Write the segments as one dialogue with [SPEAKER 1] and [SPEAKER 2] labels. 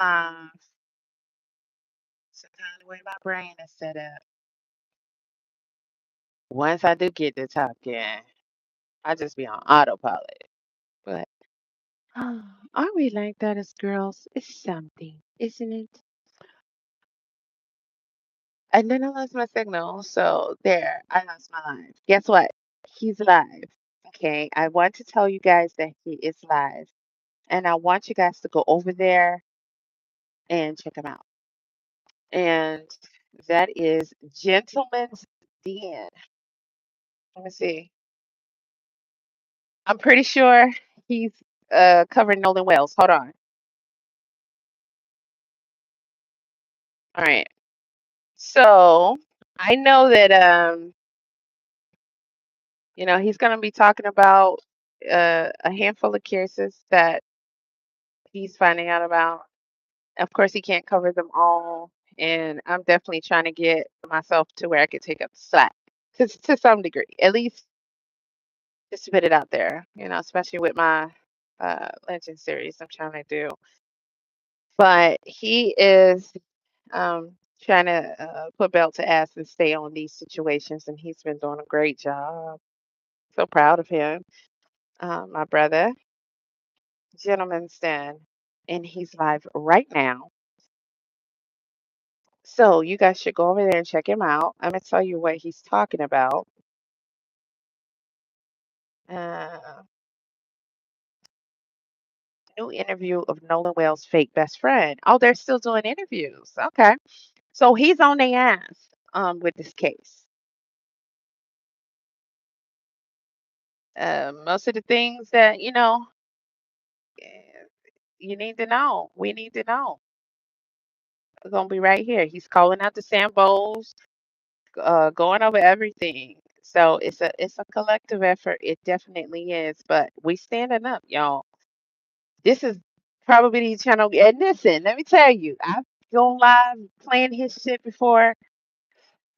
[SPEAKER 1] live. It's the kind of way my brain is set up. Once I do get to talking, I just be on autopilot. But aren't we like that as girls? It's something, isn't it? And then I lost my signal. So there, I lost my live. Guess what? He's live. Okay. I want to tell you guys that he is live. And I want you guys to go over there and check him out. And that is Gentleman's Den. Let me see. I'm pretty sure he's covering Nolan Wells. Hold on. All right. So I know that he's gonna be talking about a handful of cases that he's finding out about. Of course, he can't cover them all, and I'm definitely trying to get myself to where I could take up the slack to some degree, at least just to put it out there. Especially with my Legend series I'm trying to do. But he is trying to put belt to ass and stay on these situations, and he's been doing a great job. So proud of him, my brother, Gentleman Stan, and he's live right now. So you guys should go over there and check him out. I'm gonna tell you what he's talking about. Uh, New interview of Nolan Wells' fake best friend. Oh, they're still doing interviews. Okay, so he's on their ass with this case. Most of the things that eh, you need to know. We need to know. It's gonna be right here. He's calling out the Sambos, going over everything. So it's a collective effort. It definitely is. But we standing up, y'all. This is probably the channel. And listen, let me tell you, I've gone live playing his shit before.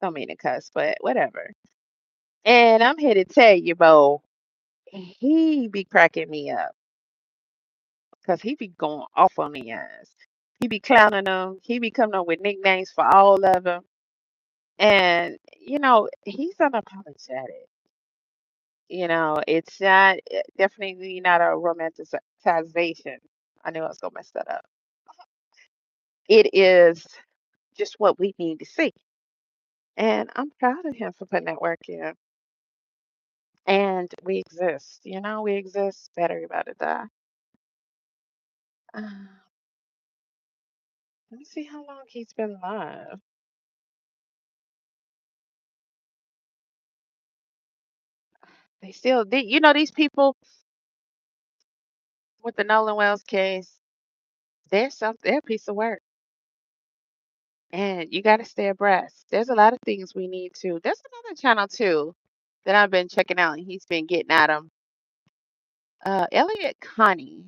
[SPEAKER 1] Don't mean to cuss, but whatever. And I'm here to tell you, Bo, he be cracking me up because he be going off on the ass. He be clowning them. He be coming up with nicknames for all of them. And, he's unapologetic. It's not definitely not a romanticization. I knew I was gonna mess that up. It is just what we need to see. And I'm proud of him for putting that work in. And we exist, we exist. Better about to die. Let me see how long he's been live. They still, these people with the Nolan Wells case, they're a piece of work. And you got to stay abreast. There's a lot of things we need to. There's another channel too that I've been checking out, and he's been getting at them. Elliot Connie,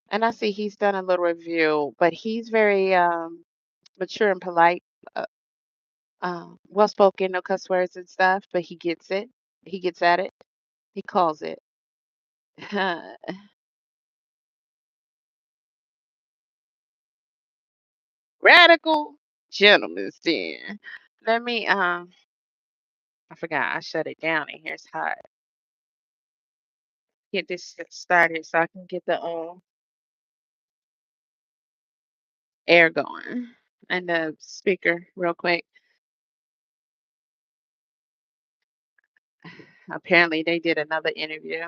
[SPEAKER 1] and I see he's done a little review, but he's very mature and polite, uh, well spoken, no cuss words and stuff. But he gets it. He gets at it. He calls it radical gentleman's den. Let me I forgot I shut it down in here. It's hot. Get this shit started so I can get the air going and the speaker real quick. Apparently they did another interview.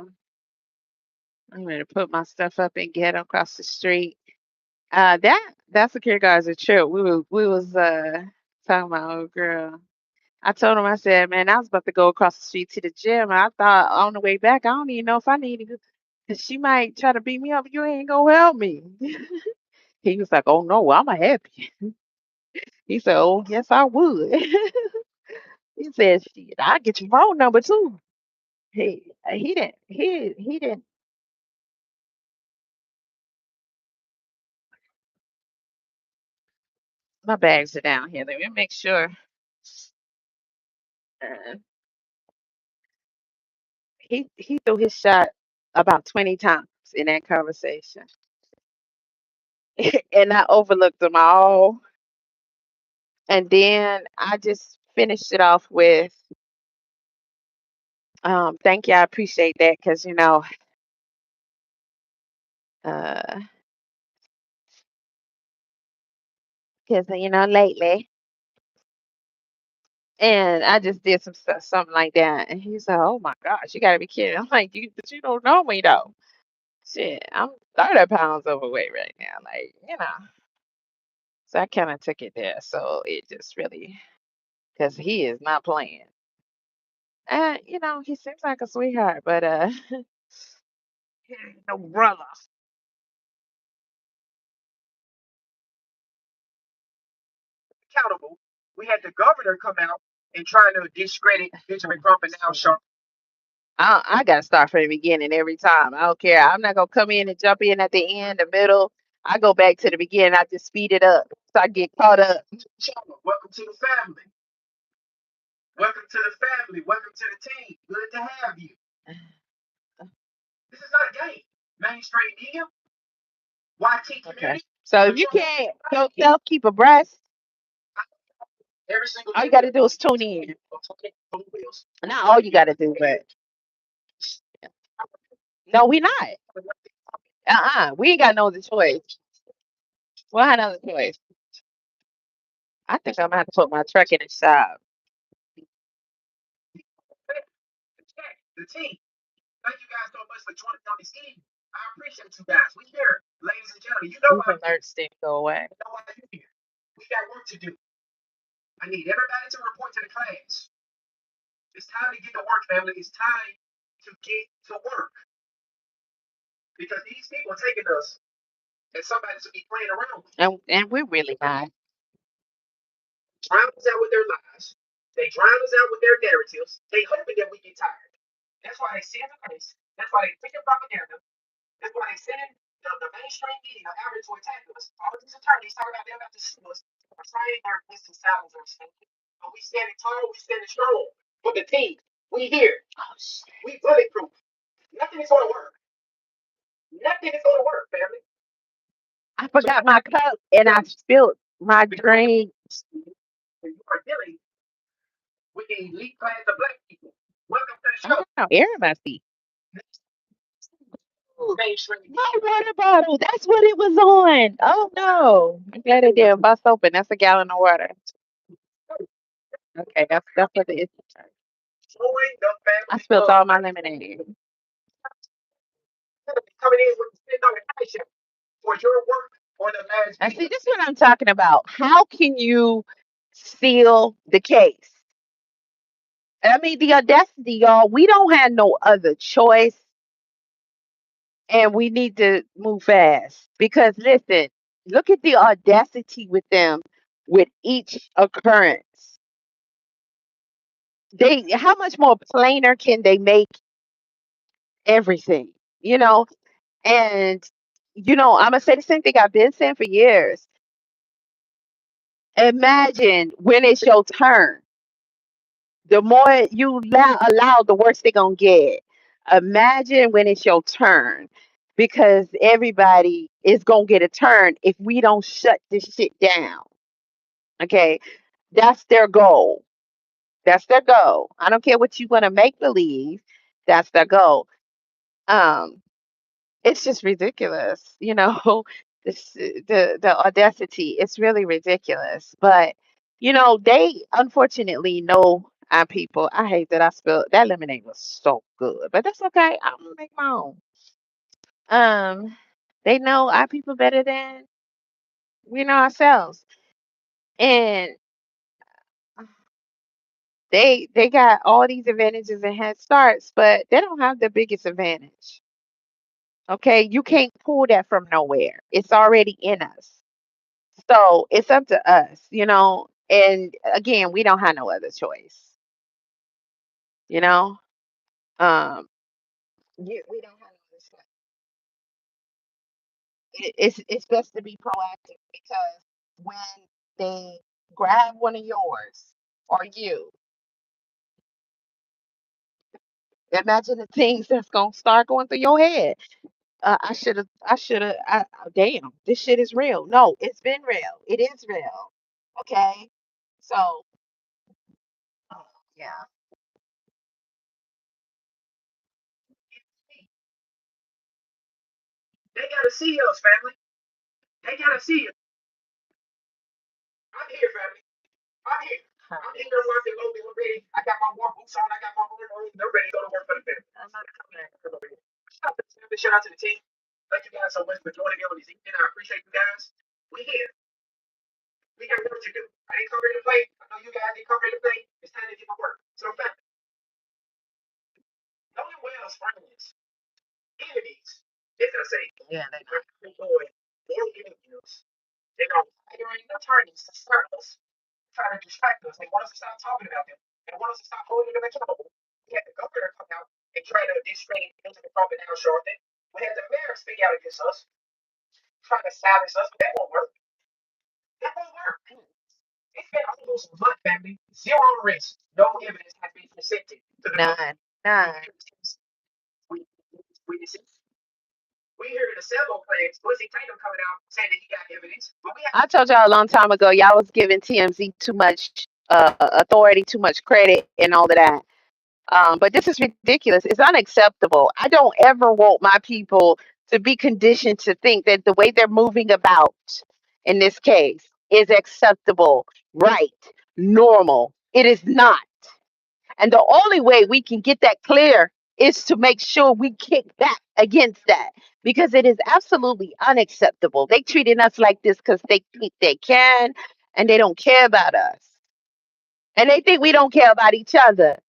[SPEAKER 1] I'm gonna put my stuff up and get across the street. That security guards are true. We was talking about old girl. I told him, I said, man, I was about to go across the street to the gym. I thought on the way back, I don't even know if I need to go, because she might try to beat me up. You ain't gonna help me. He was like, oh no, I'ma help you. He said, oh yes, I would. He said, shit, I'll get your phone number too. He didn't. My bags are down here. Let me make sure. Uh, he threw his shot about 20 times in that conversation. and I overlooked them all. And then I just finished it off with, thank you, I appreciate that because, uh, lately, and I just did some stuff, something like that. And he's like, oh my gosh, you got to be kidding. I'm like, but you don't know me though. Shit, I'm 30 pounds overweight right now. So I kind of took it there. So it just really, because he is not playing. And, he seems like a sweetheart, but he ain't no brother. I got to start from the beginning every time. I don't care. I'm not going to come in and jump in at the end, the middle. I go back to the beginning. I just speed it up so I get caught up. Okay. So if you can't yourself keep abreast, all you got to do is tune in. Not all you got to do, but no, we not. We ain't got no other choice. We'll have another choice. I think I'm gonna have to put my truck in the shop. These alerts didn't go away. And we're really not. Oh, shit. I forgot my cup and I spilled my drink. I don't know. Air must be. Ooh, my water bottle. That's what it was on. Oh no. I'm glad it didn't bust open. That's a gallon of water. Okay, that's what it is. I spilled all my lemonade. And see, this is what I'm talking about. How can you seal the case? I mean, the audacity, y'all. We don't have no other choice, and we need to move fast. Because listen, look at the audacity with them with each occurrence. How much more plainer can they make everything? You know, and I'm gonna say the same thing I've been saying for years. Imagine when it's your turn. The more you allow, the worse they're gonna get. Imagine when it's your turn, because everybody is gonna get a turn if we don't shut this shit down. Okay, that's their goal. That's their goal. I don't care what you want to make believe. That's their goal. Um, it's just ridiculous, the audacity. It's really ridiculous. But they unfortunately know our people. I hate that I spilled that lemonade was so good, but that's okay. I'm gonna make my own. Um, they know our people better than we know ourselves, and they got all these advantages and head starts, but they don't have the biggest advantage. Okay, you can't pull that from nowhere. It's already in us. So it's up to us. And again, we don't have no other choice, you know. We don't have no other choice. It's best to be proactive because when they grab one of yours or you, imagine the things that's gonna start going through your head. I should have. Damn, this shit is real. No, it's been real. It is real. Okay. So, oh, yeah. They gotta see us, family. They gotta see us. I'm here, family. I'm here. I'm in there working loaded already. I got my work boots on. I got my work on. They're ready to go to work for the family. I'm not coming back. Come over here. Shout out to the team. Thank you guys so much for joining me on this evening. I appreciate you guys. We here. We got work to do. I didn't come here to play. I know you guys didn't come here to play. It's time to get my work. So, family, knowing well as friends, enemies, as I say, yeah, they are employing more interviews. They are hiring attorneys to start us, try to distract us. They want us to stop talking about them. They want us to stop holding them accountable. We had the governor come out and try to discredit into the Trump and now Charlotte. We had the mayor speak out against us, trying to silence us, but that won't work. That won't work. It's been almost a month, family. Zero arrests. No evidence has been presented to the none. None. We, we, we heard the several claims. Pussy Tatum coming out saying that he got evidence. But we have I told y'all a long time ago, y'all was giving TMZ too much authority, too much credit, and all of that. But this is ridiculous. It's unacceptable. I don't ever want my people to be conditioned to think that the way they're moving about in this case is acceptable, right, normal. It is not. And the only way we can get that clear is to make sure we kick back against that because it is absolutely unacceptable. They treating us like this because they think they can and they don't care about us. And they think we don't care about each other.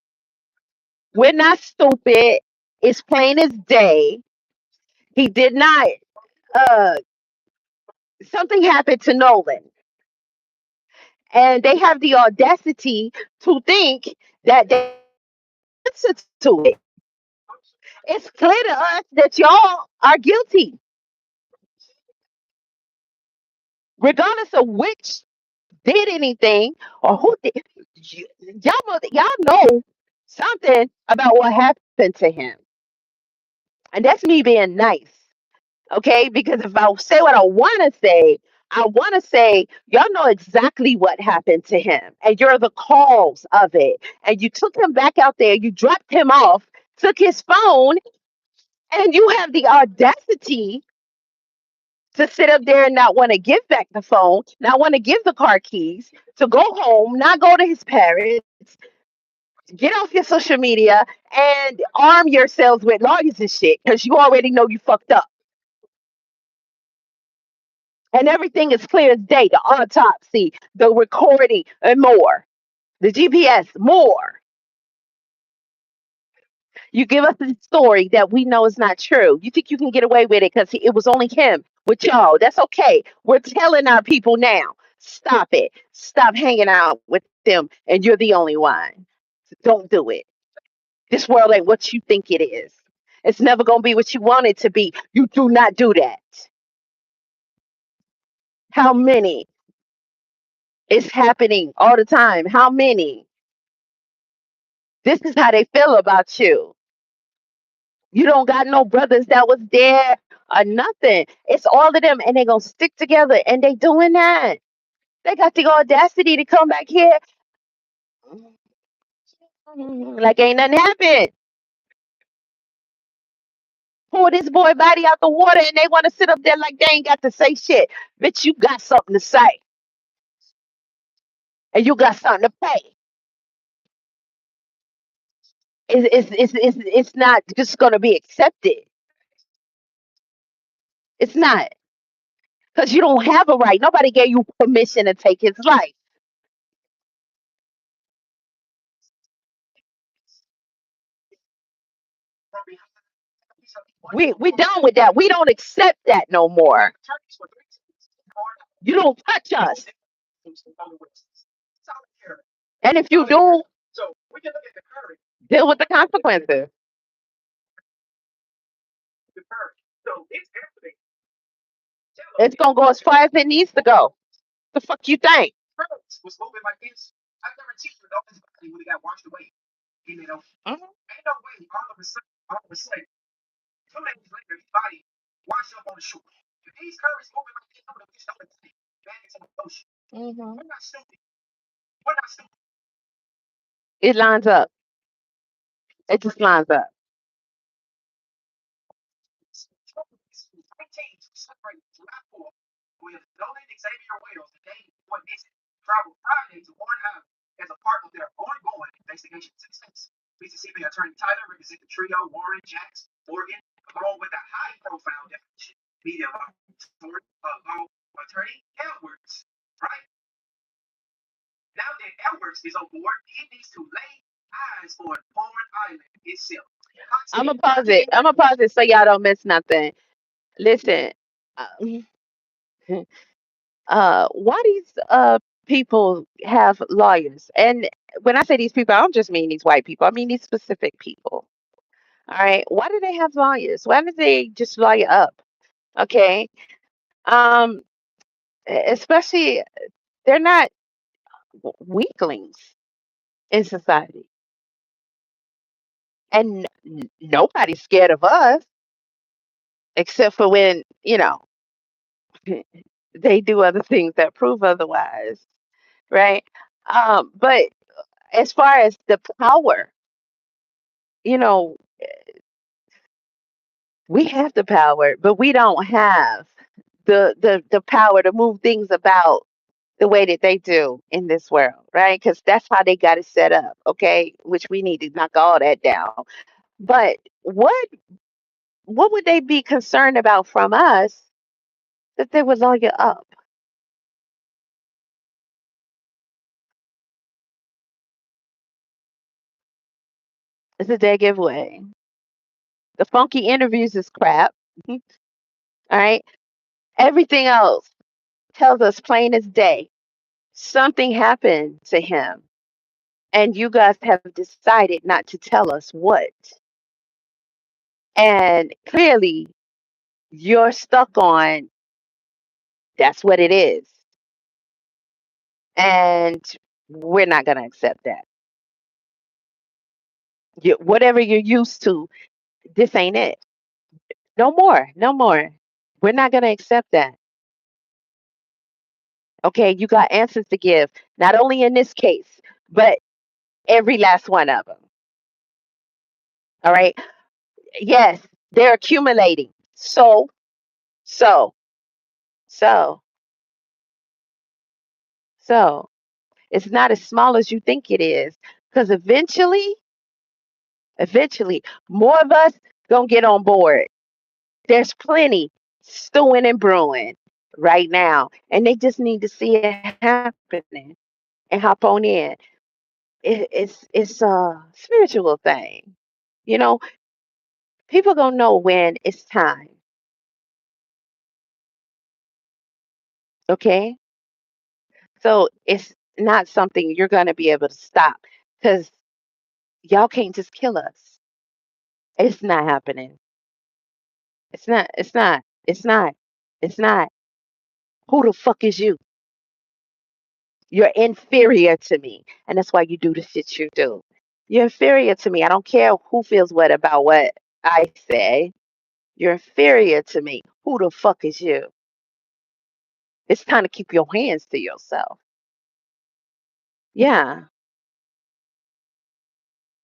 [SPEAKER 1] We're not stupid. It's plain as day. He did not. Uh, Something happened to Nolan, and they have the audacity to think that they answer to it. It's clear to us that y'all are guilty, regardless of which did anything or who did. Y'all know something about what happened to him, and that's me being nice. Okay, because if I say what I want to say, y'all know exactly what happened to him, and you're the cause of it. And you took him back out there, you dropped him off, took his phone, and you have the audacity to sit up there and not want to give back the phone, not want to give the car keys, to go home, not go to his parents, get off your social media, and arm yourselves with lawyers and shit because you already know you fucked up. And everything is clear as day. The autopsy, the recording, and more. The GPS, more. You give us a story that we know is not true. You think you can get away with it because it was only him with y'all. That's okay. We're telling our people now. Stop it. Stop hanging out with them, and you're the only one. Don't do it. This world ain't what you think it is. It's never going to be what you want it to be. You do not do that. How many? It's happening all the time. How many? This is how they feel about you. You don't got no brothers that was there or nothing. It's all of them, and they gonna stick together, and they doing that. They got the audacity to come back here like ain't nothing happened. Pull this boy body out the water, and they want to sit up there like they ain't got to say shit. Bitch, you got something to say, and you got something to pay. It's not just gonna be accepted. It's not because you don't have a right. Nobody gave you permission to take his life. We done with that. We don't accept that no more. You don't touch us. And if you do, deal with the consequences. It's gonna go as far as it needs to go. The fuck you think? Mhm. Hmm. It lines up. It just lines up. I'm gonna pause it. I'm gonna pause it so y'all don't miss nothing. Listen, uh, why these people have lawyers? And when I say these people, I don't just mean these white people. I mean these specific people. All right. Why do they have lawyers? Why do they just lawyer up? Okay. Um, especially they're not weaklings in society, and nobody's scared of us except for when they do other things that prove otherwise, right? But as far as the power, you know, we have the power, but we don't have the power to move things about the way that they do in this world, right? Because that's how they got it set up, okay? Which we need to knock all that down. But what would they be concerned about from us that they would log it up? It's a dead giveaway. The funky interviews is crap. All right. Everything else tells us plain as day. Something happened to him, and you guys have decided not to tell us what. And clearly, you're stuck on that's what it is. And we're not going to accept that. Whatever you're used to, this ain't it. No more. No more. We're not going to accept that. Okay. You got answers to give, not only in this case, but every last one of them. All right. Yes, they're accumulating. So, so, so it's not as small as you think it is. Because eventually, more of us gonna get on board. There's plenty stewing and brewing right now, and they just need to see it happening and hop on in. It's a spiritual thing, you know. People gonna know when it's time. Okay, so it's not something you're gonna be able to stop because y'all can't just kill us. It's not happening. It's not. It's not. It's not. It's not. Who the fuck is you? You're inferior to me. And that's why you do the shit you do. You're inferior to me. I don't care who feels what about what I say. You're inferior to me. Who the fuck is you? It's time to keep your hands to yourself. Yeah,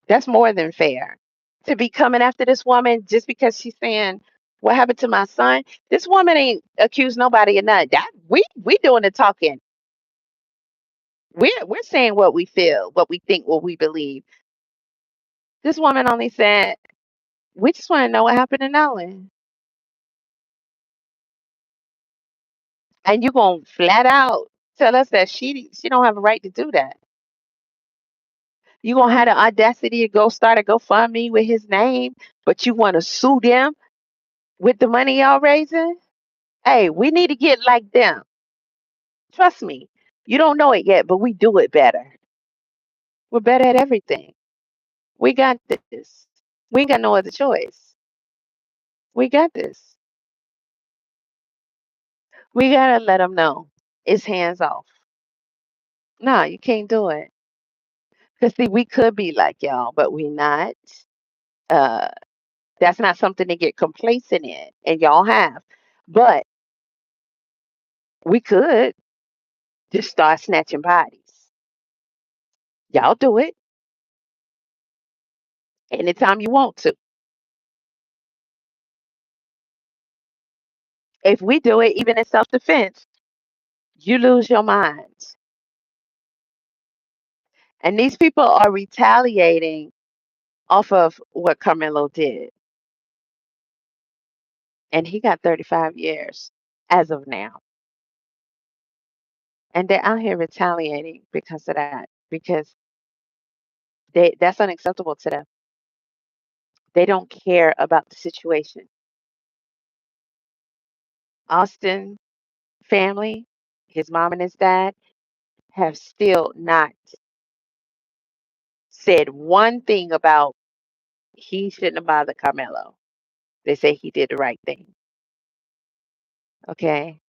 [SPEAKER 1] that's more than fair. To be coming after this woman just because she's saying, what happened to my son? This woman ain't accused nobody of nothing. That we doing the talking. We're saying what we feel, what we think, what we believe. This woman only said, we just want to know what happened to Nolan. And you gonna flat out tell us that she don't have a right to do that. You gonna have the audacity to go start a GoFundMe with his name, but you want to sue them with the money y'all raising? Hey, we need to get like them. Trust me. You don't know it yet, but we do it better. We're better at everything. We got this. We ain't got no other choice. We got this. We gotta let them know it's hands off. No, you can't do it. Cause see, we could be like y'all, but we not. Uh, That's not something to get complacent in, and y'all have. But we could just start snatching bodies. Y'all do it anytime you want to. If we do it, even in self-defense, you lose your mind. And these people are retaliating off of what Carmelo did. And he got 35 years as of now. And they're out here retaliating because of that, because that's unacceptable to them. They don't care about the situation. Austin family, his mom and his dad, have still not said one thing about he shouldn't have bothered Carmelo. They say he did the right thing. Okay.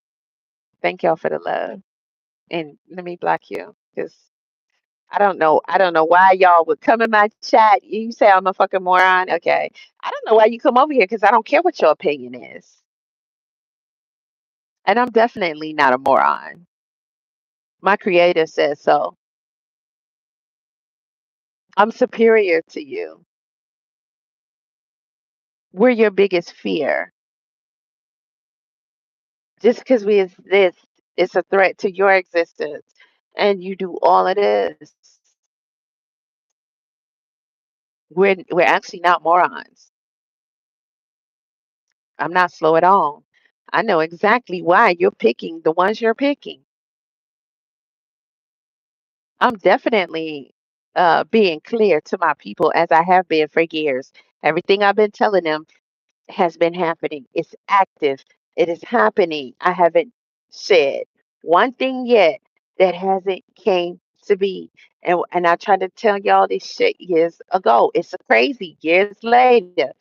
[SPEAKER 1] Thank y'all for the love. And let me block you because I don't know. I don't know why y'all would come in my chat. You say I'm a fucking moron. Okay. I don't know why you come over here because I don't care what your opinion is. And I'm definitely not a moron. My creator says so. I'm superior to you. We're your biggest fear. Just because we exist, it's a threat to your existence. And you do all of this. We're actually not morons. I'm not slow at all. I know exactly why you're picking the ones you're picking. I'm definitely being clear to my people as I have been for years. Everything I've been telling them has been happening. It's active. It is happening. I haven't said one thing yet that hasn't came to be. And I tried to tell y'all this shit years ago. It's crazy. Years later,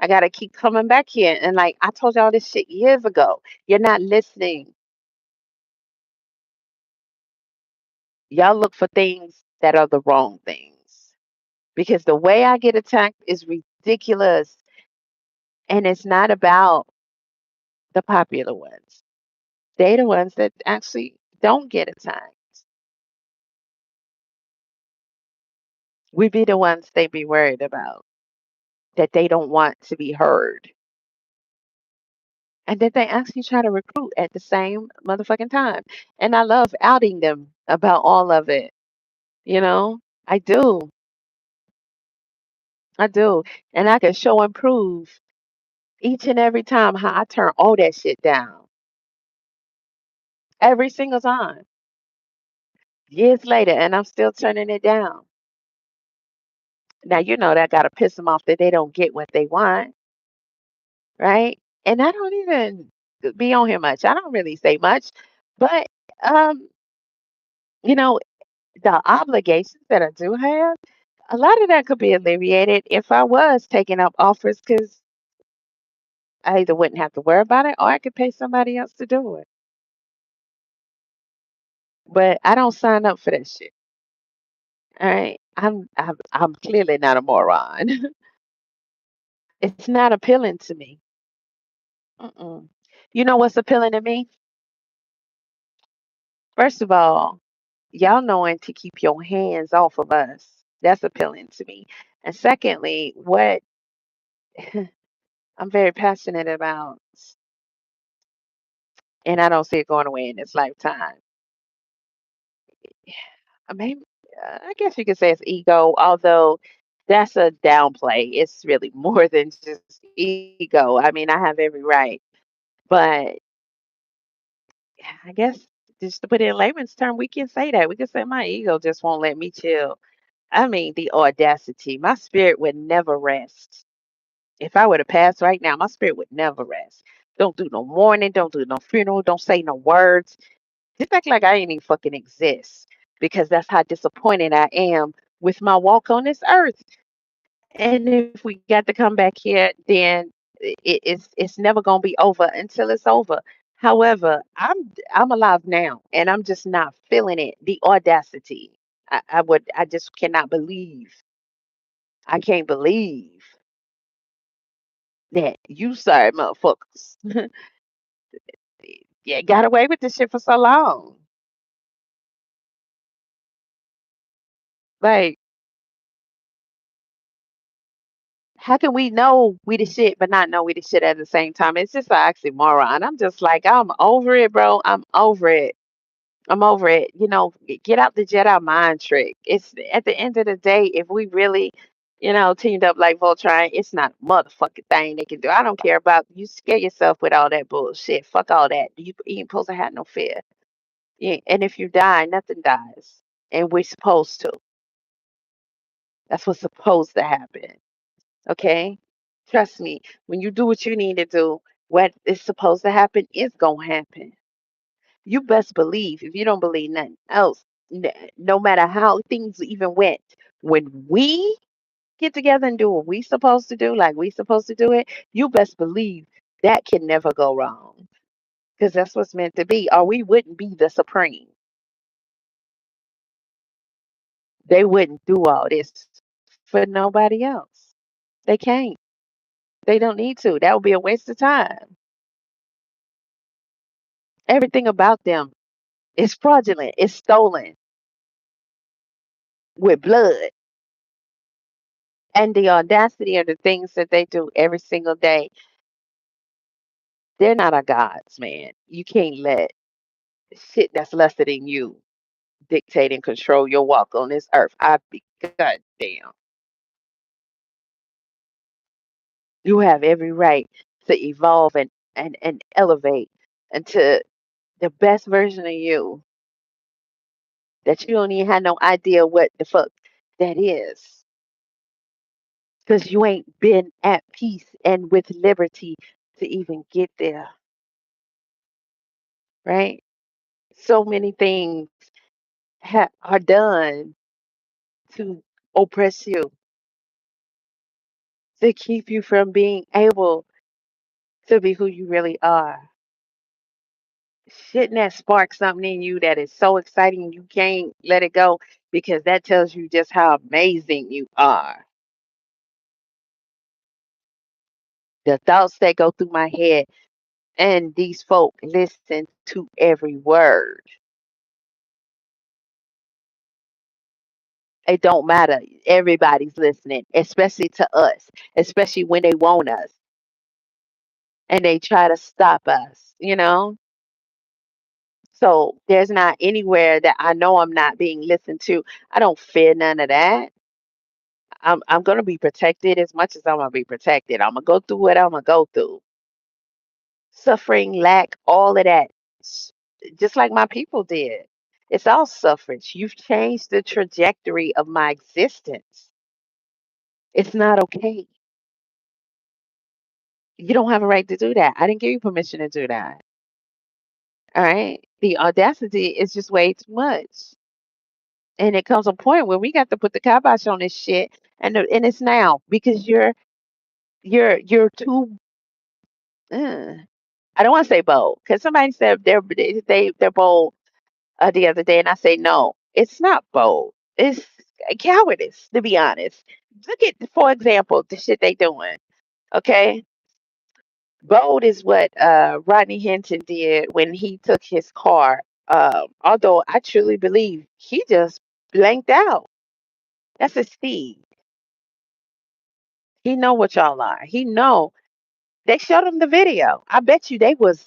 [SPEAKER 1] I gotta keep coming back here. And like I told y'all this shit years ago. You're not listening. Y'all look for things that are the wrong things. Because the way I get attacked is ridiculous. And it's not about the popular ones. They the ones that actually don't get attacked. We be the ones they be worried about, that they don't want to be heard. And that they actually try to recruit at the same motherfucking time. And I love outing them about all of it. You know, I do. I do. And I can show and prove each and every time how I turn all that shit down. Every single time. Years later, and I'm still turning it down. Now, you know that got to piss them off that they don't get what they want, right? And I don't even be on here much. I don't really say much, but um, you know, the obligations that I do have, a lot of that could be alleviated if I was taking up offers because I either wouldn't have to worry about it or I could pay somebody else to do it. But I don't sign up for that shit. All right. I'm clearly not a moron. It's not appealing to me. Mm-mm. You know what's appealing to me? First of all, y'all knowing to keep your hands off of us. That's appealing to me. And secondly, what I'm very passionate about, and I don't see it going away in this lifetime. Maybe I guess you could say it's ego, although that's a downplay. It's really more than just ego. I mean, I have every right, but I guess just to put it in layman's term, we can say that. We can say my ego just won't let me chill. I mean, the audacity. My spirit would never rest. If I were to pass right now, my spirit would never rest. Don't do no mourning, don't do no funeral, don't say no words. Just act like I ain't even fucking exist. Because that's how disappointed I am with my walk on this earth. And if we got to come back here, then it's never gonna be over until it's over. However, I'm alive now, and I'm just not feeling it. The audacity. I just cannot believe. I can't believe. that you sorry motherfuckers. Yeah, got away with this shit for so long. Like, how can we know we the shit but not know we the shit at the same time? It's just an oxymoron. I'm just like, I'm over it, bro. I'm over it. I'm over it. Get out the Jedi mind trick. It's at the end of the day, if we really, teamed up like Voltron, it's not a motherfucking thing they can do. I don't care about you scare yourself with all that bullshit. Fuck all that. You ain't supposed to have no fear. Yeah, and if you die, nothing dies. And we're supposed to. That's what's supposed to happen. Okay? Trust me, when you do what you need to do, what is supposed to happen is going to happen. You best believe, if you don't believe nothing else, no matter how things even went, when we get together and do what we supposed to do, like we supposed to do it, you best believe that can never go wrong. Because that's what's meant to be, or we wouldn't be the supreme. They wouldn't do all this for nobody else. They can't. They don't need to. That would be a waste of time. Everything about them is fraudulent. It's stolen with blood. And the audacity of the things that they do every single day, they're not our gods, man. You can't let shit that's lesser than you dictate and control your walk on this earth. I be goddamn. You have every right to evolve and elevate into the best version of you that you don't even have no idea what the fuck that is. Because you ain't been at peace and with liberty to even get there, right? So many things are done to oppress you, to keep you from being able to be who you really are. Shouldn't that spark something in you that is so exciting you can't let it go because that tells you just how amazing you are? The thoughts that go through my head, and these folk listen to every word. It don't matter. Everybody's listening, especially to us, especially when they want us and they try to stop us. So there's not anywhere that I know I'm not being listened to. I don't fear none of that. I'm gonna be protected as much as I'm gonna be protected. I'm gonna go through what I'm gonna go through. Suffering, lack, all of that. Just like my people did. It's all suffrage. You've changed the trajectory of my existence. It's not okay. You don't have a right to do that. I didn't give you permission to do that. All right. The audacity is just way too much. And it comes a point where we got to put the kibosh on this shit. And it's now because you're too uh, I don't want to say bold because somebody said they're bold the other day, and I say no, it's not bold. It's cowardice, to be honest. Look at, for example, the shit they doing. Okay, bold is what Rodney Hinton did when he took his car. Although I truly believe he just blanked out. That's a Steve. He know what y'all are. He know. They showed him the video. I bet you they was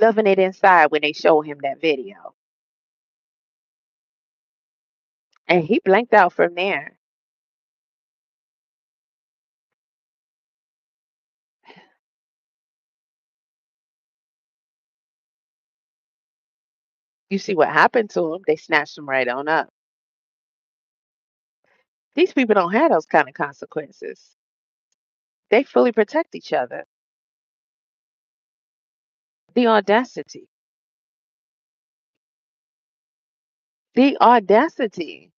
[SPEAKER 1] loving it inside when they showed him that video. And he blanked out from there. You see what happened to him? They snatched him right on up. These people don't have those kind of consequences. They fully protect each other. The audacity. The audacity.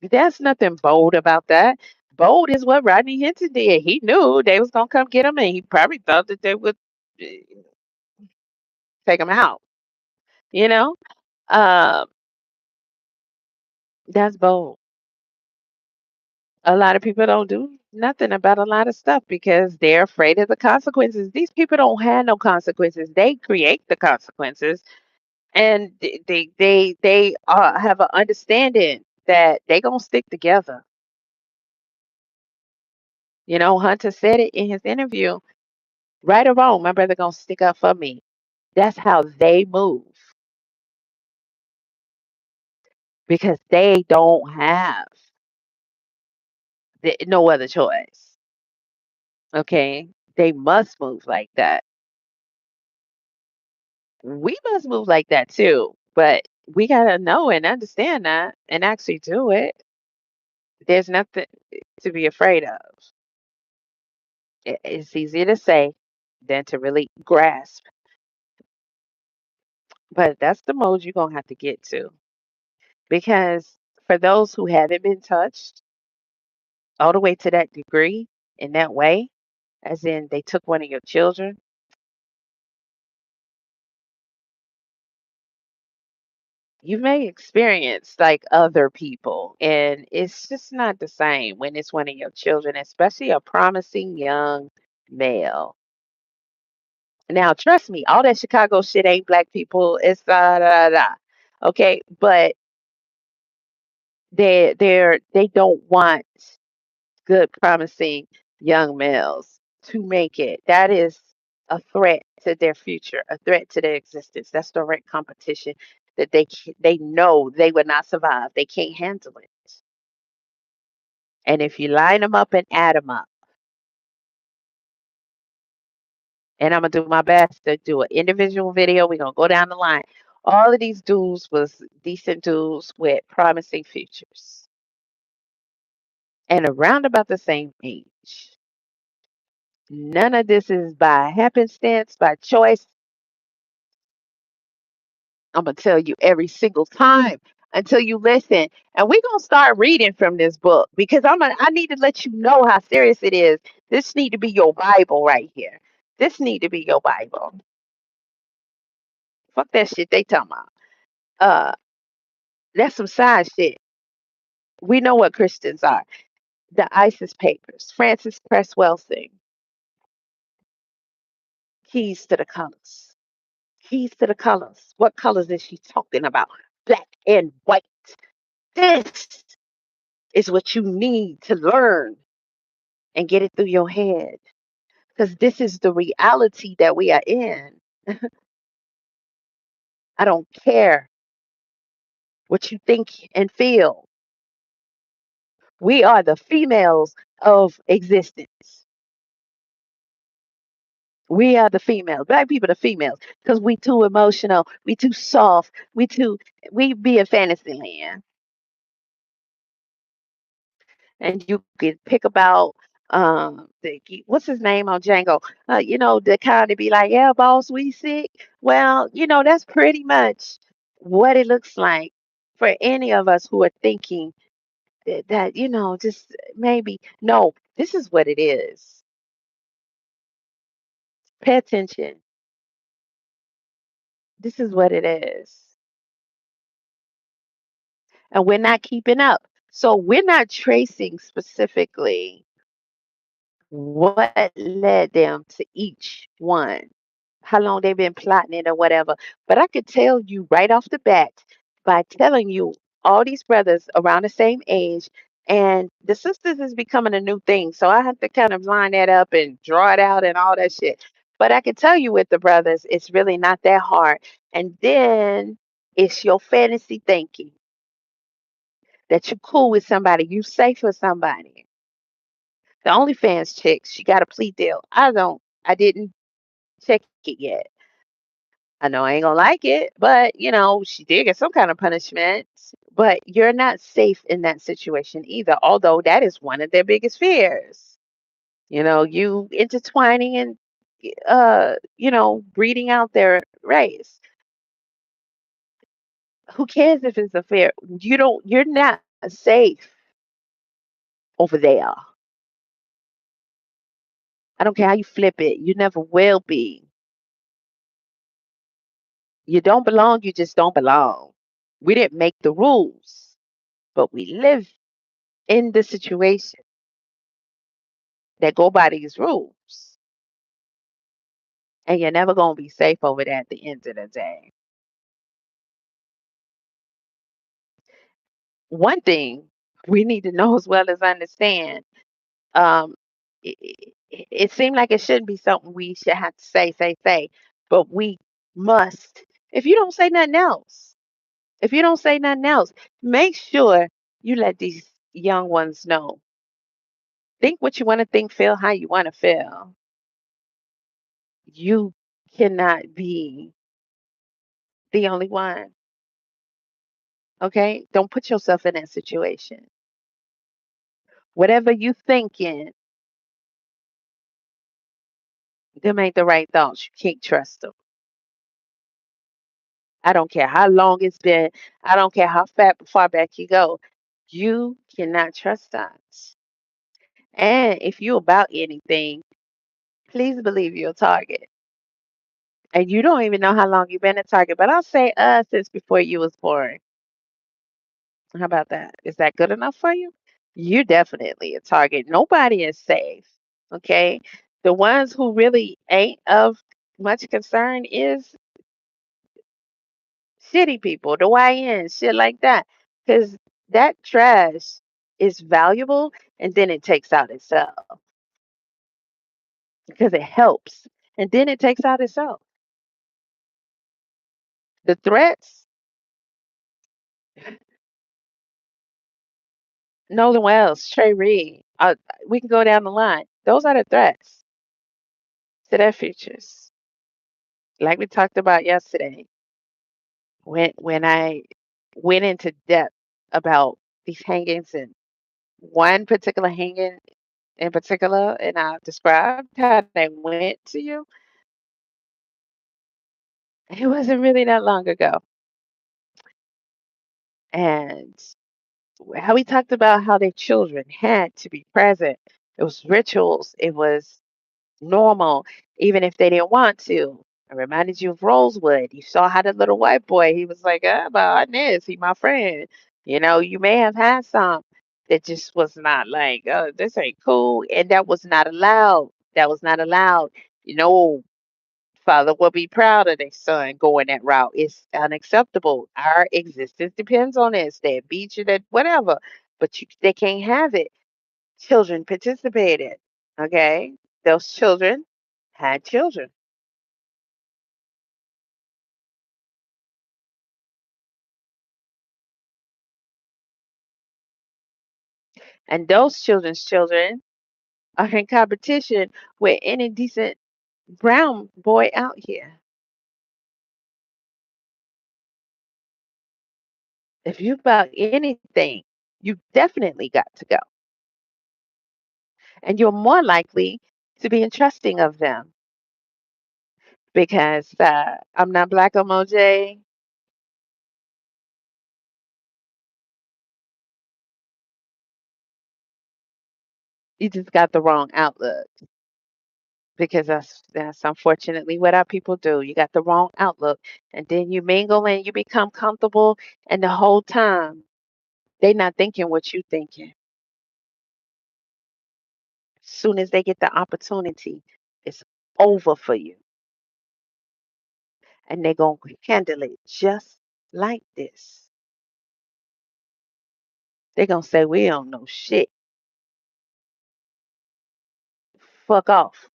[SPEAKER 1] There's nothing bold about that. Bold is what Rodney Hinton did. He knew they was gonna come get him, and he probably thought that they would take him out. You know, um, that's bold. A lot of people don't do Nothing about a lot of stuff because they're afraid of the consequences. These people don't have no consequences. They create the consequences, and they have an understanding that they gonna stick together. You know, Hunter said it in his interview. Right or wrong, my brother gonna stick up for me. That's how they move because they don't have no other choice. Okay, they must move like that. We must move like that too, but we gotta know and understand that and actually do it. There's nothing to be afraid of. It's easier to say than to really grasp, but that's the mode you're gonna have to get to because for those who haven't been touched all the way to that degree in that way, as in they took one of your children, you may experience like other people, and it's just not the same when it's one of your children, especially a promising young male. Now, trust me, all that Chicago shit ain't black people. It's okay, but they don't want good, promising young males to make it. That is a threat to their future, a threat to their existence. That's direct competition that they know they would not survive. They can't handle it. And if you line them up and add them up, and I'm gonna do my best to do an individual video. We're gonna go down the line. All of these dudes was decent dudes with promising futures and around about the same age. None of this is by happenstance, by choice. I'm gonna tell you every single time until you listen. And we're gonna start reading from this book because I need to let you know how serious it is. This need to be your Bible right here. This need to be your Bible. Fuck that shit they talking about. Uh that's some side shit. We know what Christians are. The ISIS papers, Francis Cress Welsing, keys to the colors. Keys to the colors. What colors is she talking about? Black and white. This is what you need to learn and get it through your head. Because this is the reality that we are in. I don't care what you think and feel. We are the females of existence. We are the females. Black people, the females, because we too emotional. We too soft. We be in fantasy land. And you could pick about what's his name on Django? The kind of be like, yeah, boss, we sick. Well, that's pretty much what it looks like for any of us who are thinking that just maybe no, this is what it is. Pay attention. This is what it is. And we're not keeping up. So we're not tracing specifically what led them to each one, how long they've been plotting it or whatever. But I could tell you right off the bat by telling you all these brothers around the same age, and the sisters is becoming a new thing. So I have to kind of line that up and draw it out and all that shit. But I can tell you with the brothers, it's really not that hard. And then it's your fantasy thinking that you're cool with somebody, you safe with somebody. The OnlyFans chick, she got a plea deal. I didn't check it yet. I know I ain't gonna like it, but she did get some kind of punishment. But you're not safe in that situation either, although that is one of their biggest fears. You intertwining and breeding out their race. Who cares if it's a fear? You're not safe over there. I don't care how you flip it. You never will be. You don't belong, you just don't belong. We didn't make the rules, but we live in the situation. that go by these rules. And you're never going to be safe over there at the end of the day. One thing we need to know as well as understand, um, it seemed like it shouldn't be something we should have to say, but we must. If you don't say nothing else, if you don't say nothing else, make sure you let these young ones know. Think what you want to think, feel how you want to feel. You cannot be the only one. Okay? Don't put yourself in that situation. Whatever you thinking, them ain't the right thoughts. You can't trust them. I don't care how long it's been. I don't care how far back you go. You cannot trust us. And if you about anything, please believe you're a target. And you don't even know how long you've been a target. But I'll say since before you was born. How about that? Is that good enough for you? You're definitely a target. Nobody is safe. Okay. The ones who really ain't of much concern is shitty people, the YNs, shit like that. Because that trash is valuable and then it takes out itself because it helps. And then it takes out itself. The threats, Nolan Wells, Trey Reed, we can go down the line. Those are the threats to their futures. Like we talked about yesterday, when I went into depth about these hangings and one particular hanging in particular, and I described how they went to you, it wasn't really that long ago. And how we talked about how their children had to be present. It was rituals. It was normal, even if they didn't want to. I reminded you of Rosewood. You saw how the little white boy, he was like, about this, he my friend. You may have had some that just was not like, oh, this ain't cool. And that was not allowed. That was not allowed. Father will be proud of their son going that route. It's unacceptable. Our existence depends on this. They beat you, that whatever, but they can't have it. Children participated. Okay, those children had children, and those children's children are in competition with any decent brown boy out here. If you about anything, you definitely got to go, and you're more likely to be entrusting of them because I'm not black on Moj. You just got the wrong outlook because that's unfortunately what our people do. You got the wrong outlook, and then you mingle and you become comfortable, and the whole time they not thinking what you thinking. Soon as they get the opportunity, it's over for you, and they're gonna handle it just like this. They're gonna say we don't know shit. Fuck off.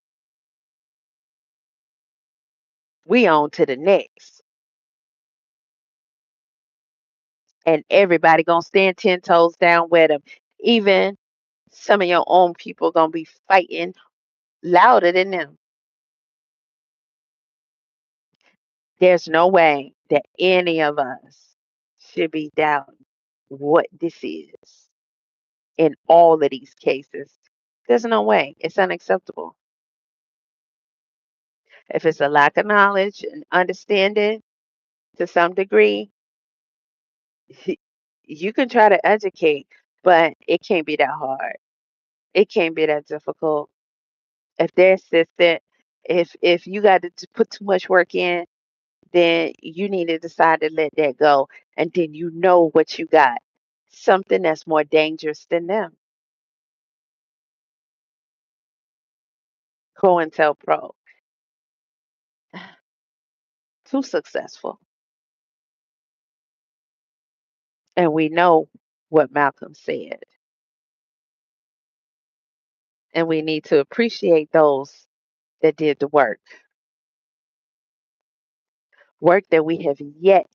[SPEAKER 1] We on to the next. And everybody gonna stand 10 toes down with them. Even some of your own people gonna be fighting louder than them. There's no way that any of us should be doubting what this is in all of these cases. There's no way. It's unacceptable. If it's a lack of knowledge and understanding to some degree, you can try to educate, but it can't be that hard. It can't be that difficult. If they're assistant, if you got to put too much work in, then you need to decide to let that go. And then you know what you got. Something that's more dangerous than them. COINTELPRO, too successful. And we know what Malcolm said. And we need to appreciate those that did the work that we have yet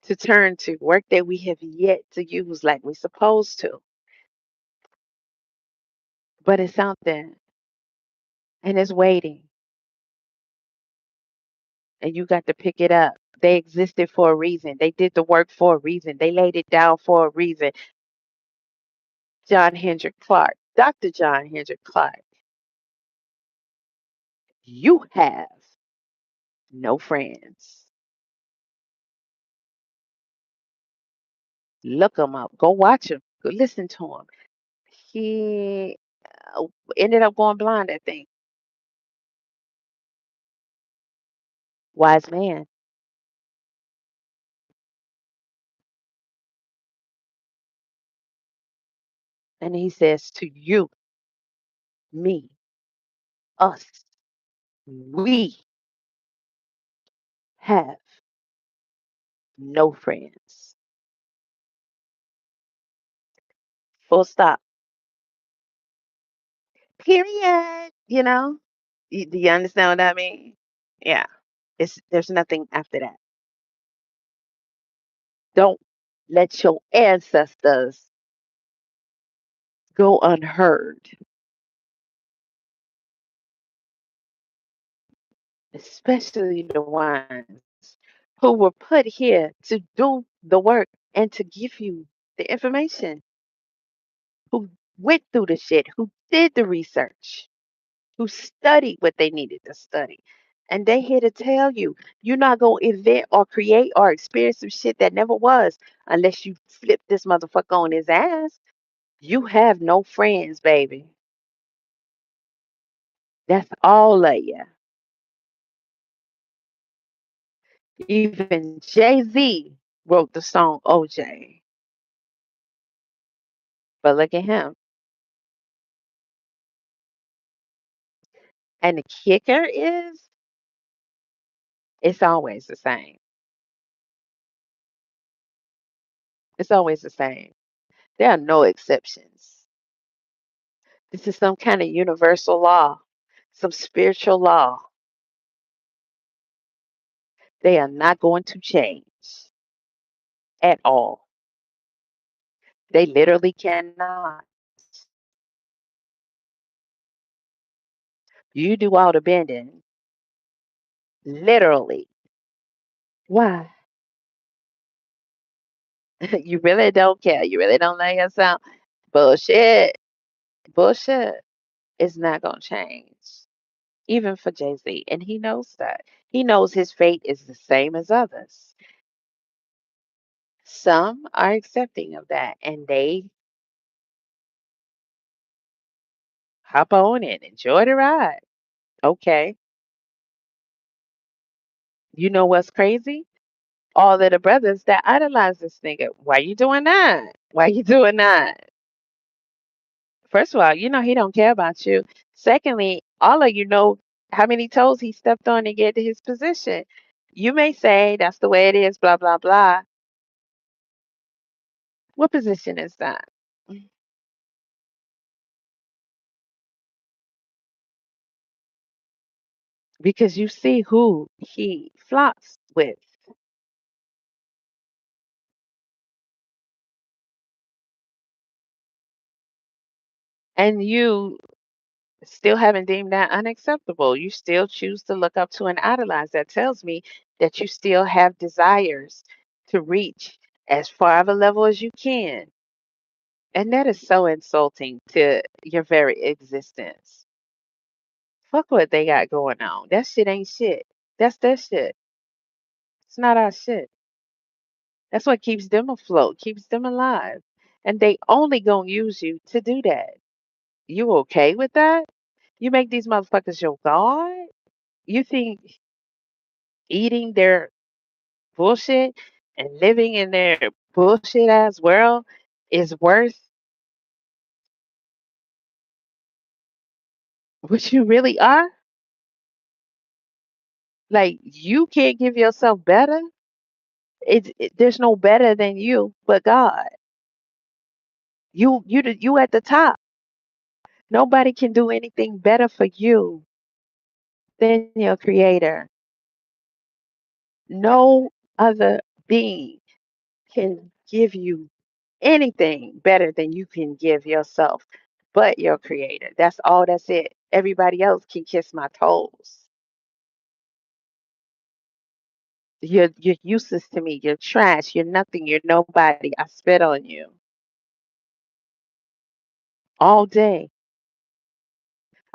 [SPEAKER 1] to turn to, work that we have yet to use like we're supposed to. But it's something and it's waiting, and you got to pick it up. They existed for a reason. They did the work for a reason. They laid it down for a reason. John Hendrick Clark, Dr. John Hendrick Clark, you have no friends. Look him up. Go watch him. Go listen to him. He uh, ended up going blind, I think. Wise man. And he says to you, me, us, we have no friends. Full stop. Period. Do you understand what I mean? Yeah. There's nothing after that. Don't let your ancestors go unheard, especially the ones who were put here to do the work and to give you the information, who went through the shit, who did the research, who studied what they needed to study. And they here to tell you, you're not going to invent or create or experience some shit that never was unless you flip this motherfucker on his ass. You have no friends, baby. That's all of you. Even Jay-Z wrote the song OJ. But look at him. And the kicker is, it's always the same. It's always the same. There are no exceptions. This is some kind of universal law, some spiritual law. They are not going to change at all. They literally cannot. You do all the bending, literally. Why? You really don't care. You really don't let yourself. Bullshit. Bullshit. It's not going to change. Even for Jay-Z. And he knows that. He knows his fate is the same as others. Some are accepting of that and they hop on and enjoy the ride. Okay. You know what's crazy? All of the brothers that idolize this nigga. Why you doing that? Why you doing that? First of all, you know he don't care about you. Secondly, all of you know how many toes he stepped on to get to his position. You may say that's the way it is, blah, blah, blah. What position is that? Because you see who he flocks with. And you still haven't deemed that unacceptable. You still choose to look up to and idolize. That tells me that you still have desires to reach as far of a level as you can. And that is so insulting to your very existence. Fuck what they got going on. That shit ain't shit. That's their shit. It's not our shit. That's what keeps them afloat, keeps them alive. And they only gonna use you to do that. You okay with that? You make these motherfuckers your god? You think eating their bullshit and living in their bullshit ass world is worth what you really are? Like you can't give yourself better. There's no better than you but God. You at the top. Nobody can do anything better for you than your creator. No other being can give you anything better than you can give yourself but your creator. That's all, that's it. Everybody else can kiss my toes. You're useless to me. You're trash. You're nothing. You're nobody. I spit on you all day.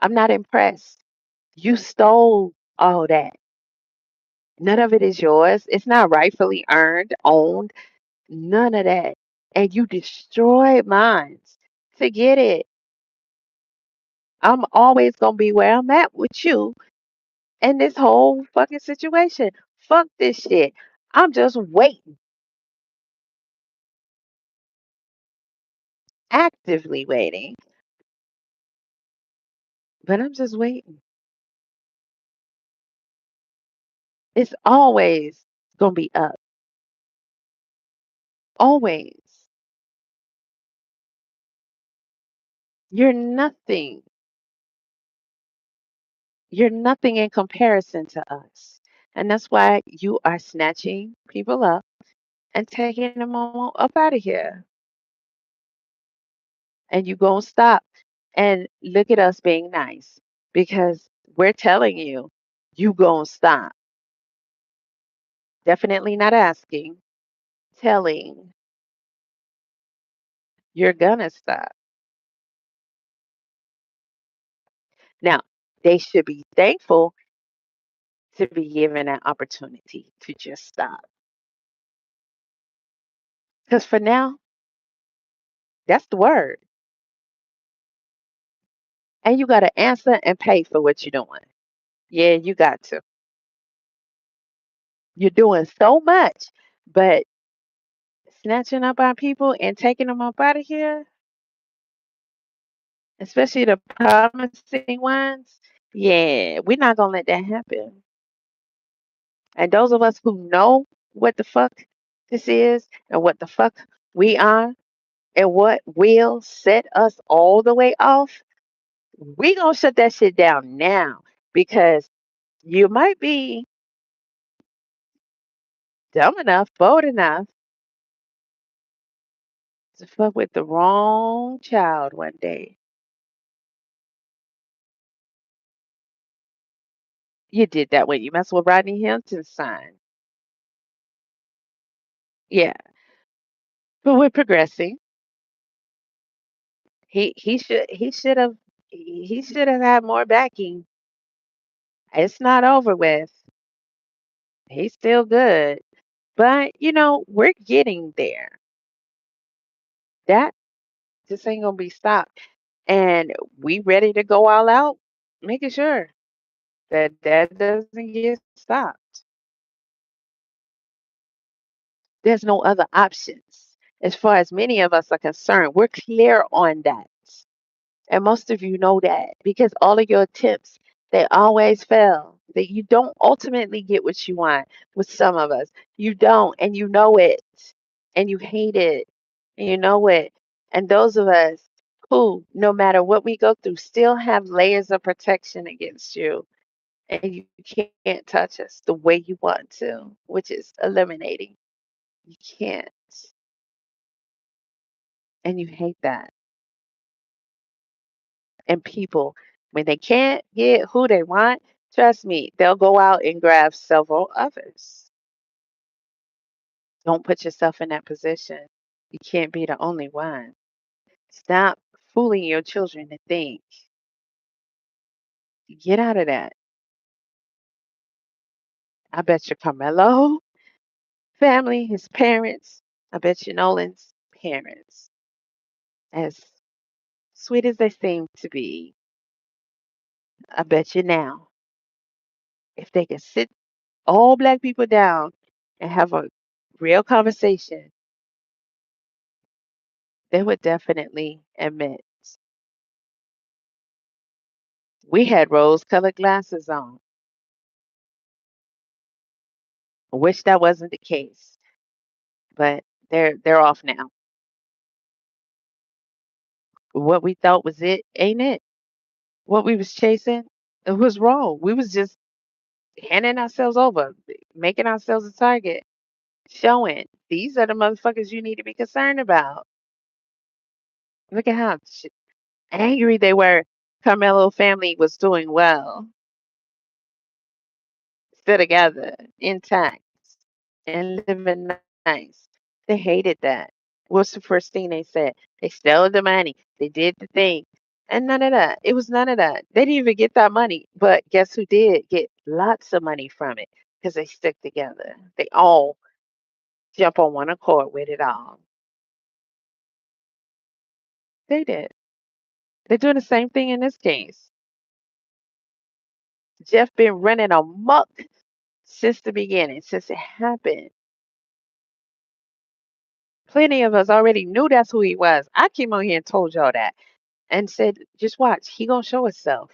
[SPEAKER 1] I'm not impressed. You stole all that. None of it is yours. It's not rightfully earned, owned, none of that. And you destroyed mine to get it. I'm always going to be where I'm at with you in this whole fucking situation. Fuck this shit. I'm just waiting, actively waiting, but I'm just waiting. It's always going to be up. Always. You're nothing. You're nothing in comparison to us. And that's why you are snatching people up and taking them all up out of here. And you going to stop and look at us being nice because we're telling you, you going to stop. Definitely not asking, telling, you're going to stop. Now, they should be thankful to be given an opportunity to just stop. Because for now, that's the word. And you got to answer and pay for what you're doing. Yeah, you got to. You're doing so much, but snatching up our people and taking them up out of here, especially the promising ones, yeah, we're not going to let that happen. And those of us who know what the fuck this is and what the fuck we are and what will set us all the way off, we going to shut that shit down now because you might be dumb enough, bold enough to fuck with the wrong child one day. You did that when you messed with Rodney Hampton's son. Yeah, but we're progressing. He should have had more backing. It's not over with. He's still good, but we're getting there. That just ain't gonna be stopped, and we ready to go all out, making sure that that doesn't get stopped. There's no other options. As far as many of us are concerned, we're clear on that. And most of you know that because all of your attempts, they always fail. That you don't ultimately get what you want with some of us. You don't, and you know it, and you hate it, and you know it. And those of us who, no matter what we go through, still have layers of protection against you, and you can't touch us the way you want to, which is eliminating. You can't, and you hate that. And people, when they can't get who they want, trust me, they'll go out and grab several others. Don't put yourself in that position. You can't be the only one. Stop fooling your children to think. Get out of that. I bet you Carmelo family, his parents, I bet you Nolan's parents, as sweet as they seem to be, I bet you now, if they can sit all black people down and have a real conversation, they would definitely admit we had rose-colored glasses on. I wish that wasn't the case, but they're off now. What we thought was it ain't it. What we was chasing, it was wrong. We was just handing ourselves over, making ourselves a target, showing these are the motherfuckers you need to be concerned about. Look at how angry they were. Carmelo family was doing well, still together, intact, and living nice. They hated that. What's the first thing they said? They stole the money. They did the thing. And none of that. It was none of that. They didn't even get that money. But guess who did get lots of money from it? Because they stick together. They all jump on one accord with it all. They did. They're doing the same thing in this case. Jeff been running amok since the beginning, since it happened. Plenty of us already knew that's who he was. I came on here and told y'all that and said, just watch, he gonna show himself.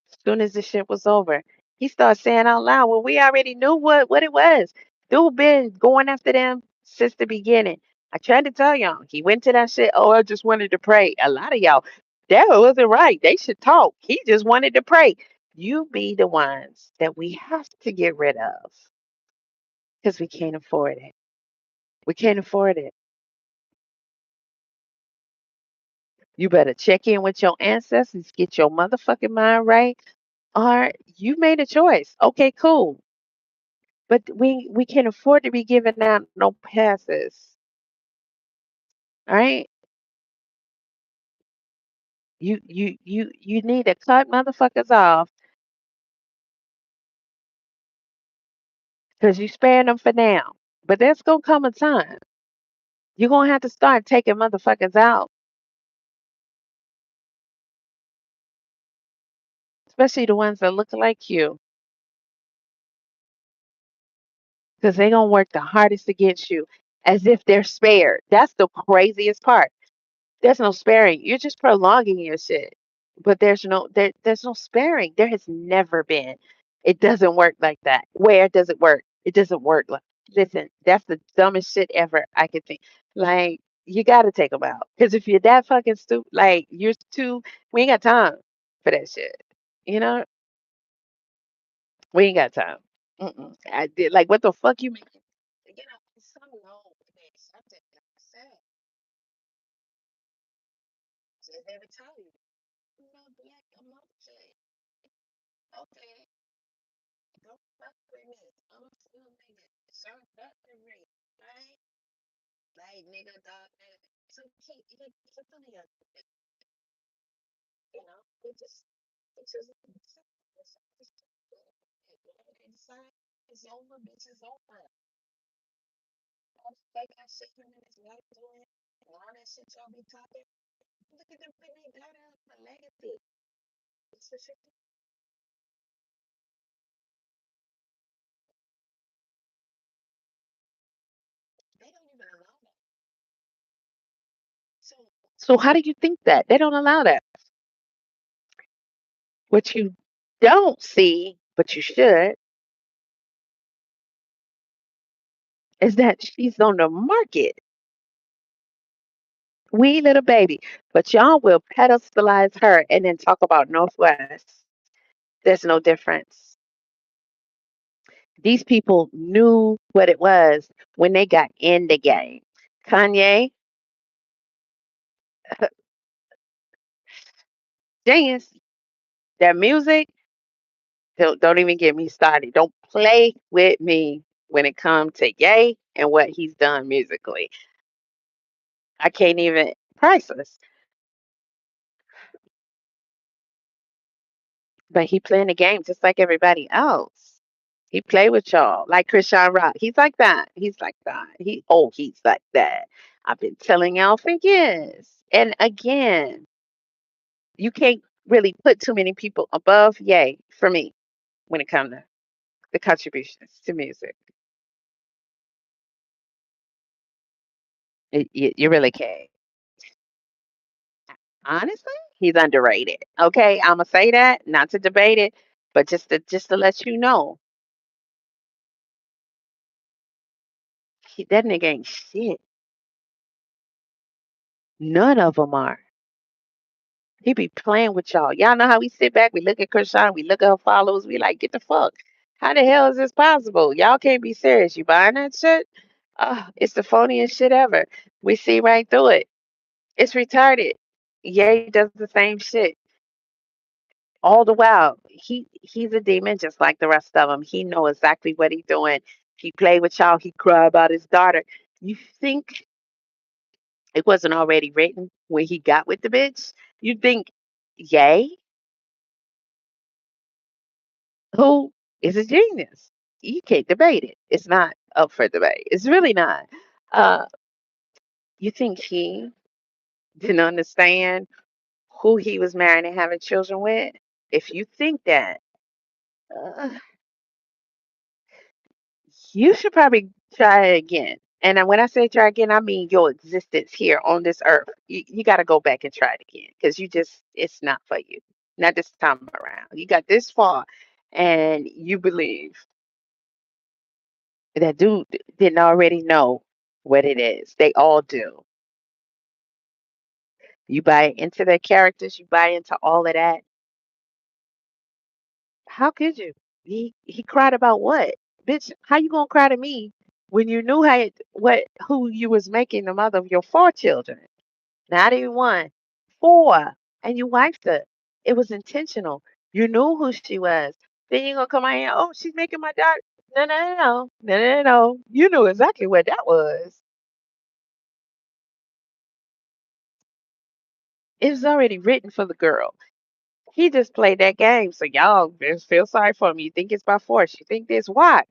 [SPEAKER 1] As soon as the shit was over, he started saying out loud, well, we already knew what it was. Dude been going after them since the beginning. I tried to tell y'all. He went to that shit. Oh, I just wanted to pray. A lot of y'all, that wasn't right. They should talk. He just wanted to pray. You be the ones that we have to get rid of because we can't afford it. We can't afford it. You better check in with your ancestors, get your motherfucking mind right, or you made a choice. Okay, cool. But we can't afford to be giving out no passes. All right? You need to cut motherfuckers off because you sparing them for now. But there's gonna come a time. You're gonna have to start taking motherfuckers out, especially the ones that look like you, because they're gonna work the hardest against you as if they're spared. That's the craziest part. There's no sparing. You're just prolonging your shit. But there's no sparing. There has never been. It doesn't work like that. Where does it work? It doesn't work like listen, that's the dumbest shit ever I could think. Like, you gotta take them out. Because if you're that fucking stupid, like you're too we ain't got time for that shit. You know? We ain't got time. I did like what the fuck you making? You know, it's so low. There's something that I said. So they would tell you. You know, black emotion. Okay, don't fuck with me. I'm a fool nigga. So fuck with me. Right? Like nigga, dog, nigga. So he funny you know, it just whatever they decide is over, bitch is over. All the fake ass shit him and his wife doing and all that shit y'all be talking. Look at them putting their daughter up for legacy. It's the shit they don't even allow that. So so how do you think that? They don't allow that. What you don't see, but you should, is that she's on the market. Wee little baby. But y'all will pedestalize her and then talk about Northwest. There's no difference. These people knew what it was when they got in the game. Kanye, genius. Their music, don't even get me started. Don't play with me when it comes to Ye and what he's done musically. I can't even priceless. But he playing the game just like everybody else. He play with y'all like Christian Rock. He's like that. He's like that. He's like that. I've been telling y'all for years. And again, you can't really put too many people above Yay for me when it comes to the contributions to music. You really can't. Honestly, he's underrated. Okay, I'm gonna say that, not to debate it, but just to let you know. That nigga ain't shit. None of them are. He be playing with y'all. Y'all know how we sit back, we look at Krishan, we look at her followers, we like, get the fuck. How the hell is this possible? Y'all can't be serious. You buying that shit? It's the phoniest shit ever. We see right through it. It's retarded. Ye does the same shit. All the while, he's a demon just like the rest of them. He know exactly what he's doing. He play with y'all. He cry about his daughter. You think it wasn't already written when he got with the bitch? You think, yay, who is a genius? You can't debate it. It's not up for debate. It's really not. Uh, you think he didn't understand who he was marrying and having children with? If you think that, uh, you should probably try it again. And when I say try again, I mean your existence here on this earth. You got to go back and try it again because it's not for you. Not this time around. You got this far and you believe that dude didn't already know what it is. They all do. You buy into their characters, you buy into all of that. How could you? He cried about what? Bitch, how you gonna cry to me when you knew who you was making the mother of your 4 children? Not even one, 4. And you wifed her. It was intentional. You knew who she was. Then you gonna come out here, oh, she's making my daughter. No, no, no, no, no, no, no. You knew exactly what that was. It was already written for the girl. He just played that game. So y'all just feel sorry for him. You think it's by force. You think this. Why?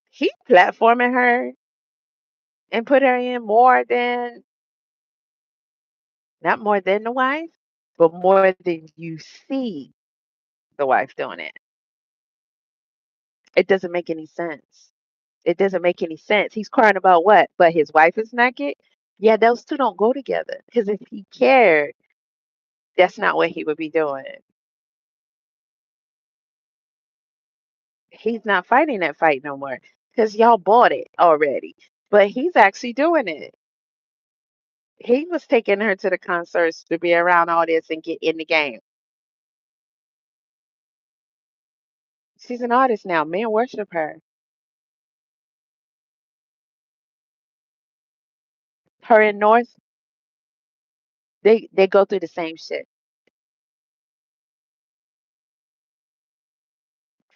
[SPEAKER 1] He platforming her and put her in more than, not more than the wife, but more than you see the wife doing it. It doesn't make any sense. It doesn't make any sense. He's crying about what? But his wife is naked? Yeah, those two don't go together. Because if he cared, that's not what he would be doing. He's not fighting that fight no more. Because y'all bought it already. But he's actually doing it. He was taking her to the concerts to be around all this and get in the game. She's an artist now. Men worship her. Her and North, they go through the same shit.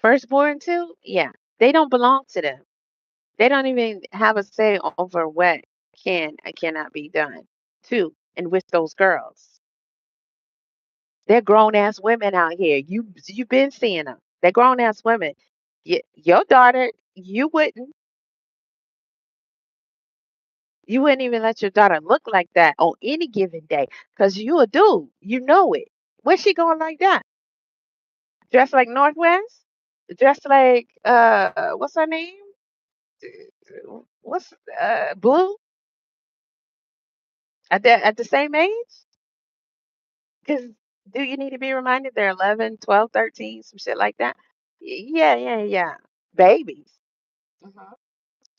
[SPEAKER 1] Firstborn too, yeah. They don't belong to them. They don't even have a say over what can and cannot be done to and with those girls. They're grown ass women out here. You've been seeing them. They're grown ass women. Your daughter, you wouldn't even let your daughter look like that on any given day because you a dude. You know it. Where's she going like that? Dressed like Northwest? Dressed like what's her name? What's Blue? At the same age? Because do you need to be reminded they're 11, 12, 13, some shit like that? Yeah, yeah, yeah. Babies. Mhm.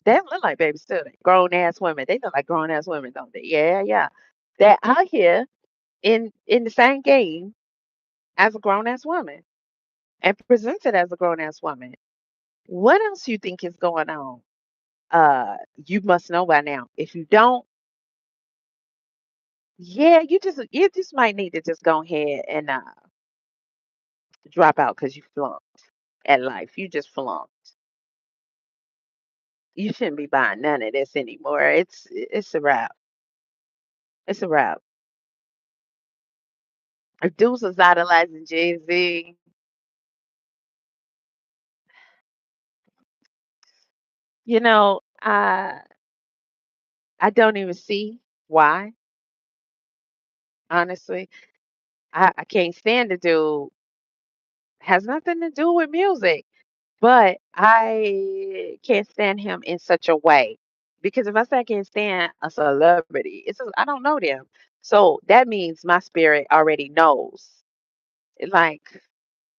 [SPEAKER 1] They don't look like babies, do they? Grown ass women. They look like grown ass women, don't they? Yeah, yeah. They're out here in the same game as a grown ass woman and presented as a grown ass woman. What else you think is going on? You must know by now. If you don't, yeah, you just might need to just go ahead and drop out because you flunked at life. You just flunked. You shouldn't be buying none of this anymore. It's a wrap. It's a wrap. If dudes was idolizing Jay-Z, you know, I don't even see why, honestly. I can't stand the dude. Has nothing to do with music. But I can't stand him in such a way because if I say I can't stand a celebrity, I don't know them. So that means my spirit already knows. Like,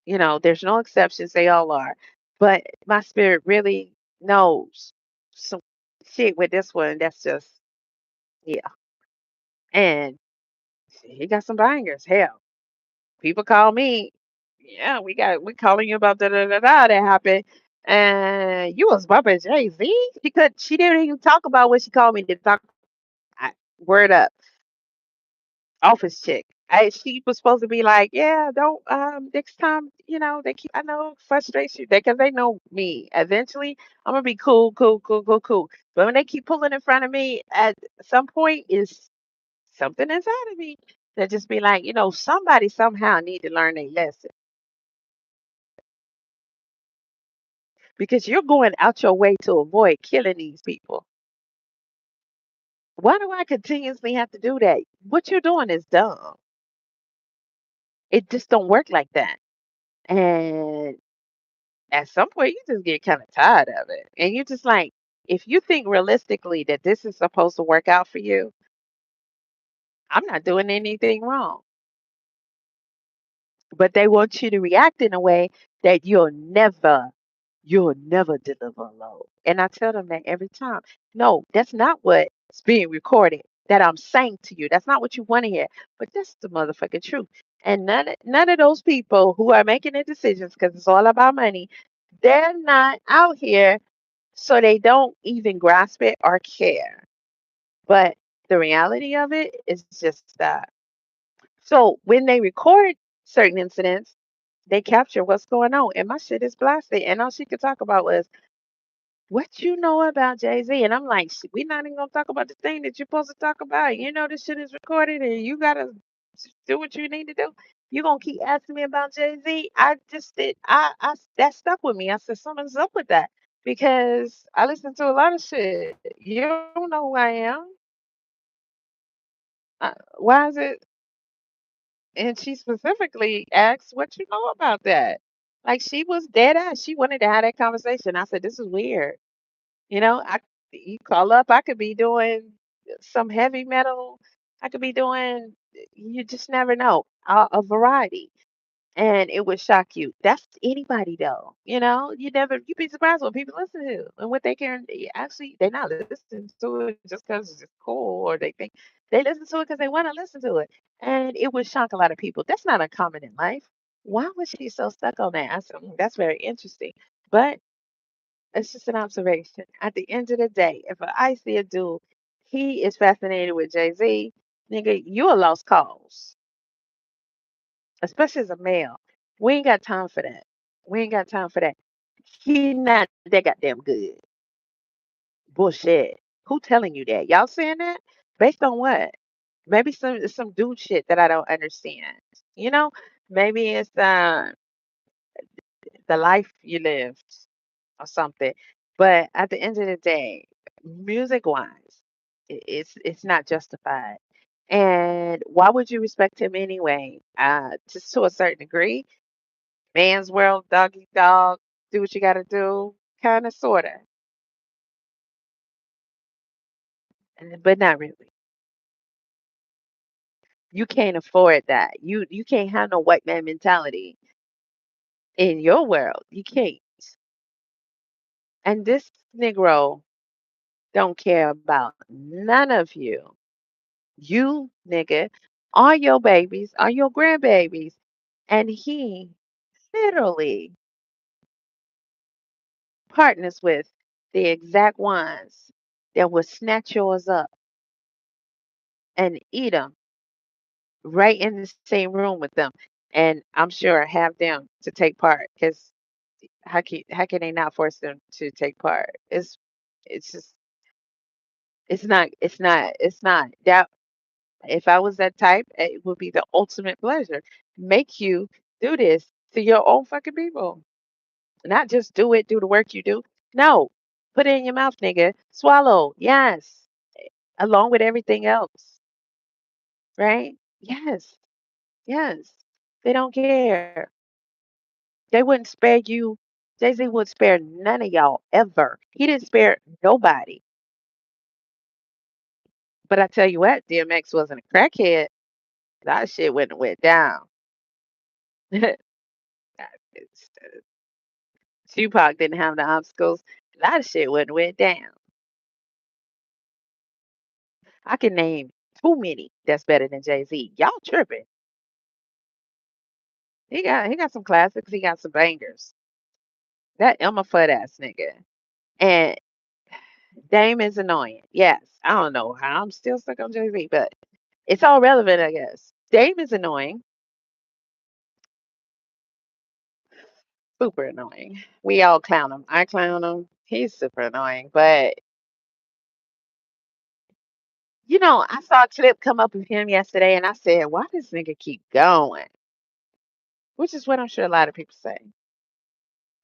[SPEAKER 1] there's no exceptions, they all are. But my spirit really knows. So shit with this one. That's just yeah. And he got some bangers. Hell, people call me. Yeah, we calling you about da da da da that happened. And you was bumping Jay Z. She didn't even talk about what she called me to talk. Word up, office chick. She was supposed to be like, yeah, don't next time, they keep I know frustration because they know me. Eventually I'm gonna be cool, cool, cool, cool, cool. But when they keep pulling in front of me at some point is something inside of me that just be like, somebody somehow need to learn a lesson because you're going out your way to avoid killing these people. Why do I continuously have to do that? What you're doing is dumb. It just don't work like that. And at some point, you just get kind of tired of it. And you're just like, if you think realistically that this is supposed to work out for you, I'm not doing anything wrong. But they want you to react in a way that you'll never deliver alone. And I tell them that every time. No, that's not what's being recorded that I'm saying to you. That's not what you want to hear. But that's the motherfucking truth. And none of those people who are making the decisions, because it's all about money, they're not out here, so they don't even grasp it or care. But the reality of it is just that. So when they record certain incidents, they capture what's going on. And my shit is blasted. And all she could talk about was, what you know about Jay-Z? And I'm like, we're not even gonna talk about the thing that you're supposed to talk about. This shit is recorded and you gotta do what you need to do. You gonna keep asking me about Jay-Z? I just did I that stuck with me. I said something's up with that. Because I listen to a lot of shit. You don't know who I am. Why is it? And she specifically asked, "What you know about that?" Like she was dead ass. She wanted to have that conversation. I said, "This is weird." I you call up. I could be doing some heavy metal. I could be doing. You just never know. A variety. And it would shock you. That's anybody though. You'd be surprised what people listen to and what they can actually they're not listening to it just because it's cool or they think they listen to it because they want to listen to it. And it would shock a lot of people. That's not uncommon in life. Why was she so stuck on that? I said, that's very interesting. But it's just an observation. At the end of the day, if I see a dude, he is fascinated with Jay-Z, nigga, you a lost cause, especially as a male. We ain't got time for that. We ain't got time for that. He not that goddamn good. Bullshit. Who telling you that? Y'all saying that? Based on what? Maybe some dude shit that I don't understand. You know? Maybe it's the life you lived or something. But at the end of the day, music wise, it's not justified. And why would you respect him anyway? Just to a certain degree. Man's world, doggy dog, do what you gotta do, kind of, sorta, but not really. You can't afford that. You can't have no white man mentality in your world. You can't. And this Negro don't care about none of you. You, nigga, are your babies, are your grandbabies, and he literally partners with the exact ones that will snatch yours up and eat them right in the same room with them, and I'm sure have them to take part. Because how can they not force them to take part? It's just it's not that. If I was that type, it would be the ultimate pleasure. Make you do this to your own fucking people. Not just do the work you do. No, put it in your mouth, nigga. Swallow. Yes. Along with everything else. Right? Yes. Yes. They don't care. They wouldn't spare you. Jay-Z would spare none of y'all ever. He didn't spare nobody. But I tell you what, DMX wasn't a crackhead. That shit wouldn't have went down. It's- Tupac didn't have the obstacles. A lot of shit wouldn't went down. I can name too many that's better than Jay-Z. Y'all tripping. He got some classics. He got some bangers. That Emma Fudd ass nigga. And Dame is annoying. Yes. I don't know how I'm still stuck on Jay-Z, but it's all relevant, I guess. Dame is annoying. Super annoying. We all clown him. I clown him. He's super annoying. But I saw a clip come up of him yesterday and I said, why does nigga keep going? Which is what I'm sure a lot of people say.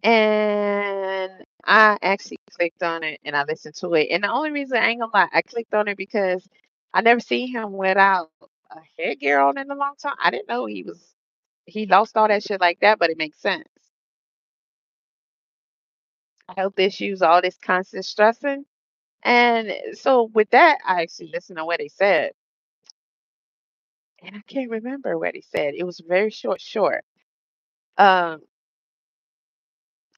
[SPEAKER 1] And I actually clicked on it and I listened to it. And the only reason I ain't gonna lie, I clicked on it because I never seen him without a headgear on in a long time. I didn't know he lost all that shit like that, but it makes sense. Health issues, all this constant stressing. And so with that, I actually listened to what he said. And I can't remember what he said. It was very short. Um,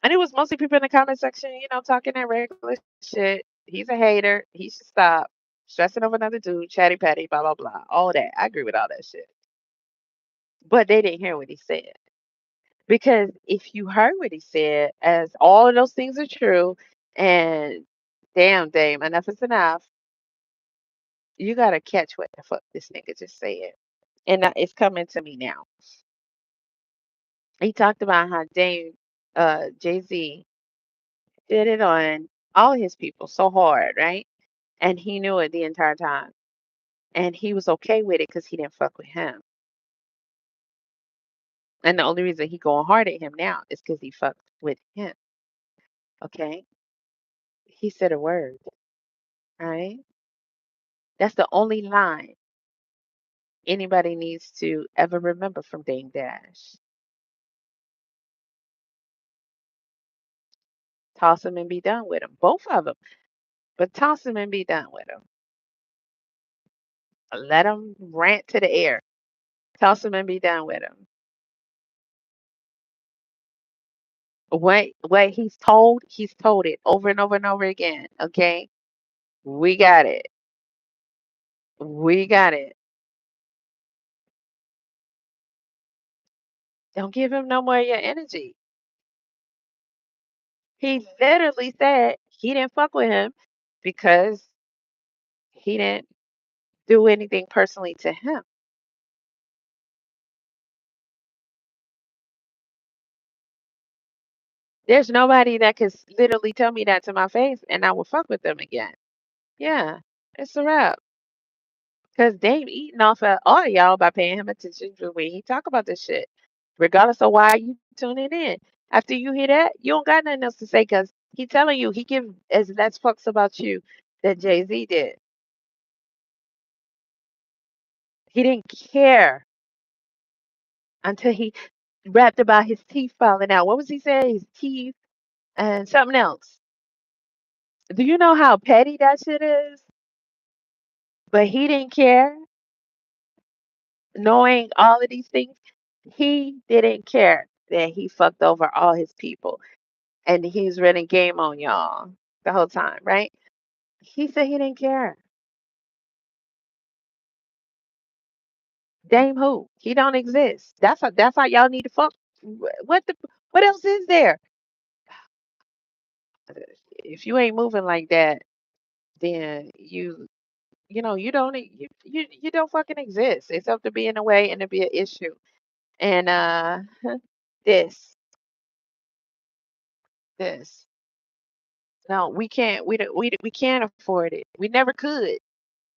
[SPEAKER 1] and it was mostly people in the comment section, talking that regular shit. He's a hater. He should stop stressing over another dude, chatty patty, blah blah blah. All that. I agree with all that shit. But they didn't hear what he said. Because if you heard what he said, as all of those things are true, and damn, Dame, enough is enough, you gotta catch what the fuck this nigga just said. And it's coming to me now. He talked about how Jay-Z did it on all his people so hard, right? And he knew it the entire time. And he was okay with it because he didn't fuck with him. And the only reason he going hard at him now is because he fucked with him. Okay? He said a word, right? That's the only line anybody needs to ever remember from Dame Dash. Toss him and be done with him. Both of them. But toss him and be done with him. Let him rant to the air. Toss him and be done with him. What he's told it over and over and over again. Okay? We got it. We got it. Don't give him no more of your energy. He literally said he didn't fuck with him because he didn't do anything personally to him. There's nobody that could literally tell me that to my face and I will fuck with them again. Yeah, it's a wrap. Because Dame eating off of all of y'all by paying him attention to when he talk about this shit. Regardless of why you tuning in. After you hear that, you don't got nothing else to say because he telling you he give as less fucks about you that Jay-Z did. He didn't care until he rapped about his teeth falling out. What was he saying? His teeth and something else. Do you know how petty that shit is? But he didn't care. Knowing all of these things, he didn't care that he fucked over all his people. And he's running game on y'all the whole time, right? He said he didn't care. Dame who? He don't exist. That's how y'all need to fuck. What else is there? If you ain't moving like that, then you don't you don't fucking exist. It's up to be in the way and to be an issue. And this this no, we can't afford it. We never could.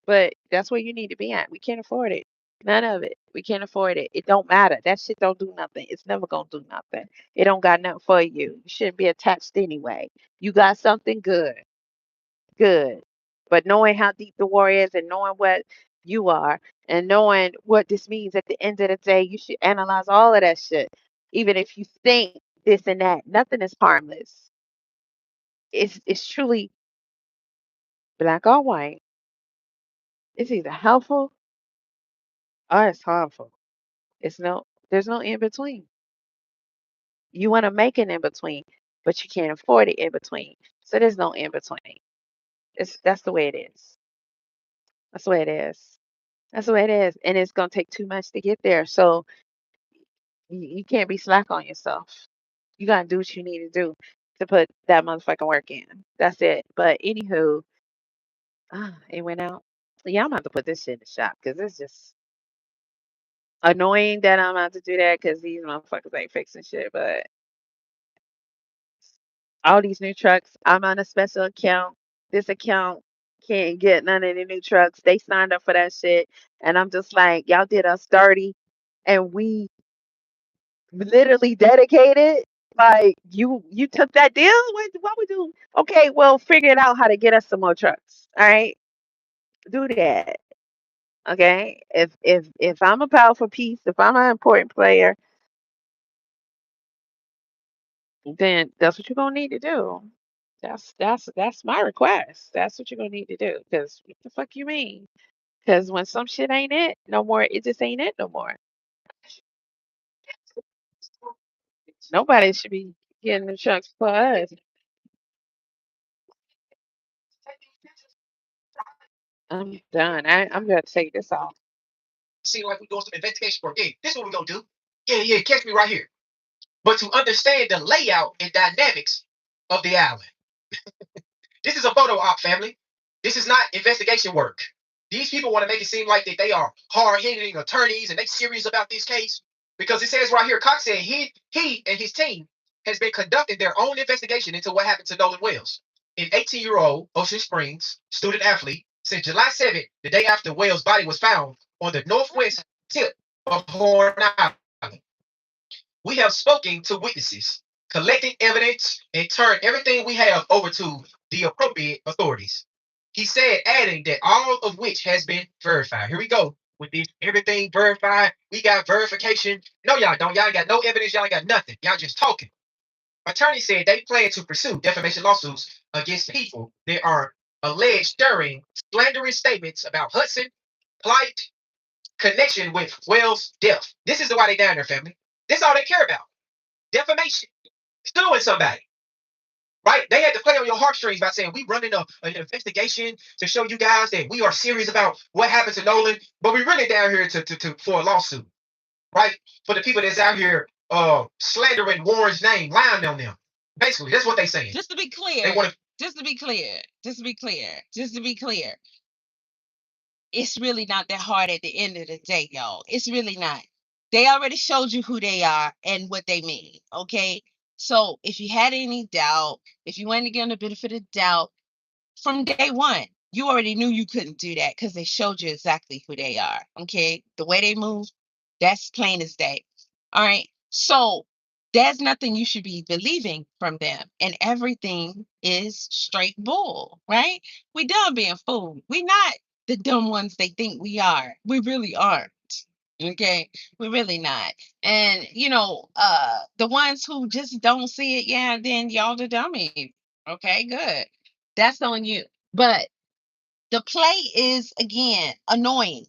[SPEAKER 1] But that's where you need to be at. We can't afford it. None of it. We can't afford it. It don't matter. That shit don't do nothing. It's never gonna do nothing. It don't got nothing for you. You shouldn't be attached anyway. You got something good. Good. But knowing how deep the war is and knowing what you are and knowing what this means at the end of the day, you should analyze all of that shit. Even if you think this and that, nothing is harmless. It's truly black or white. It's either helpful or it's harmful. There's no in between. You want to make an in between, but you can't afford it in between. So there's no in between. That's the way it is. That's the way it is. That's the way it is. And it's gonna take too much to get there. So you can't be slack on yourself. You gotta do what you need to do to put that motherfucking work in. That's it. But anywho, it went out. Yeah, I'm gonna have to put this shit in the shop because it's just annoying that I'm about to do that because these motherfuckers ain't fixing shit. But all these new trucks, I'm on a special account. This account can't get none of the new trucks. They signed up for that shit. And I'm just like, y'all did us dirty. And we literally dedicated. Like you took that deal? What we do? Okay, well figure it out how to get us some more trucks. All right. Do that. Okay. If I'm a powerful piece, if I'm an important player, then that's what you're gonna need to do. That's my request. That's what you're gonna need to do. Cause what the fuck you mean? Cause when some shit ain't it no more, it just ain't it no more. Nobody should be getting the trucks for us. I'm done. I'm gonna take this off.
[SPEAKER 2] Seem like we're doing some investigation work. Hey, this is what we're gonna do. Yeah, yeah, catch me right here. But to understand the layout and dynamics of the island. This is a photo op, family. This is not investigation work. These people want to make it seem like that they are hard-hitting attorneys and they serious about this case. Because it says right here, Cox said he and his team has been conducting their own investigation into what happened to Nolan Wells, an 18-year-old Ocean Springs student athlete, since July 7th, the day after Wells' body was found on the northwest tip of Horn Island. We have spoken to witnesses, collected evidence, and turned everything we have over to the appropriate authorities. He said, adding that all of which has been verified. Here we go with this everything verified. We got verification. No, y'all don't. Y'all ain't got no evidence. Y'all ain't got nothing. Y'all just talking. Attorney said they plan to pursue defamation lawsuits against people that are alleged sharing slanderous statements about Hudson, plight, connection with Wells' death. This is why they down there, family. This is all they care about. Defamation. Suing somebody. Right? They had to play on your heartstrings by saying we running an investigation to show you guys that we are serious about what happened to Nolan, but we really down here to for a lawsuit, right? For the people that's out here slandering Warren's name, lying on them. Basically, that's what they saying.
[SPEAKER 3] Just to be clear,
[SPEAKER 2] They want to.
[SPEAKER 3] just to be clear, just to be clear, just to be clear, it's really not that hard at the end of the day, y'all. It's really not. They already showed you who they are and what they mean. Okay. So if you had any doubt, if you wanted to give them the benefit of doubt, from day one, you already knew you couldn't do that because they showed you exactly who they are. Okay. The way they move, that's plain as day. All right. So there's nothing you should be believing from them. And everything is straight bull, right? We done being fooled. We not the dumb ones they think we are. We really aren't. Okay. We're really not. And the ones who just don't see it, yeah, then y'all the dummies. Okay, good. That's on you. But the play is again annoying.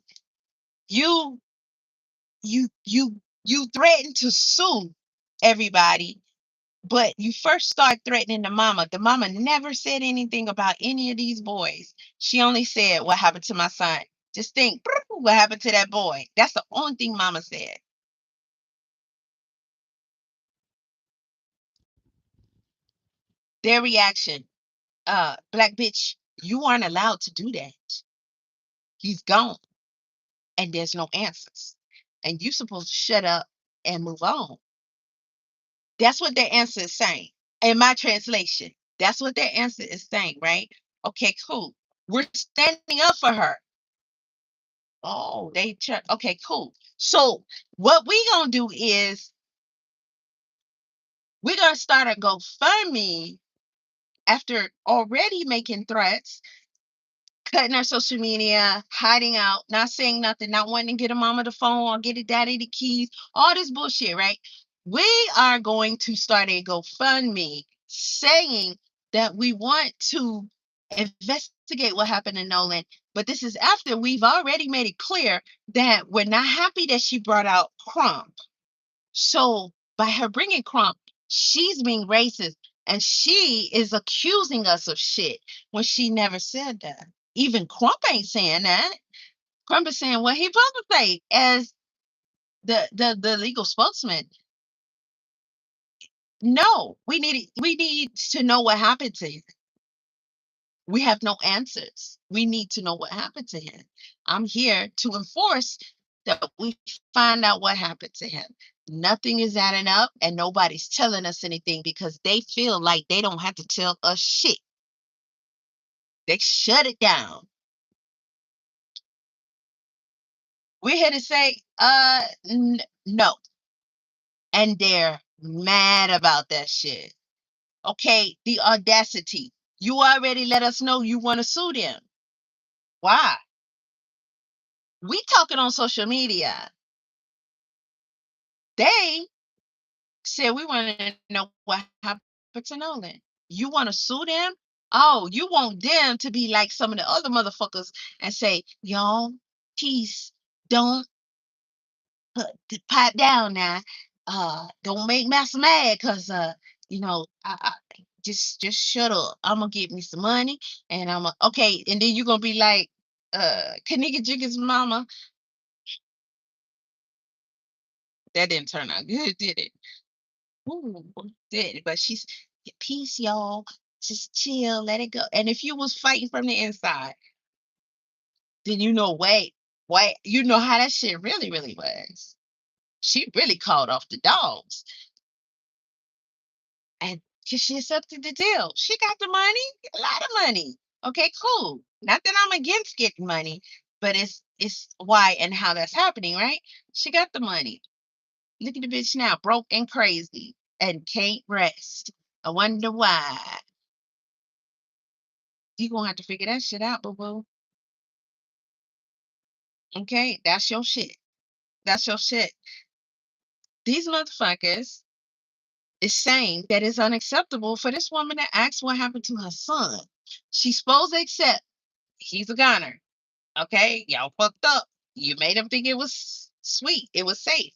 [SPEAKER 3] You you threaten to sue everybody, but you first start threatening the mama. The mama never said anything about any of these boys. She only said what happened to my son. Just think what happened to that boy. That's the only thing mama said. Their reaction, black bitch, you aren't allowed to do that. He's gone and there's no answers. And you supposed to shut up and move on. That's what their answer is saying. In my translation, that's what their answer is saying, right? Okay, cool. We're standing up for her. Oh, okay, cool. So what we gonna do is we're gonna start a GoFundMe after already making threats, cutting our social media, hiding out, not saying nothing, not wanting to get a mama the phone or get a daddy the keys, all this bullshit, right? We are going to start a GoFundMe saying that we want to investigate what happened to Nolan, but this is after we've already made it clear that we're not happy that she brought out Crump. So by her bringing Crump, she's being racist and she is accusing us of shit when she never said that. Even Crump ain't saying that. Crump is saying what he supposed to say as the legal spokesman. No, we need to know what happened to him. We have no answers. We need to know what happened to him. I'm here to enforce that we find out what happened to him. Nothing is adding up and nobody's telling us anything because they feel like they don't have to tell us shit. They shut it down. We're here to say, no. And they're mad about that shit. Okay, the audacity. You already let us know you want to sue them. Why? We talking on social media. They said we want to know what happened to Nolan. You want to sue them? Oh, you want them to be like some of the other motherfuckers and say, y'all, peace, don't pipe down now. Don't make Master mad because I just shut up. I'm gonna get me some money and okay, and then you're gonna be like Kanika Jigga's mama. That didn't turn out good, did it? Ooh, did it? But she's peace, y'all. Just chill, let it go. And if you was fighting from the inside, then wait, you know how that shit really, really was. She really called off the dogs. And she accepted the deal. She got the money, a lot of money. Okay, cool. Not that I'm against getting money, but it's why and how that's happening, right? She got the money. Look at the bitch now, broke and crazy and can't rest. I wonder why. You gonna have to figure that shit out, boo boo. Okay, that's your shit. That's your shit. These motherfuckers is saying that it's unacceptable for this woman to ask what happened to her son. She's supposed to accept he's a goner. Okay, y'all fucked up. You made him think it was sweet. It was safe.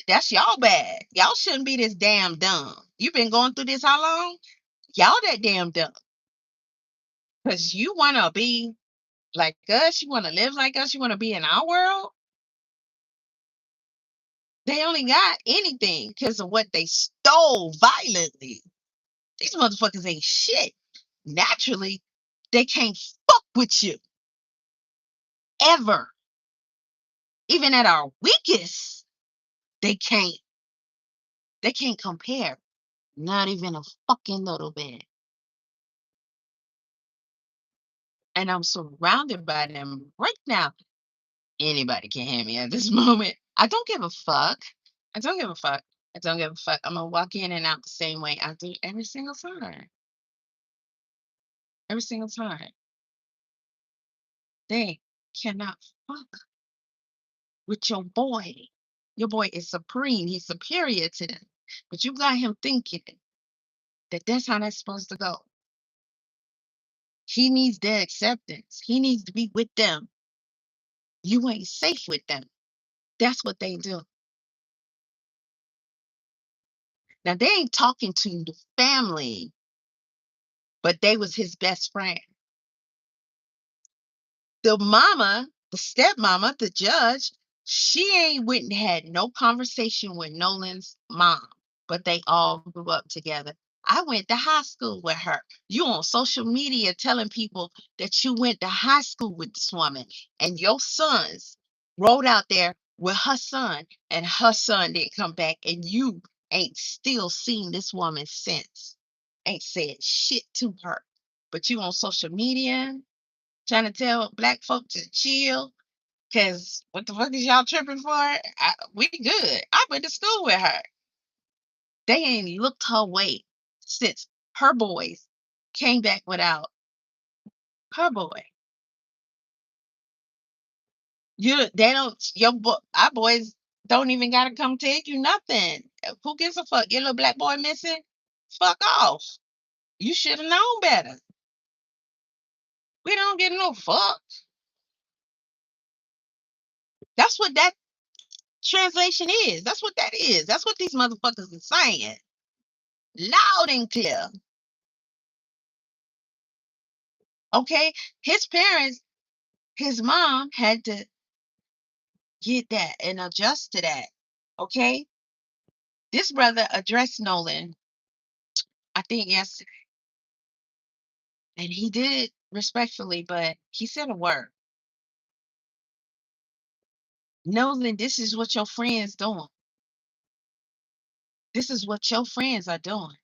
[SPEAKER 3] That's y'all bad. Y'all shouldn't be this damn dumb. You've been going through this how long? Y'all that damn dumb. Because you want to be like us. You want to live like us. You want to be in our world. They only got anything because of what they stole violently. These motherfuckers ain't shit. Naturally, they can't fuck with you ever. Even at our weakest, they can't. They can't compare. Not even a fucking little bit. And I'm surrounded by them right now. Anybody can hear me at this moment. I don't give a fuck. I don't give a fuck. I don't give a fuck. I'm gonna walk in and out the same way I do every single time. Every single time. They cannot fuck with your boy. Your boy is supreme. He's superior to them. But you got him thinking that that's how that's supposed to go. He needs their acceptance. He needs to be with them. You ain't safe with them. That's what they do. Now they ain't talking to the family, but they was his best friend. The mama, the stepmama, the judge, she ain't went and had no conversation with Nolan's mom, but they all grew up together. I went to high school with her. You on social media telling people that you went to high school with this woman and your sons rode out there with her son and her son didn't come back and you ain't still seen this woman since. Ain't said shit to her. But you on social media trying to tell black folks to chill. Cause what the fuck is y'all tripping for? We good. I went to school with her. They ain't looked her way since her boys came back without her boy. They don't our boys don't even gotta come take you nothing. Who gives a fuck? Your little black boy missing? Fuck off. You should have known better. We don't get no fuck. That's what that translation is. That's what that is. That's what these motherfuckers are saying. Loud and clear. Okay? His parents, his mom had to get that and adjust to that. Okay? This brother addressed Nolan, I think yesterday, and he did it respectfully, but he said a word. Nolan, this is what your friends doing. This is what your friends are doing.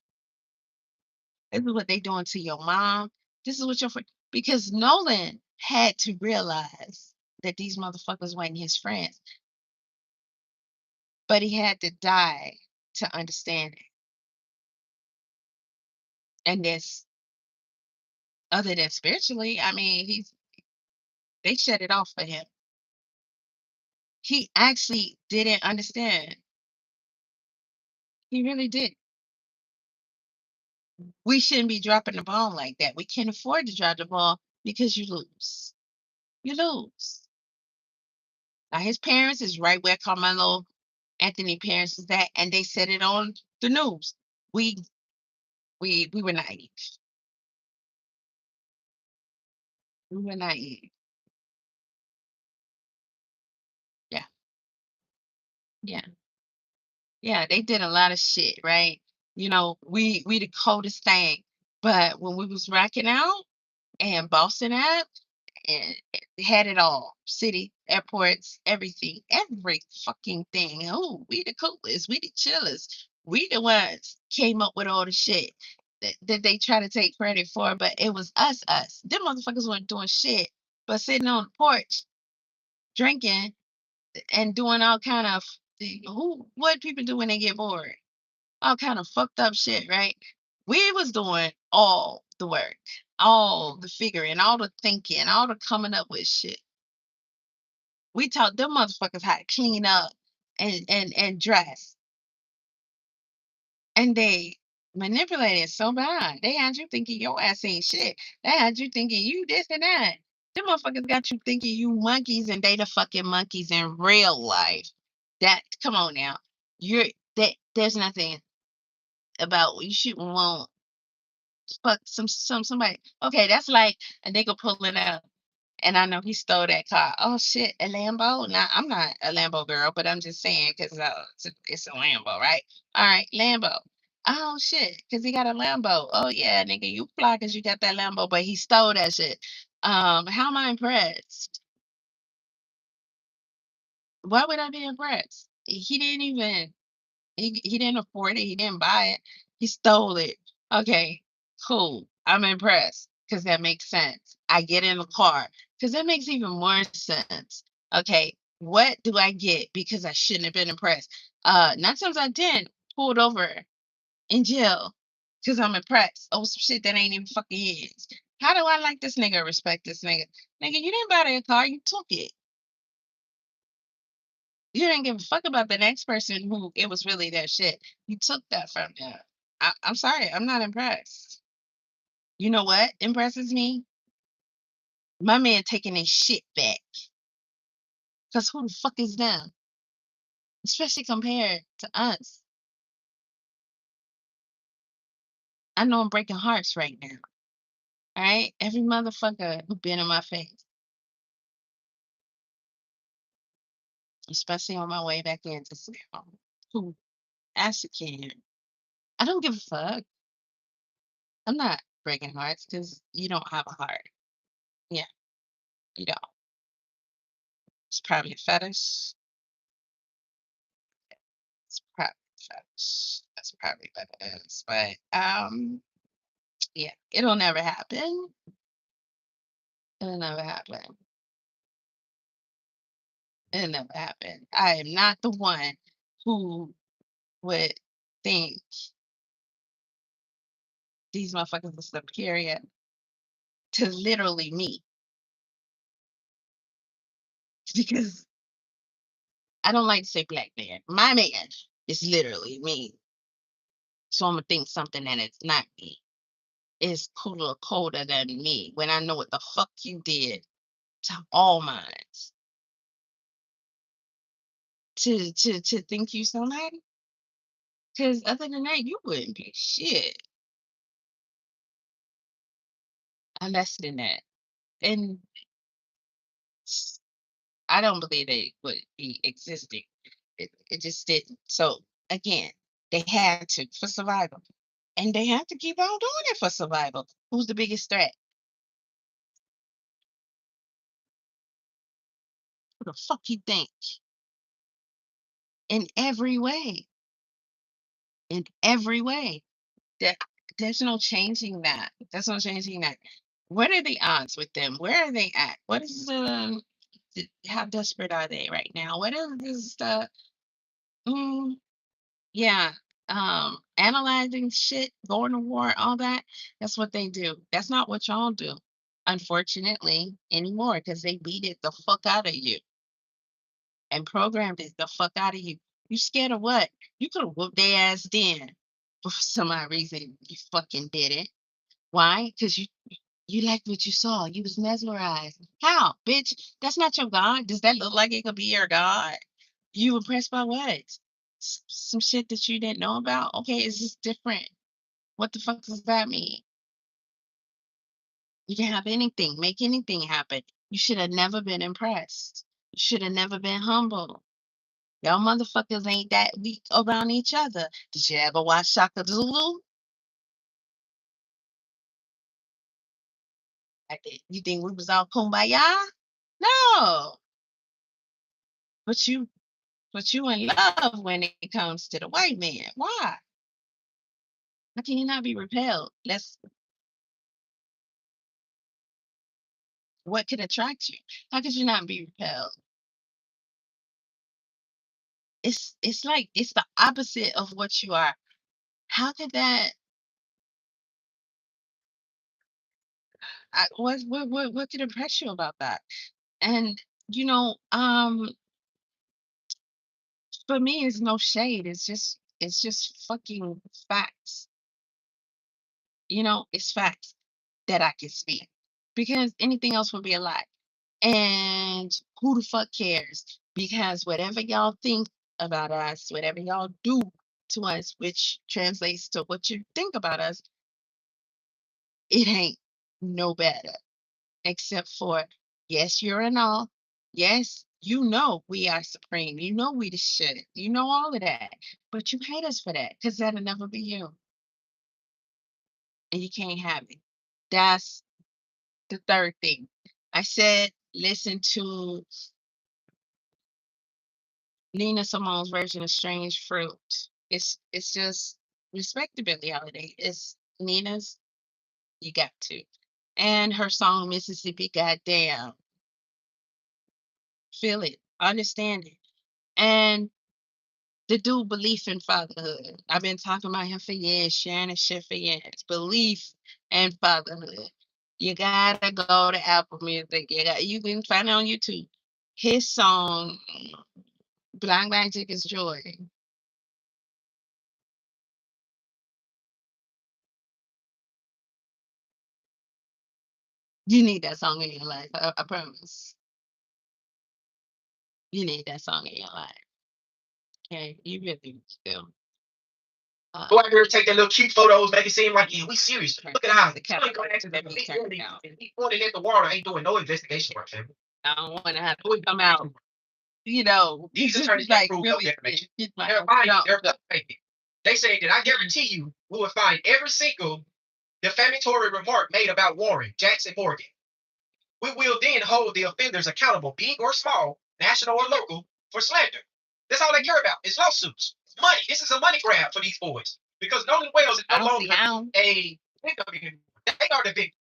[SPEAKER 3] This is what they doing to your mom. This is what your friend, because Nolan had to realize that these motherfuckers weren't his friends, but he had to die to understand it. And this, other than spiritually, I mean, they shut it off for him. He actually didn't understand. He really did. We shouldn't be dropping the ball like that. We can't afford to drop the ball because you lose. You lose. Now his parents is right where Carmelo Anthony parents is at, and they said it on the news. We we were naive. We were naive. Yeah, yeah, yeah. They did a lot of shit, right? We the coldest thing, but when we was racking out and bossing up and had it all. City, airports, everything, every fucking thing. Oh, we the coolest, we the chillest. We the ones came up with all the shit that they try to take credit for, but it was us. Them motherfuckers weren't doing shit, but sitting on the porch, drinking and doing all kind of what people do when they get bored. All kind of fucked up shit, right? We was doing all the work, all the figuring, all the thinking, all the coming up with shit. We taught them motherfuckers how to clean up and dress. And they manipulated so bad. They had you thinking your ass ain't shit. They had you thinking you this and that. Them motherfuckers got you thinking you monkeys, and they the fucking monkeys in real life. That come on now. You're that there's nothing about you shouldn't want fuck somebody. Okay, that's like a nigga pulling up. And I know he stole that car. Oh shit, a Lambo? Now I'm not a Lambo girl, but I'm just saying because it's a Lambo, right? All right, Lambo. Oh shit, because he got a Lambo. Oh yeah, nigga, you fly because you got that Lambo, but he stole that shit. How am I impressed? Why would I be impressed? He didn't even he didn't afford it. He didn't buy it. He stole it. Okay, cool. I'm impressed because that makes sense. I get in the car because that makes even more sense. Okay, what do I get because I shouldn't have been impressed? 9 times out of 10, pulled over in jail because I'm impressed. Oh, some shit that ain't even fucking his. How do I like this nigga, respect this nigga? Nigga, you didn't buy that car, you took it. You didn't give a fuck about the next person who it was really their shit. You took that from them. I'm sorry, I'm not impressed. You know what impresses me? My man taking his shit back. Because who the fuck is them? Especially compared to us. I know I'm breaking hearts right now. All right? Every motherfucker who been in my face, especially on my way back into school, who actually can. I don't give a fuck. I'm not breaking hearts because you don't have a heart. Yeah, you don't. It's probably a fetish. It's probably a fetish. That's probably what it is. But yeah, it'll never happen. It'll never happen. It'll never happen. I am not the one who would think these motherfuckers are superior to literally me. Because I don't like to say black man. My man is literally me. So I'm gonna think something that it's not me. It's cooler, colder than me when I know what the fuck you did to all minds. To think you somebody? Because other than that, you wouldn't be shit. less than that. And I don't believe they would be existing. It just didn't. So again, they had to for survival. And they have to keep on doing it for survival. Who's the biggest threat? Who the fuck you think? In every way. In every way. There, there's no changing that. There's no changing that. What are the odds with them? Where are they at? What is how desperate are they right now? What is the mm, yeah, analyzing shit, going to war, all that. That's what they do. That's not what y'all do, unfortunately, anymore, because they beat it the fuck out of you and programmed it the fuck out of you. You scared of what? You could have whooped their ass then. But for some odd reason, you fucking did it. Why? Because you liked what you saw. You was mesmerized. How, bitch? That's not your God. Does that look like it could be your God? You impressed by what? Some shit that you didn't know about? Okay, it's just different. What the fuck does that mean? You can have anything, make anything happen. You should have never been impressed. You should have never been humble. Y'all motherfuckers ain't that weak around each other. Did you ever watch Shaka Zulu? You think we was all kumbaya? No. But you in love when it comes to the white man. Why? How can you not be repelled? What could attract you? How could you not be repelled? It's like it's the opposite of what you are. How could that what could impress you about that? And you know, for me it's no shade. It's just fucking facts. It's facts that I can speak. Because anything else would be a lie. And who the fuck cares? Because whatever y'all think about us, whatever y'all do to us, which translates to what you think about us, it ain't no better. Except for, yes, you're an all. Yes, we are supreme. We the shit. All of that. But you hate us for that because that'll never be you. And you can't have it. That's the third thing. I said, listen to Nina Simone's version of Strange Fruit. It's just respectability holiday. It's Nina's, you got to. And her song Mississippi Goddamn. Feel it, understand it. And the dude belief in fatherhood. I've been talking about him for years, sharing his shit for years. Belief and fatherhood. You gotta go to Apple Music. You can find it on YouTube. His song, Black Magic is Joy. You need that song in your life. I promise. You need that song in your life. Okay, you really do.
[SPEAKER 2] Go out here, take their little cute photos, make it seem like, yeah, we serious. Look at how
[SPEAKER 3] the cap let me turn it down.
[SPEAKER 2] he pointed at the water, ain't doing no investigation work, fam.
[SPEAKER 3] I don't want to have to come out.
[SPEAKER 2] These
[SPEAKER 3] This
[SPEAKER 2] attorneys
[SPEAKER 3] is
[SPEAKER 2] can't
[SPEAKER 3] like
[SPEAKER 2] prove no
[SPEAKER 3] really.
[SPEAKER 2] defamation.
[SPEAKER 3] It's like,
[SPEAKER 2] They're fake. They say that I guarantee you we will find every single defamatory remark made about Warren, Jackson, Morgan. We will then hold the offenders accountable, big or small, national or local, for slander. That's all they care about. It's lawsuits. It's money. This is a money grab for these boys. Because Nolan Wells is no longer a victim anymore. They are the victim.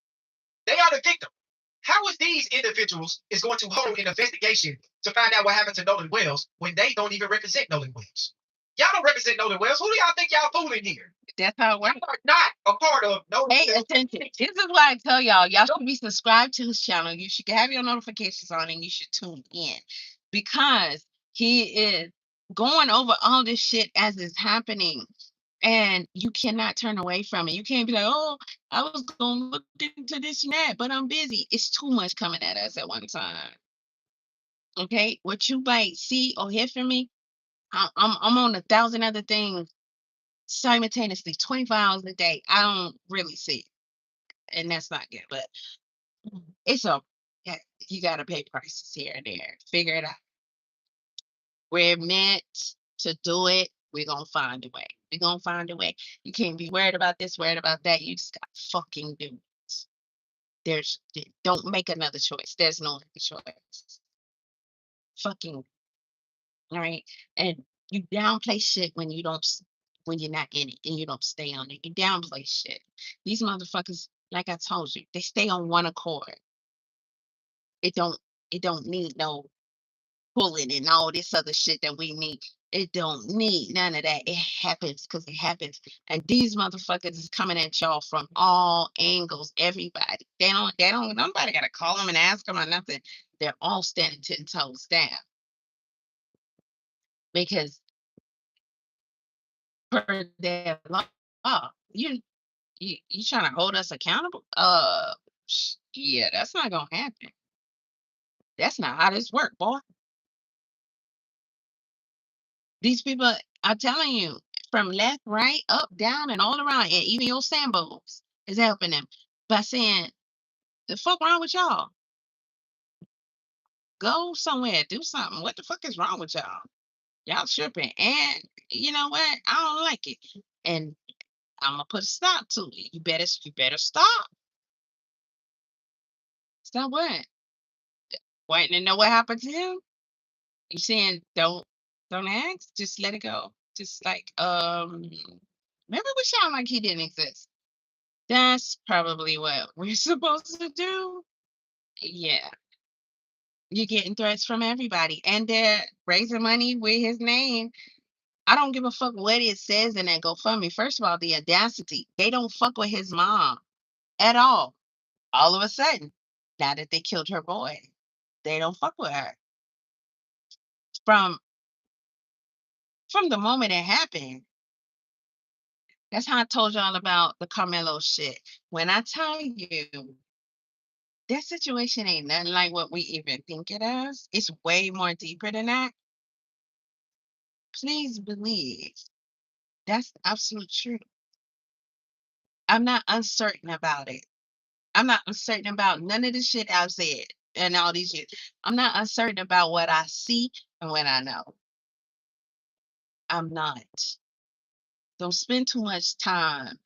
[SPEAKER 2] They are the victim. How is these individuals is going to hold an investigation to find out what happened to Nolan Wells when they don't even represent Nolan Wells? Y'all don't represent Nolan Wells. Who do y'all think y'all fooling here?
[SPEAKER 3] That's how it works.
[SPEAKER 2] You are not a part of Nolan
[SPEAKER 3] Pay
[SPEAKER 2] Wells.
[SPEAKER 3] attention. This is why I tell y'all should be subscribed to his channel. You should have your notifications on and you should tune in because he is going over all this shit as it's happening. And you cannot turn away from it. You can't be like, oh, I was going to look into this and that, but I'm busy. It's too much coming at us at one time. Okay? What you might see or hear from me, I'm on 1,000 other things simultaneously, 24 hours a day. I don't really see it. and that's not good. But it's a yeah, you got to pay prices here and there. Figure it out. We're meant to do it. We're gonna find a way. We're gonna find a way. You can't be worried about this, worried about that. You just got to fucking do it. Don't make another choice. There's no other choice. Fucking right. And you downplay shit when you don't when you're not in it and you don't stay on it. You downplay shit. These motherfuckers, like I told you, they stay on one accord. It don't it don't need no pulling and all this other shit that we need. It don't need none of that. It happens because it happens. And these motherfuckers is coming at y'all from all angles. Everybody. They don't nobody gotta call them and ask them or nothing. They're all standing 10 toes down because per their law, you trying to hold us accountable? Yeah, that's not gonna happen. That's not how this work, boy. These people are telling you from left, right, up, down, and all around, and even your Sambos is helping them by saying, the fuck wrong with y'all? Go somewhere, do something. What the fuck is wrong with y'all? Y'all tripping. And you know what? I don't like it. And I'm gonna put a stop to it. You better stop. Stop what? Wanting to know what happened to him? You saying don't ask? Just let it go. Just like maybe we sound like he didn't exist. That's probably what we're supposed to do. Yeah. You're getting threats from everybody. And they're raising money with his name. I don't give a fuck what it says in that GoFundMe. First of all, the audacity. They don't fuck with his mom at all. All of a sudden, now that they killed her boy, they don't fuck with her. From from the moment it happened, that's how I told y'all about the Carmelo shit. When I tell you that situation ain't nothing like what we even think it is, it's way more deeper than that. Please believe that's the absolute truth. I'm not uncertain about it. I'm not uncertain about none of the shit I've said and all these years. I'm not uncertain about what I see and what I know. I'm not. Don't spend too much time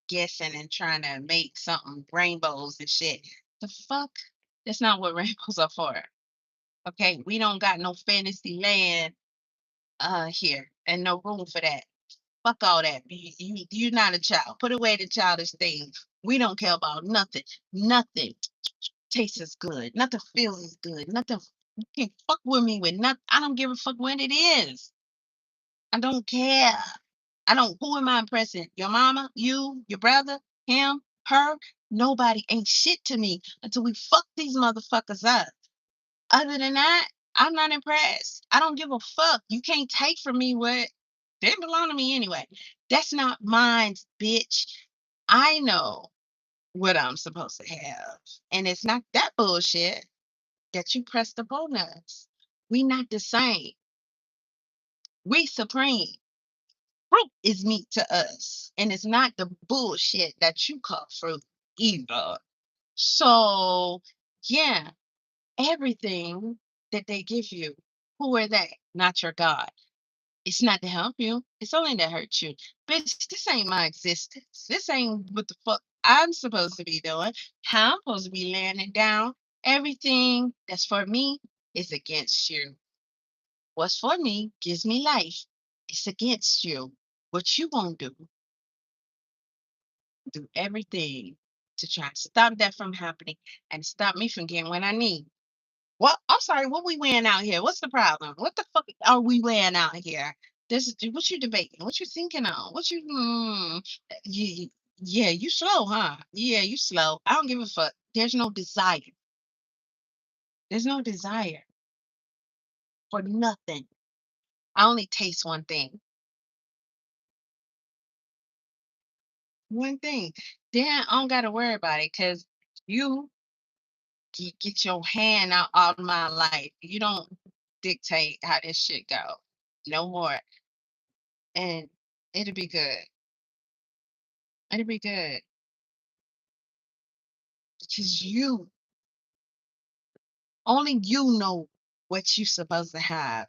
[SPEAKER 3] guessing and trying to make something rainbows and shit. The fuck? That's not what rainbows are for. Okay, we don't got no fantasy land here and no room for that. Fuck all that. You're not a child. Put away the childish things. We don't care about nothing. Nothing tastes as good. Nothing feels as good. Nothing. You can't fuck with me with nothing. I don't give a fuck what it is. I don't care. I don't. Who am I impressing? Your mama? You? Your brother? Him? Her? Nobody ain't shit to me until we fuck these motherfuckers up. Other than that, I'm not impressed. I don't give a fuck. You can't take from me what didn't belong to me anyway. That's not mine, bitch. I know what I'm supposed to have. And it's not that bullshit that you pressed upon us. We not the same. We supreme. Fruit is meat to us. And it's not the bullshit that you call fruit either. So yeah, everything that they give you, who are they? Not your God. It's not to help you. It's only to hurt you. Bitch, this ain't my existence. This ain't what the fuck I'm supposed to be doing. How I'm supposed to be laying it down. Everything that's for me is against you. What's for me gives me life. It's against you. What you won't do everything to try to stop that from happening and stop me from getting what I need. Well, I'm sorry, what we wearing out here? What's the problem? What the fuck are we wearing out here? This is what you debating, what you thinking on, what you yeah, you slow, huh? Yeah, you slow. I don't give a fuck. There's no desire. There's no desire for nothing. I only taste one thing. One thing. Then I don't gotta worry about it because you get your hand out of my life. You don't dictate how this shit go. No more. And it'll be good. It'll be good. Because only you know what you're supposed to have.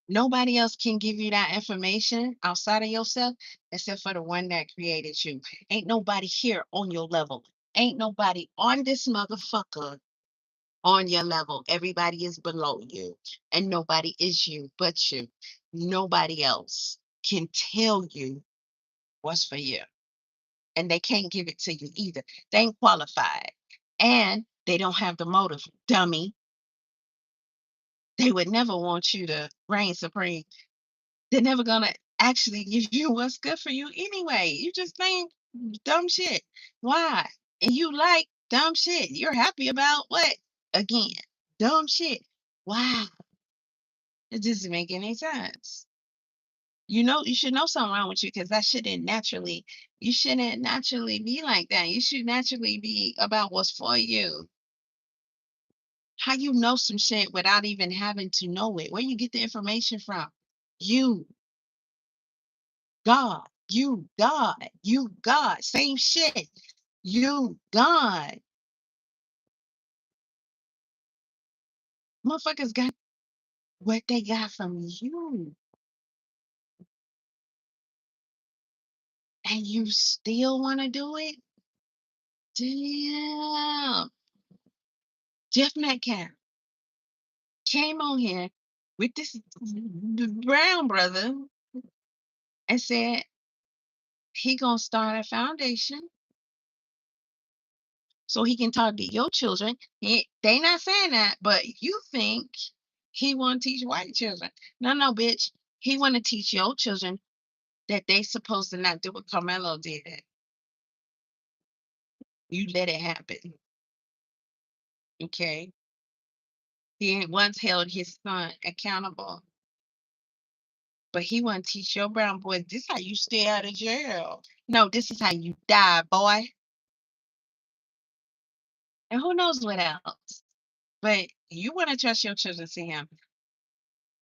[SPEAKER 3] Nobody else can give you that information outside of yourself except for the one that created you. Ain't nobody here on your level. Ain't nobody on this motherfucker on your level. Everybody is below you, and nobody is you but you. Nobody else can tell you what's for you, and they can't give it to you either. They ain't qualified, and they don't have the motive, dummy. They would never want you to reign supreme. They're never gonna actually give you what's good for you anyway. You just think dumb shit. Why? And you like dumb shit. You're happy about what? Again, dumb shit. Why? It doesn't make any sense. You should know something wrong with you because you shouldn't naturally be like that. You should naturally be about what's for you. How you know some shit without even having to know it? Where you get the information from? You, God, you, God, same shit. You, God. Motherfuckers got what they got from you, and you still want to do it? Damn. Jeff Metcalf came on here with this Brown brother and said he gonna start a foundation so he can talk to your children. They not saying that, but you think he want to teach white children. No, bitch. He want to teach your children that they supposed to not do what Carmelo did. You let it happen. Okay. He once held his son accountable, but he want to teach your brown boys this how you stay out of jail. No, this is how you die, boy. And who knows what else. But you want to trust your children to him,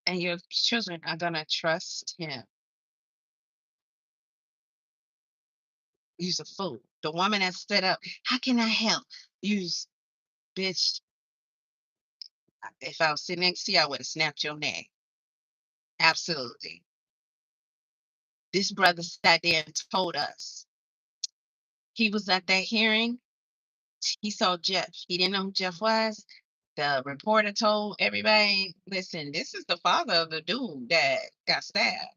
[SPEAKER 3] and your children are gonna trust him. You's a fool. The woman that stood up, how can I help? You's bitch. If I was sitting next to you, I would have snapped your neck. Absolutely. This brother sat there and told us. He was at that hearing. He saw Jeff. He didn't know who Jeff was. The reporter told everybody, listen, this is the father of the dude that got stabbed.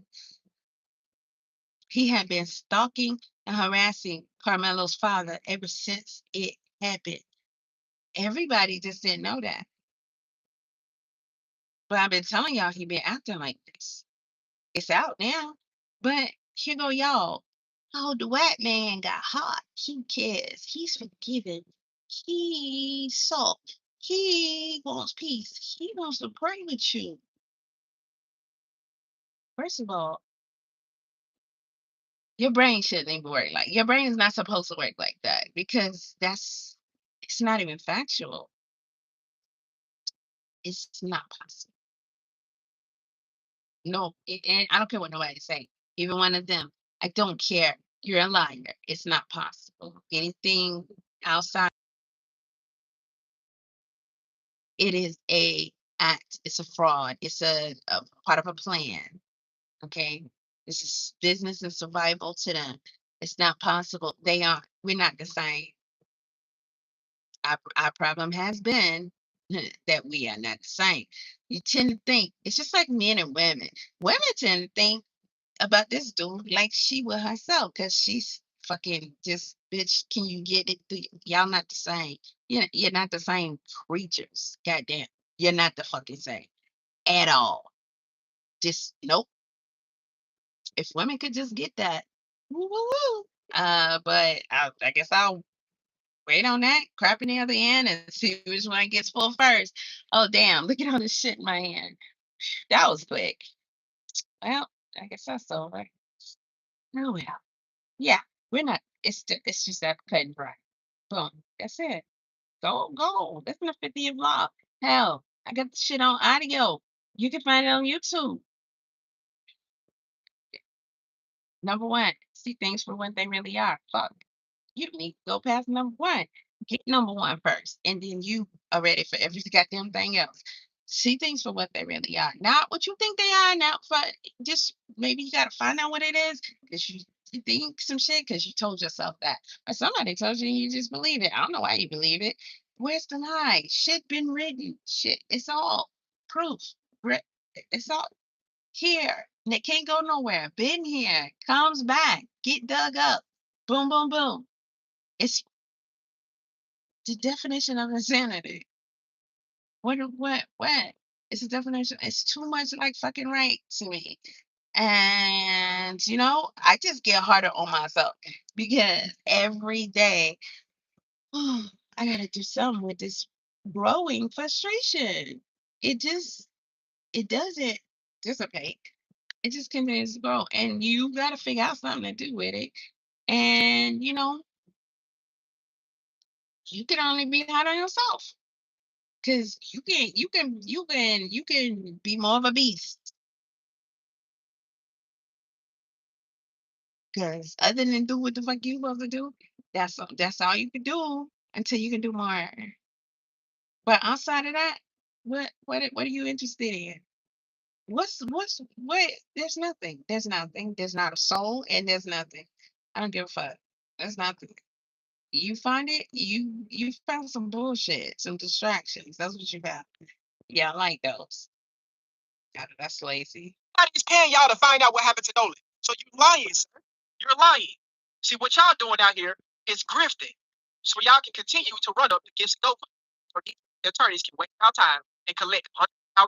[SPEAKER 3] He had been stalking and harassing Carmelo's father ever since it happened. Everybody just didn't know that. But I've been telling y'all he been acting like this. It's out now. But here go y'all. Oh, the white man got hot. He cares. He's forgiven. He's soft. He wants peace. He wants to pray with you. First of all, your brain shouldn't even work like your brain is not supposed to work like that because it's not even factual. It's not possible. No, and I don't care what nobody say. Even one of them, I don't care. You're a liar. It's not possible. Anything outside, it is a act. It's a fraud. It's a part of a plan. Okay, this is business and survival to them. It's not possible. They are. We're not the same. Our problem has been that we are not the same. You tend to think it's just like men and women. Women tend to think about this dude like she was herself because she's fucking just bitch. Can you get it? Y'all not the same. You're not the same creatures. Goddamn, you're not the fucking same at all. Just nope. If women could just get that, woo, woo, woo. But I guess I'll wait on that crap in the other end and see which one gets pulled first. Oh damn! Look at all this shit in my hand. That was quick. Well, I guess that's over. Oh well. Yeah, we're not. It's just that cut and dry. Boom. That's it. Go. Listen to 50th vlog. Hell, I got the shit on audio. You can find it on YouTube. Number one, see things for what they really are. Fuck. You need to go past number one. Get number one first, and then you are ready for every goddamn thing else. See things for what they really are, not what you think they are. Now, for just maybe you got to find out what it is because you think some shit because you told yourself that, or somebody told you and you just believe it. I don't know why you believe it. Where's the lie? Shit been written. Shit, it's all proof. It's all here. And it can't go nowhere. Been here. Comes back. Get dug up. Boom, boom, boom. It's the definition of insanity. What? It's a definition. It's too much like fucking right to me. And I just get harder on myself because every day, I gotta do something with this growing frustration. It doesn't dissipate. It just continues to grow. And you gotta figure out something to do with it. And you can only be hard on yourself. Cause you can be more of a beast. Cause other than do what the fuck you supposed to do, that's all you can do until you can do more. But outside of that, what are you interested in? What? There's nothing. There's nothing. There's not a soul, and there's nothing. I don't give a fuck. There's nothing. You find it. You found some bullshit, some distractions. That's what you got. Yeah, I like those. Yeah, that's lazy.
[SPEAKER 2] Nobody's paying y'all to find out what happened to Nolan. So you're lying, sir. You're lying. See, what y'all doing out here is grifting. So y'all can continue to run up against Nova. Or the attorneys can waste our time and collect $100,000.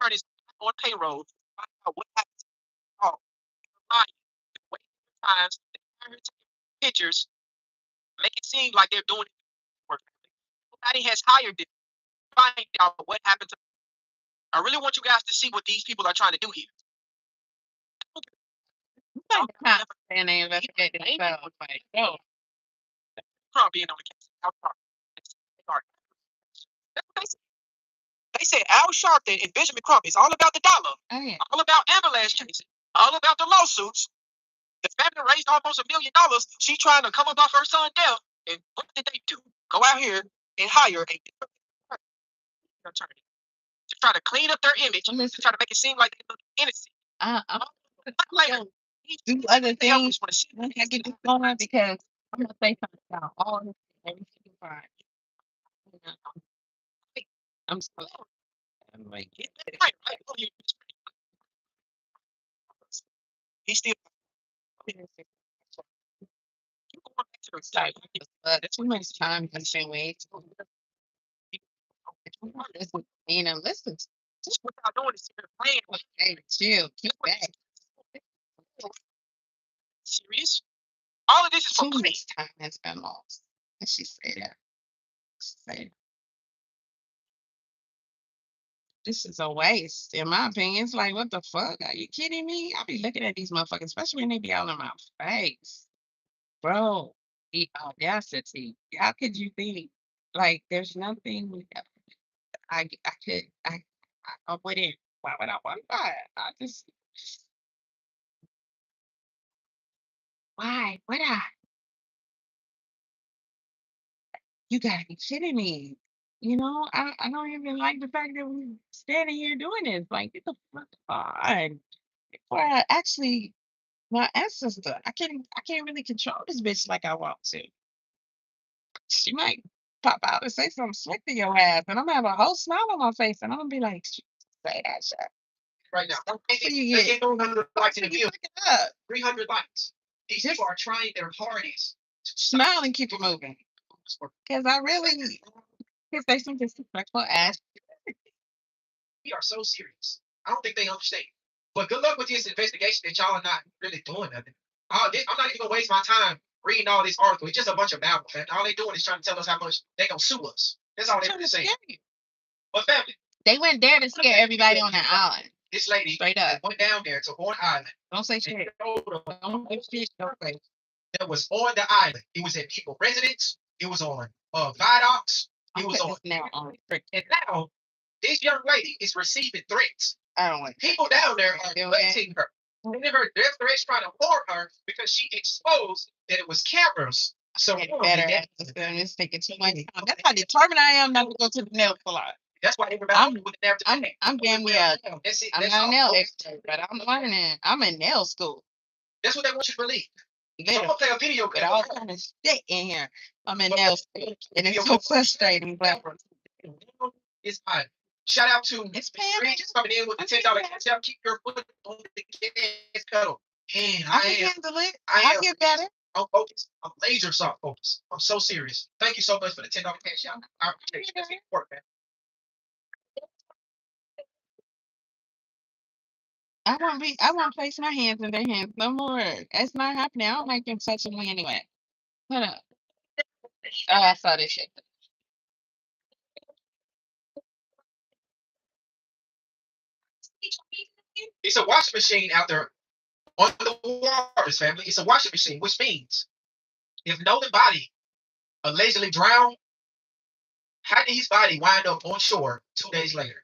[SPEAKER 2] Attorneys on payroll to find out what happened to y'all. You're lying. You're wasting your time. They're taking pictures, make it seem like they're doing work. Nobody has hired them to find out what happened to. I really want you guys to see what these people are trying to do here.
[SPEAKER 3] Like not saying they investigate themselves. Like, yo,
[SPEAKER 2] Trump being on the case. That's what they said. They said Al Sharpton and Benjamin Crump is all about the dollar,
[SPEAKER 3] oh yeah,
[SPEAKER 2] all about ambulance chasing, all about the lawsuits. The family raised almost $1 million. She trying to come up off her son's death. And what did they do? Go out here and hire a attorney to try to clean up their image, to
[SPEAKER 3] listen,
[SPEAKER 2] try to make it seem like they look innocent.
[SPEAKER 3] I'm
[SPEAKER 2] Later,
[SPEAKER 3] gonna do other
[SPEAKER 2] they help
[SPEAKER 3] things
[SPEAKER 2] us want to see.
[SPEAKER 3] once I get this going because I'm gonna say something about all this every single time. You know, I'm so I'm like,
[SPEAKER 2] Right, right. He's still
[SPEAKER 3] you
[SPEAKER 2] going back to the
[SPEAKER 3] it's
[SPEAKER 2] side.
[SPEAKER 3] like too much time consuming ways. Listen, listen.
[SPEAKER 2] Just what y'all doing is playing with.
[SPEAKER 3] Hey, chill, keep back.
[SPEAKER 2] Serious. All of this is for
[SPEAKER 3] Too
[SPEAKER 2] play.
[SPEAKER 3] much time has been lost. And she said that. She said, this is a waste, in my opinion. It's like, what the fuck? Are you kidding me? I be looking at these motherfuckers, especially when they be all in my face. Bro, the audacity. How could you think? Like, there's nothing I could, I wouldn't, why would I want that? I just, why would I? You gotta be kidding me. I don't even like the fact that we're standing here doing this. Like, get the fuck on. Before I actually, my ancestor, I can't really control this bitch like I want to. She might pop out and say something slick to your ass, and I'm gonna have a whole smile on my face, and I'm gonna be like, say that shit.
[SPEAKER 2] Right now.
[SPEAKER 3] So you
[SPEAKER 2] They
[SPEAKER 3] get
[SPEAKER 2] get 100 likes in a video.
[SPEAKER 3] pick it up,
[SPEAKER 2] 300 likes. These people are trying their hardest to
[SPEAKER 3] smile and keep it moving. Because I really can say some disrespectful ass.
[SPEAKER 2] We are so serious. I don't think they understand. But good luck with this investigation that y'all are not really doing nothing. I'm not even gonna waste my time reading all these articles. It's just a bunch of babble, man. All they doing is trying to tell us how much they gonna sue us. That's all they're saying. But family,
[SPEAKER 3] They went there to scare everybody on the island.
[SPEAKER 2] this lady
[SPEAKER 3] Straight up.
[SPEAKER 2] went down there to Horn Island.
[SPEAKER 3] Don't say shit. Don't say shit. Don't say.
[SPEAKER 2] That was on the island. It was at people residence. It was on viaducts. It was on.
[SPEAKER 3] Now on.
[SPEAKER 2] And now this young lady is receiving threats.
[SPEAKER 3] I don't want
[SPEAKER 2] People down there are threatening her. And then her death threats trying to warn her because she exposed that it was cameras. So
[SPEAKER 3] better. It's taking too much time. That's how determined I am not to go to the nail salon.
[SPEAKER 2] That's why everybody with the
[SPEAKER 3] I'm damn near. I'm not a nail expert, but I'm learning. I'm in nail school.
[SPEAKER 2] That's what they want you to believe. So I'm gonna play a video
[SPEAKER 3] But all kind of shit in here. I'm in nail school, and it's so frustrating. But
[SPEAKER 2] it's fine. Shout out to
[SPEAKER 3] it's paying.
[SPEAKER 2] Regis coming in with the $10 Cash-app. Keep your foot on the gas pedal. And
[SPEAKER 3] I can handle it. I'll get better.
[SPEAKER 2] I'm focused. I'm laser soft focused. I'm so serious. Thank you so much for the $10 Cash-app. I appreciate you. That's work, man.
[SPEAKER 3] I won't place my hands in their hands no more. That's not happening. I don't like them touching me anyway. Hold up. Oh, I saw this shit.
[SPEAKER 2] It's a washing machine out there on the waters, family. It's a washing machine, which means if Nolan's body allegedly drowned, how did his body wind up on shore 2 days later?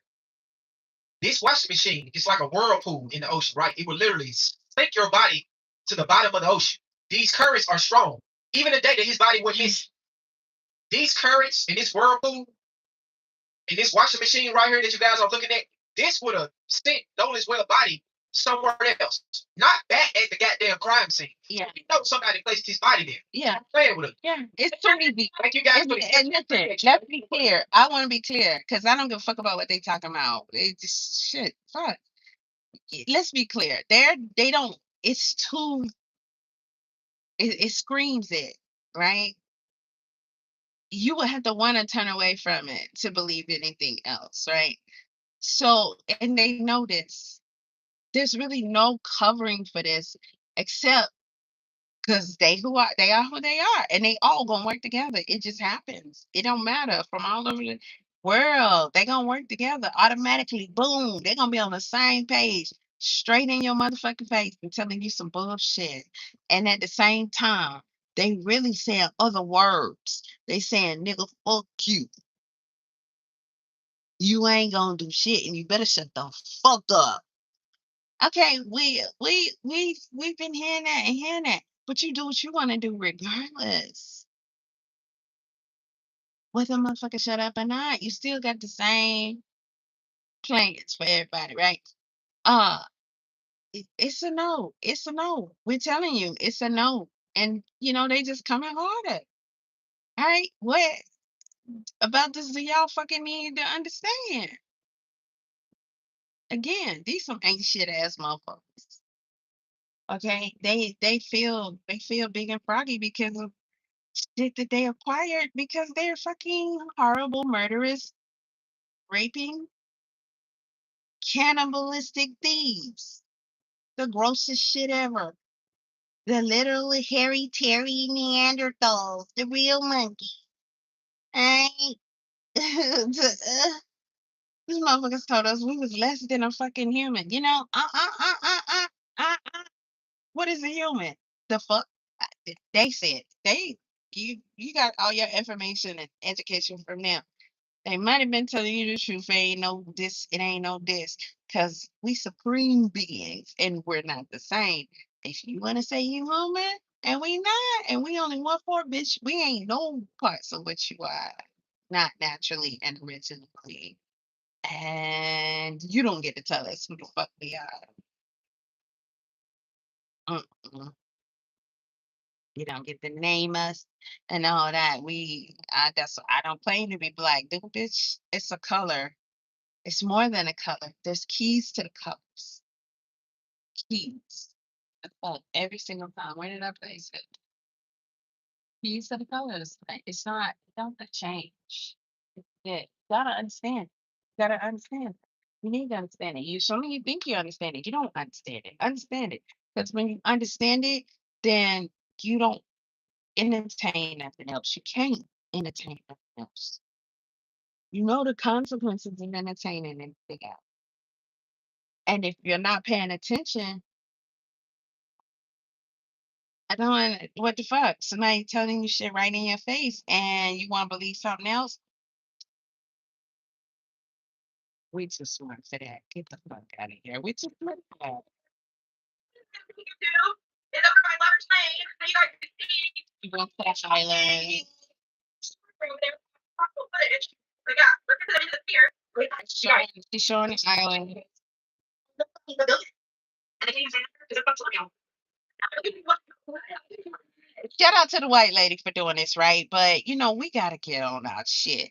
[SPEAKER 2] This washing machine is like a whirlpool in the ocean, right? It will literally sink your body to the bottom of the ocean. These currents are strong. Even the day that his body went missing, these currents in this whirlpool, in this washing machine right here that you guys are looking at, this would have sent Nolan's well body somewhere else, not back at the goddamn crime scene.
[SPEAKER 3] Yeah.
[SPEAKER 2] You know somebody placed his body there.
[SPEAKER 3] Yeah.
[SPEAKER 2] Playing with him.
[SPEAKER 3] Yeah. It's too easy.
[SPEAKER 2] Thank you guys
[SPEAKER 3] And,
[SPEAKER 2] for the
[SPEAKER 3] and listen, let's be clear. I want to be clear because I don't give a fuck about what they talking about. It just shit. Fuck. Let's be clear. They don't. It's too. It screams it, right? You would have to want to turn away from it to believe anything else, right? So, and they know this. There's really no covering for this except because they are who they are, and they all gonna work together. It just happens. It don't matter from all over the world. They gonna work together automatically. Boom. They're gonna be on the same page, straight in your motherfucking face and telling you some bullshit. And at the same time, they really saying other words. They saying nigga fuck you. You ain't gonna do shit, and you better shut the fuck up. Okay, we've been hearing that and hearing that, but you do what you want to do regardless. Whether a motherfucker shut up or not, you still got the same plans for everybody, right? Uh, it's a no. It's a no. We're telling you, it's a no. And they just coming harder. All right, what about this do y'all fucking need to understand? Again, these some ain't shit ass motherfuckers. Okay, they feel big and froggy because of shit that they acquired because they're fucking horrible, murderous, raping, cannibalistic thieves. The grossest shit ever. The literally hairy, terry Neanderthals, the real monkey. Right? These motherfuckers told us we was less than a fucking human. What is a human? The fuck? They said you got all your information and education from them. They might have been telling you the truth. It ain't no this, it ain't no this. Because we supreme beings and we're not the same. If you want to say you human and we not, and we only one for bitch, we ain't no parts of what you are. Not naturally and originally. And you don't get to tell us who the fuck we are. Mm-mm. You don't get to name us and all that. I don't claim to be black. Dude, bitch, it's a color. It's more than a color. There's keys to the colors. Keys. Every single time. Where did I place it? Keys to the colors. Like, it's not, it don't change. Yeah, you gotta understand. You gotta understand. You need to understand it. You Assuming you think you understand it. You don't understand it. Understand it. Because when you understand it, then you don't entertain nothing else. You can't entertain nothing else. You know the consequences of entertaining anything else. And if you're not paying attention, I don't what the fuck? Somebody telling you shit right in your face and you want to believe something else? We too smart for that. Get the fuck out of here. We too smart for that. You go Cash Island. She's showing the island. Shout out to the white lady for doing this, right? But we gotta get on our shit,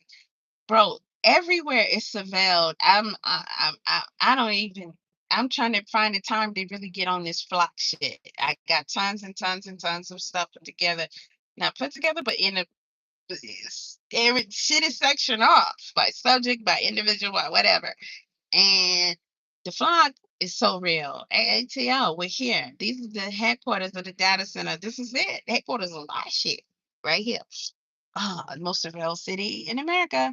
[SPEAKER 3] bro. Everywhere is surveilled. I don't even. I'm trying to find the time to really get on this flock shit. I got tons and tons and tons of stuff put together, not put together, but in a every shit is sectioned off by subject, by individual, by whatever. And the flock is so real. AATL, we're here. These are the headquarters of the data center. This is it. Headquarters of a lot of shit right here. Most surveilled city in America.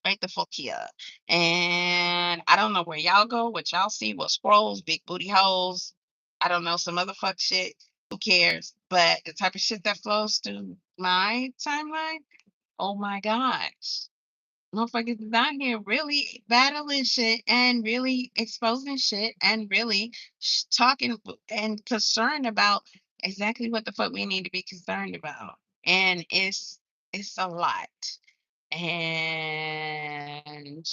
[SPEAKER 3] Right the fuck here. And I don't know where y'all go, what y'all see, what scrolls, big booty holes. I don't know, some other fuck shit. Who cares? But the type of shit that flows through my timeline, oh my gosh. Motherfuckers is out here really battling shit and really exposing shit and really talking and concerned about exactly what the fuck we need to be concerned about. And it's a lot. And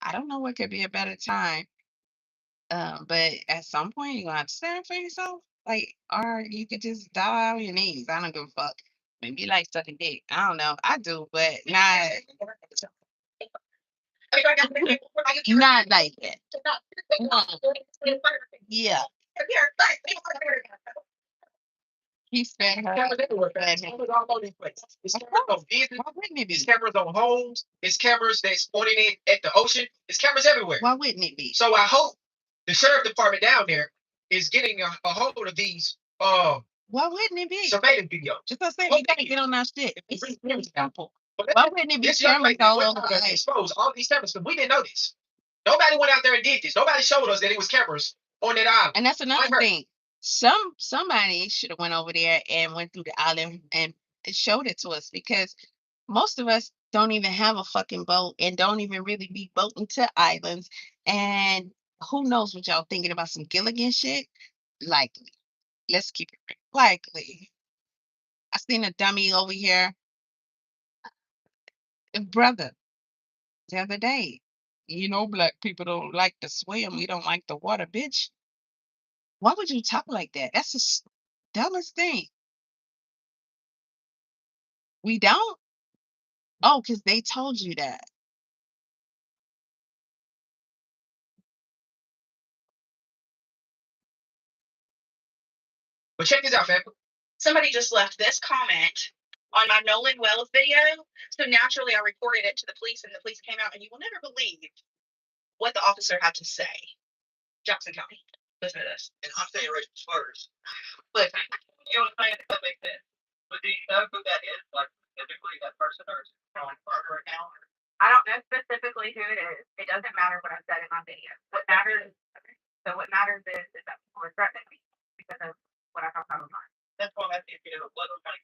[SPEAKER 3] I don't know what could be a better time. But at some point you're gonna have to stand for yourself. Like, or you could just die on your knees. I don't give a fuck. Maybe you like sucking dick. I don't know. I do, but not not like that. No. Yeah. He spent her.
[SPEAKER 2] Cameras everywhere, fam.
[SPEAKER 3] But
[SPEAKER 2] Cameras all over these places. It's cameras on business.
[SPEAKER 3] why wouldn't it
[SPEAKER 2] It's
[SPEAKER 3] be?
[SPEAKER 2] cameras on homes. It's cameras that's pointing in at the ocean. It's cameras everywhere.
[SPEAKER 3] Why wouldn't it be?
[SPEAKER 2] So I hope the sheriff department down there is getting a hold of these
[SPEAKER 3] Why wouldn't it be?
[SPEAKER 2] surveillance videos.
[SPEAKER 3] Just I said,
[SPEAKER 2] Hope
[SPEAKER 3] we gotta
[SPEAKER 2] they
[SPEAKER 3] get on our shit. It's
[SPEAKER 2] bring cameras down.
[SPEAKER 3] simple.
[SPEAKER 2] But
[SPEAKER 3] Why wouldn't it be
[SPEAKER 2] this young
[SPEAKER 3] cameras
[SPEAKER 2] lady
[SPEAKER 3] all
[SPEAKER 2] went
[SPEAKER 3] over
[SPEAKER 2] out
[SPEAKER 3] the
[SPEAKER 2] and
[SPEAKER 3] place?
[SPEAKER 2] exposed all these cameras because we didn't know this. Nobody went out there and did this. Nobody showed us that it was cameras on that island.
[SPEAKER 3] And that's another
[SPEAKER 2] Like her.
[SPEAKER 3] thing. Somebody should have went over there and went through the island and showed it to us, because most of us don't even have a fucking boat and don't even really be boating to islands. And who knows what y'all thinking about some Gilligan shit? Likely. Let's keep it real. Likely. I seen a dummy over here, brother, the other day. Black people don't like to swim. We don't like the water, bitch. Why would you talk like that? That's the dumbest thing. We don't? Oh, because they told you that.
[SPEAKER 2] But check this out, fam.
[SPEAKER 4] Somebody just left this comment on my Nolan Wells video. So naturally, I reported it to the police, and the police came out, and you will never believe what the officer had to say. Jackson County. Listen to this.
[SPEAKER 2] And I'm saying racial slurs.
[SPEAKER 4] Listen. You know what I'm saying? That makes sense. But do you know who that is? Like, typically that person or is it on further account? I don't know specifically who it is. It doesn't matter what I said in my video. What matters, so what matters is that people are threatening me because of what I talked about online. That's why I'm asking if you know what was like.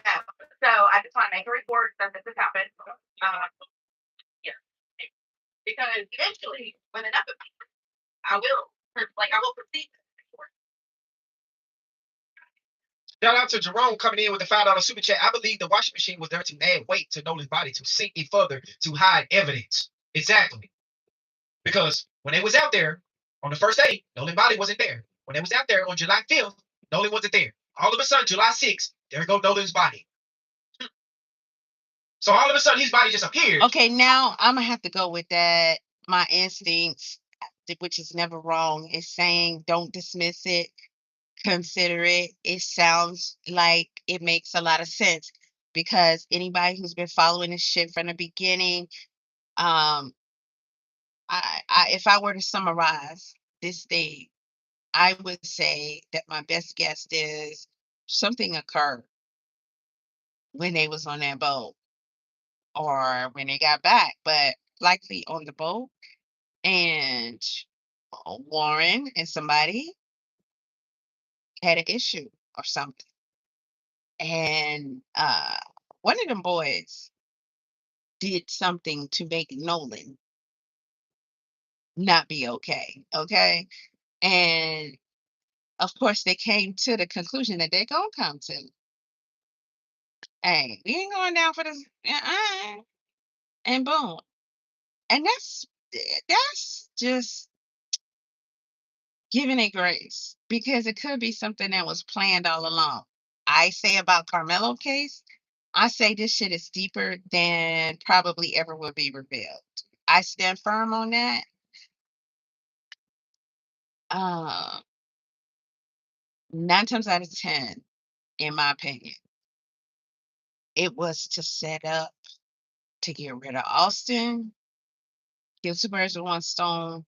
[SPEAKER 4] No. So I just want to make a report that this has happened. Yeah. Because eventually, when enough of me, I will proceed.
[SPEAKER 2] Shout out to Jerome coming in with the $5 super chat. I believe the washing machine was there to add weight to Nolan's body to sink it further to hide evidence. Exactly. Because when they was out there on the first day, Nolan's body wasn't there. When they was out there on July 5th, Nolan wasn't there. All of a sudden, July 6th, there go Nolan's body. So all of a sudden, his body just appeared.
[SPEAKER 3] Okay, now I'm gonna have to go with that. My instincts, which is never wrong, is saying don't dismiss it, consider it. It sounds like it makes a lot of sense, because anybody who's been following this shit from the beginning, um, if I were to summarize this thing, I would say that my best guess is something occurred when they was on that boat or when they got back, but likely on the boat. And Warren and somebody had an issue or something. And one of them boys did something to make Nolan not be okay. Okay. And of course, they came to the conclusion that they're going to come to. Hey, we ain't going down for this. And boom. And that's just giving it grace, because it could be something that was planned all along. I say about Carmelo case, I say this shit is deeper than probably ever will be revealed. I stand firm on that. Uh, 9 times out of 10, in my opinion, it was to set up to get rid of Austin, kill two birds with one stone,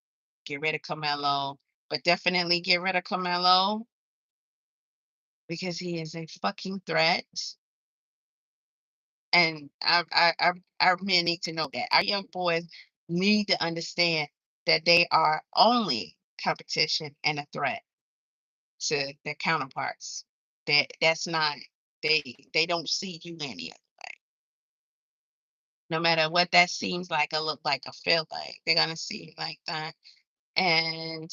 [SPEAKER 3] get rid of Carmelo, but definitely get rid of Carmelo because he is a fucking threat. And our men need to know that. Our young boys need to understand that they are only competition and a threat to their counterparts. That's not, they don't see you any other way. No matter what that seems like or look like or feel like, they're gonna see you like that. And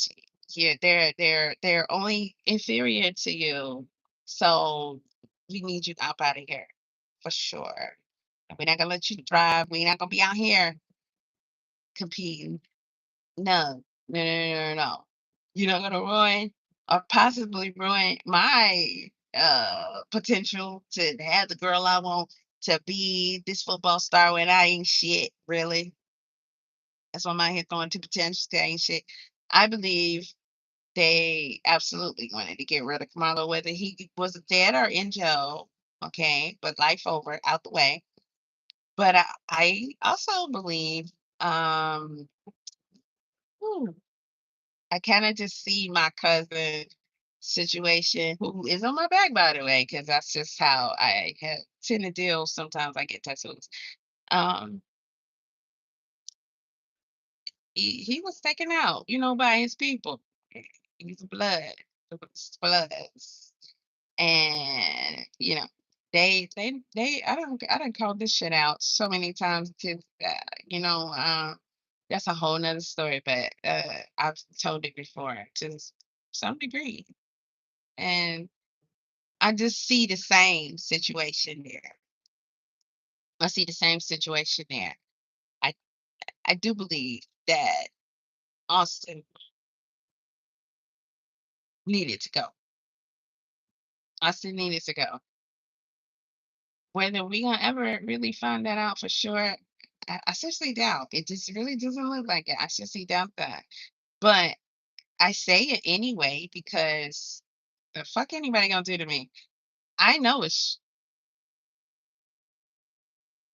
[SPEAKER 3] yeah, they're only inferior to you. So we need you up out of here for sure. We're not gonna let you thrive. We're not gonna be out here competing. No, no, no, no, no, no. You're not gonna ruin or possibly ruin my potential to have the girl I want to be this football star when I ain't shit, really. That's why I'm out here throwing two potentials to ain't shit. I believe they absolutely wanted to get rid of Kamalo, whether he was dead or in jail. Okay, but life over, out the way. But I also believe, ooh, I kind of just see my cousin situation, who is on my back, by the way, because that's just how I have, tend to deal. Sometimes I get tattoos. Um, he was taken out, by his people. He's blood, it was bloods, and I don't call this shit out so many times because you know that's a whole nother story, but I've told it before to some degree, and I just see the same situation there. I see the same situation there. I I do believe that Austin needed to go. Austin needed to go. Whether we gonna ever really find that out for sure, I seriously doubt. It just really doesn't look like it. I seriously doubt that. But I say it anyway because the fuck anybody gonna do to me? I know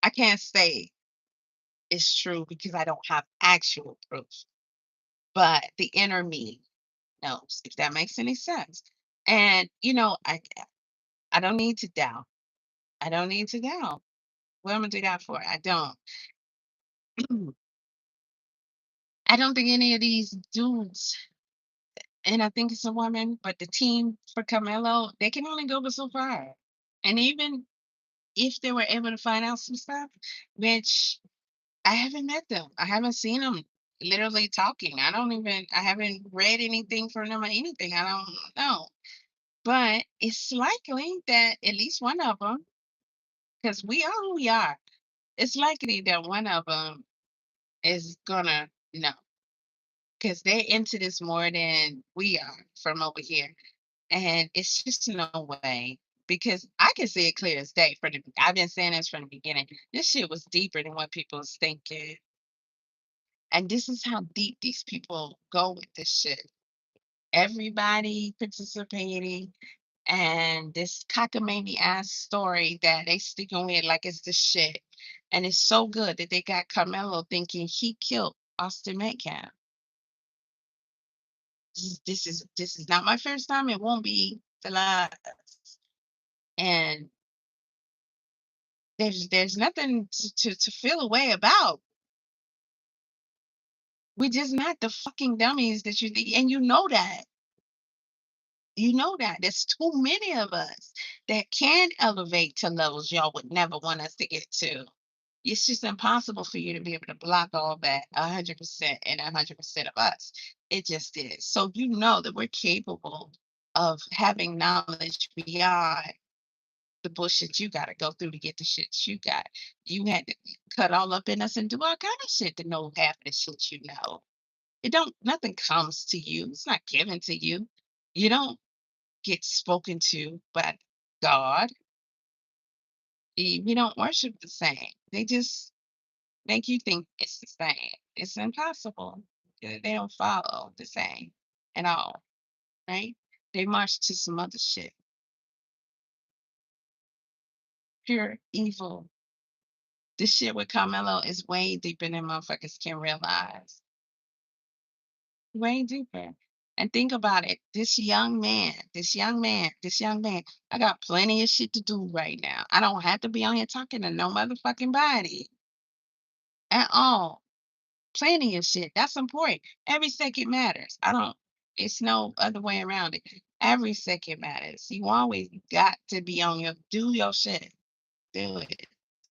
[SPEAKER 3] I can't say it's true because I don't have actual proof. But the inner me knows, if that makes any sense. And I don't need to doubt. I don't need to doubt. What am I gonna do that for? I don't. I don't think any of these dudes, and I think it's a woman, but the team for Carmelo, they can only go but so far. And even if they were able to find out some stuff, which I haven't met them, I haven't seen them literally talking. I haven't read anything from them or anything. I don't know. But it's likely that at least one of them, because we are who we are, it's likely that one of them is gonna know because they're into this more than we are from over here. And it's just no way because I can see it clear as day. I've been saying this from the beginning. This shit was deeper than what people was thinking, and this is how deep these people go with this shit. Everybody participating, and this cockamamie ass story that they sticking with like it's the shit. And it's so good that they got Carmelo thinking he killed Austin Metcalf. This is not my first time. It won't be the last. And there's nothing to feel away about. We're just not the fucking dummies that you think, and you know that. You know that. There's too many of us that can elevate to levels y'all would never want us to get to. It's just impossible for you to be able to block all that 100% and 100% of us. It just is. So you know that we're capable of having knowledge beyond the bullshit you got to go through to get the shit you got. You had to cut all up in us and do all kind of shit to know half of the shit you know. It don't, nothing comes to you. It's not given to you. You don't get spoken to by God. We don't worship the same. They just make you think it's the same. It's impossible. They don't follow the same at all, right? They march to some other shit. Pure evil. This shit with Carmelo is way deeper than motherfuckers can realize. Way deeper. And think about it. This young man, I got plenty of shit to do right now. I don't have to be on here talking to no motherfucking body at all. Plenty of shit. That's important. Every second matters. It's no other way around it. Every second matters. You always got to be on do your shit. Do it.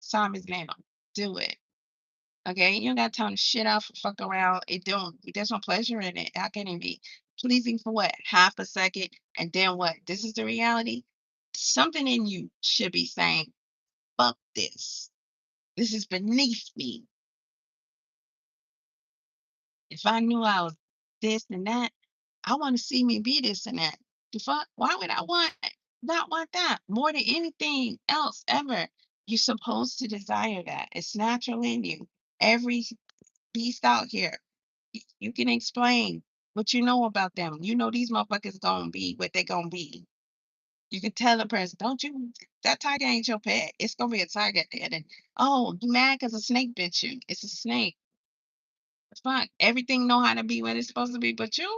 [SPEAKER 3] Time is now. Do it. Okay, you don't got time to shit off or fuck around. There's no pleasure in it. How can it be pleasing for what? Half a second, and then what? This is the reality. Something in you should be saying, fuck this. This is beneath me. If I knew I was this and that, I want to see me be this and that. The fuck? Why would I not want that more than anything else ever? You're supposed to desire that. It's natural in you. Every beast out here. You can explain what you know about them. You know these motherfuckers gonna be what they gonna be. You can tell a person, don't you, that tiger ain't your pet. It's gonna be a tiger at the end. And oh, you mad because a snake bit you. It's a snake. It's fine. Everything know how to be what it's supposed to be, but you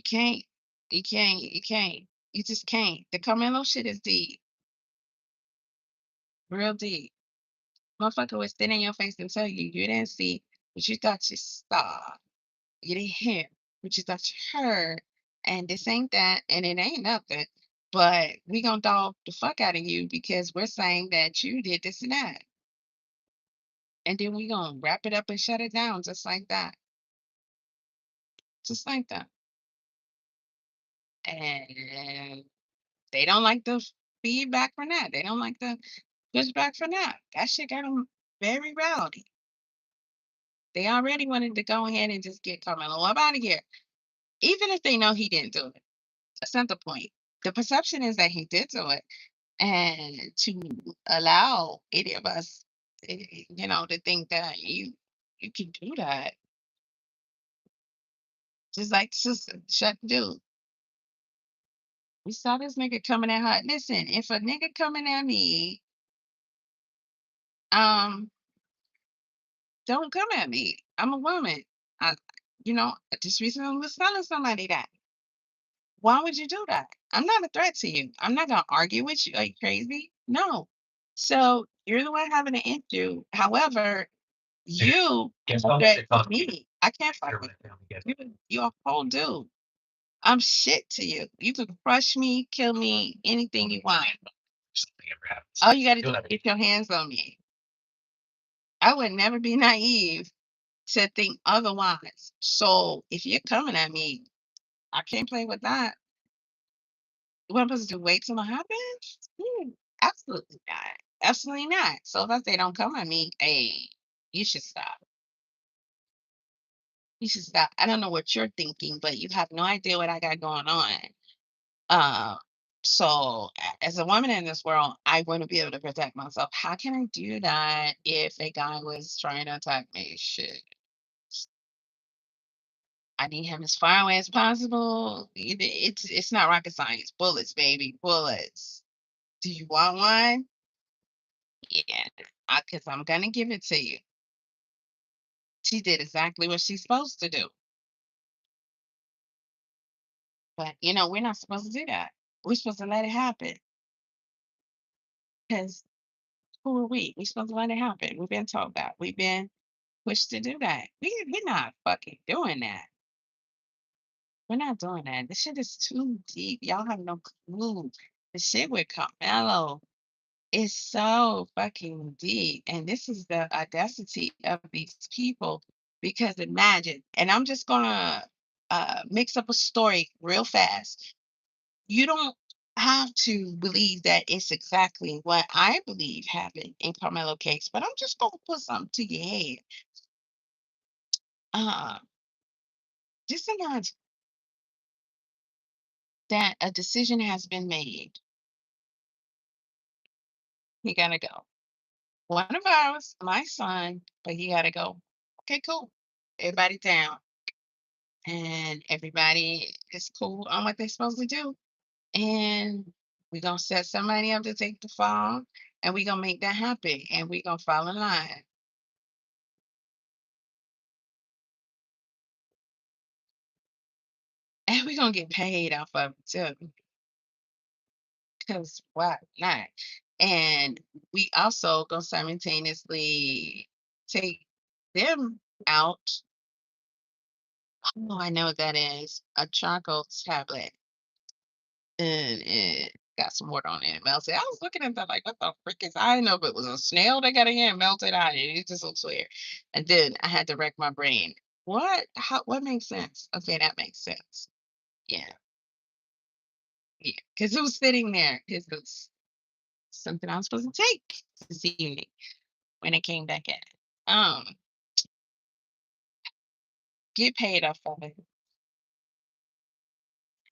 [SPEAKER 3] can't. You can't. You can't. You just can't. The Carmelo shit is deep. Real deep. Motherfucker would stand in your face and tell you you didn't see what you thought you saw. You didn't hear what you thought you heard. And this ain't that, and it ain't nothing. But we gonna dog the fuck out of you because we're saying that you did this and that. And then we gonna wrap it up and shut it down just like that. Just like that. And they don't like the feedback from that. They don't like the pushback from that. That shit got them very rowdy. They already wanted to go ahead and just get Carmelo up out of here. Even if they know he didn't do it. That's not the point. The perception is that he did do it. And to allow any of us, to think that you can do that, just like the sister, shut the dude. We saw this nigga coming at her. Listen, if a nigga coming at me, um, don't come at me. I'm a woman. I, I just recently was telling somebody that. Why would you do that? I'm not a threat to you. I'm not gonna argue with you. Are you crazy? No. So you're the one having an issue. However, you threat to me. I can't fuck with you. You're a whole dude. I'm shit to you. You can crush me, kill me, anything you want. All you gotta do is get your hands on me. I would never be naive to think otherwise. So if you're coming at me, I can't play with that. What am I supposed to do? Wait till it happens? Absolutely not. Absolutely not. So if I say don't come at me, hey, you should stop. You should stop. I don't know what you're thinking, but you have no idea what I got going on. Uh, so as a woman in this world, I want to be able to protect myself. How can I do that if a guy was trying to attack me? Shit. I need him as far away as possible. It's not rocket science. Bullets, baby, bullets. Do you want one? Yeah, because I'm gonna give it to you. She did exactly what she's supposed to do. But we're not supposed to do that. We're supposed to let it happen. Because who are we? We're supposed to let it happen. We've been told that. We've been pushed to do that. We're not fucking doing that. We're not doing that. This shit is too deep. Y'all have no clue. The shit with Carmelo It's so fucking deep. And this is the audacity of these people. Because imagine, and I'm just gonna mix up a story real fast. You don't have to believe that it's exactly what I believe happened in Carmelo case, but I'm just gonna put something to your head. Uh, just imagine that a decision has been made. He gotta go. One of ours, my son, but he gotta go. Okay, cool. Everybody down. And everybody is cool on what they're supposed to do. And we're gonna set somebody up to take the fall, and we're gonna make that happen, and we're gonna fall in line. And we're gonna get paid off of it too. Because why not? And we also gonna simultaneously take them out. Oh, I know what that is. A charcoal tablet. And it got some water on it and melted. I was looking at that like, what the frick is? I didn't know if it was a snail that got in here and melted out. It just looks weird. And then I had to wreck my brain. What? How? What makes sense? Okay, that makes sense. Yeah, yeah. Because it was sitting there. Because it was something I was supposed to take this evening when it came back in. Um, get paid off of it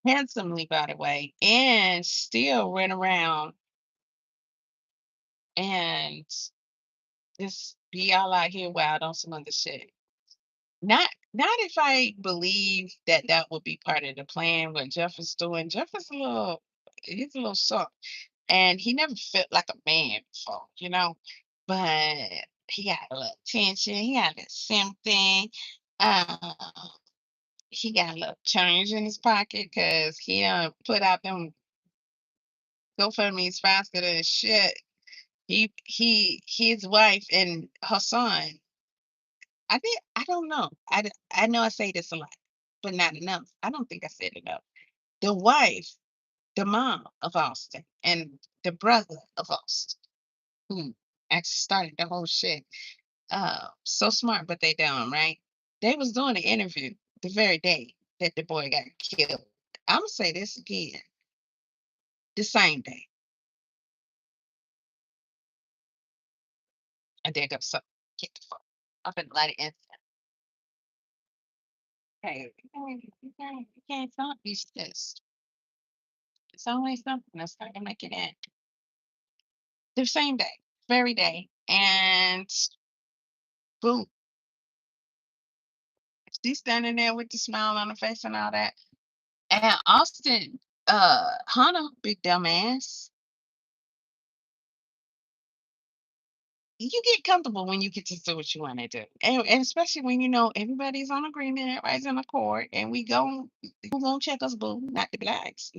[SPEAKER 3] handsomely, by the way, and still run around and just be all out here wild on some other shit. Not if I believe that that would be part of the plan, what Jeff is doing. Jeff is he's a little soft, and he never felt like a man before, you know? But he got a little tension, he got a something, uh, he got a little change in his pocket because he done put out them GoFundMe's faster than shit. His wife and her son, I don't know. I know I say this a lot, but not enough. I don't think I said enough. The wife, the mom of Austin, and the brother of Austin, who actually started the whole shit. So smart, but they dumb, right? They was doing an interview the very day that the boy got killed. I'm gonna say this again. The same day. And there goes so get the fuck up and let it in. Hey, you can't stop these this. It's always something that's not gonna make it in. The same day, very day, and boom, she's standing there with the smile on her face and all that. And Austin, Hannah, big dumbass, you get comfortable when you get to do what you want to do, and especially when you know everybody's on agreement, everybody's in accord, and who gonna check us, boo? Not the blacks.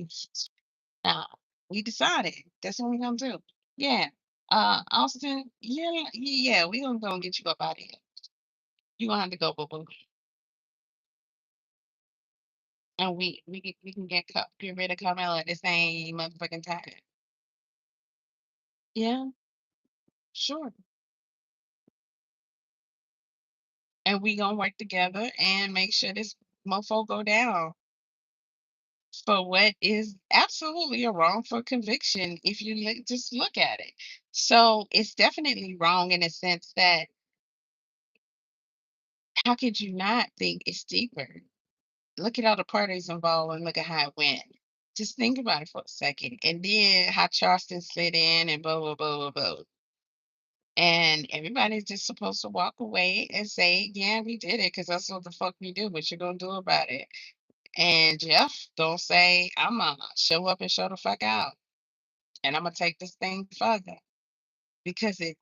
[SPEAKER 3] Nah, we decided that's what we're gonna do. Yeah, Austin, yeah, we gonna go and get you up out of here. You gonna have to go, boo boo. And we can get rid of Carmelo at the same motherfucking time. Yeah, sure. And we gonna work together and make sure this mofo go down for what is absolutely a wrongful conviction if you just look at it. So it's definitely wrong in a sense that how could you not think it's deeper? Look at all the parties involved and look at how it went. Just think about it for a second. And then how Charleston slid in and blah, blah, blah, blah, blah. And everybody's just supposed to walk away and say, yeah, we did it because that's what the fuck we do. What you gonna do about it? And Jeff don't say, I'm gonna show up and show the fuck out. And I'm gonna take this thing further because it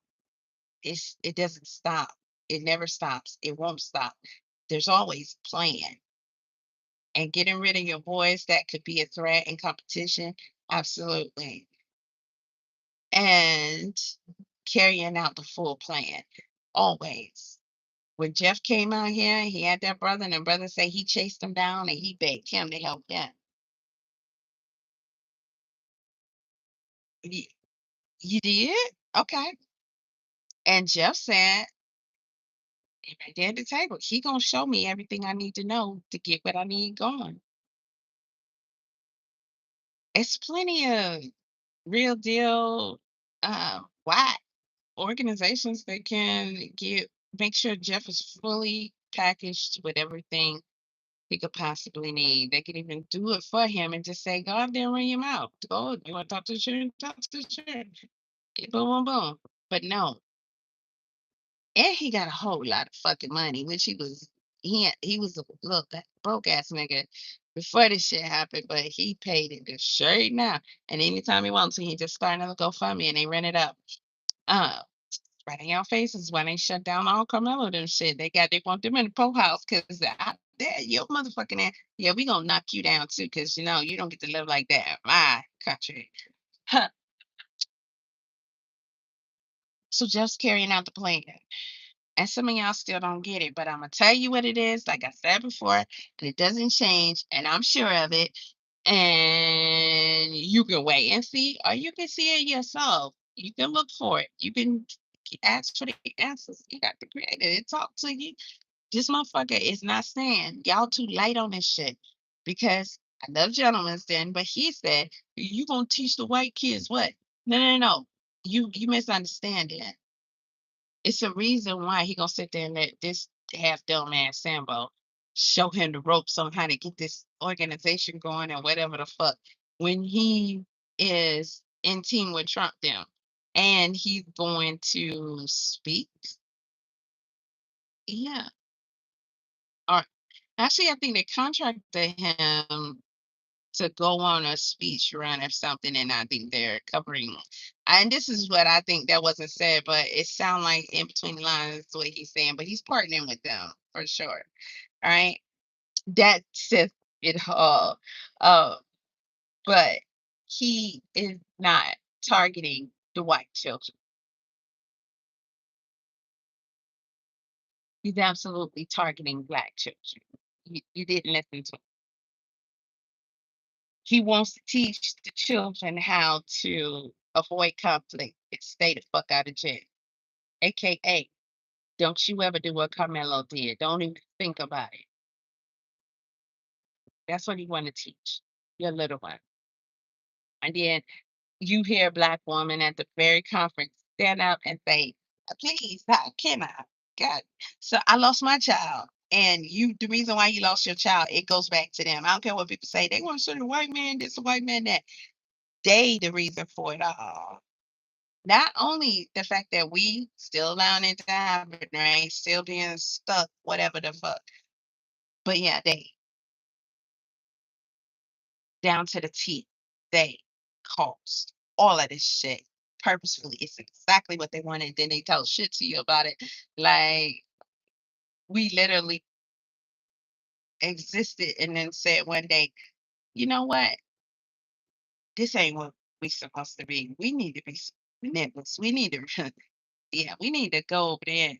[SPEAKER 3] doesn't stop. It never stops. It won't stop. There's always a plan. And getting rid of your boys that could be a threat in competition, absolutely. And carrying out the full plan, always. When Jeff came out here, he had that brother, and the brother said he chased him down and he begged him to help him. Ye- You did? Okay. And Jeff said, right there at the table, he gonna show me everything I need to know to get what I need going. It's plenty of real deal white organizations that can get make sure Jeff is fully packaged with everything he could possibly need. They could even do it for him and just say, go out there and ring him out. Go, you want to talk to the church? Talk to the church. Boom, boom, boom. But no. And he got a whole lot of fucking money, which he was a little broke ass nigga before this shit happened, but he paid it to straight now. And anytime he wants to, he just start another GoFundMe and they rent it up. Uh, right in your faces when they shut down all Carmelo them shit. They want them in the po house because your motherfucking ass. Yeah, we gonna knock you down too, because you don't get to live like that in my country. Huh. So just carrying out the plan. And some of y'all still don't get it, but I'm gonna tell you what it is, like I said before, and it doesn't change, and I'm sure of it. And you can wait and see, or you can see it yourself. You can look for it. You can ask for the answers. You got the creator to talk to you. This motherfucker is not saying y'all too light on this shit because I love gentlemen then, but he said you gonna teach the white kids what? No, no, no. You misunderstand it. It's a reason why he gonna sit there and let this half dumb ass Sambo show him the ropes on how to get this organization going and whatever the fuck when he is in team with Trump them and he's going to speak. Yeah. Or actually I think they contracted him to go on a speech run or something, and I think they're covering. And this is what I think that wasn't said, but it sounds like in between the lines what he's saying. But he's partnering with them for sure. All right, that says it all. Uh, but he is not targeting the white children. He's absolutely targeting black children. You didn't listen to him. He wants to teach the children how to avoid conflict and stay the fuck out of jail. AKA, don't you ever do what Carmelo did. Don't even think about it. That's what he want to teach your little one. And then you hear a black woman at the very conference stand up and say, please, how can I? God. So I lost my child. And the reason why you lost your child, it goes back to them. I don't care what people say. They want to say the white man, this, the white man, that. They the reason for it all. Not only the fact that we still allowing it to happen, right? Still being stuck, whatever the fuck. But yeah, they down to the T. They caused all of this shit purposefully. It's exactly what they wanted. Then they tell shit to you about it. Like we literally existed and then said one day, you know what? This ain't what we supposed to be. We need to be niggas. We need to yeah, we need to go over there and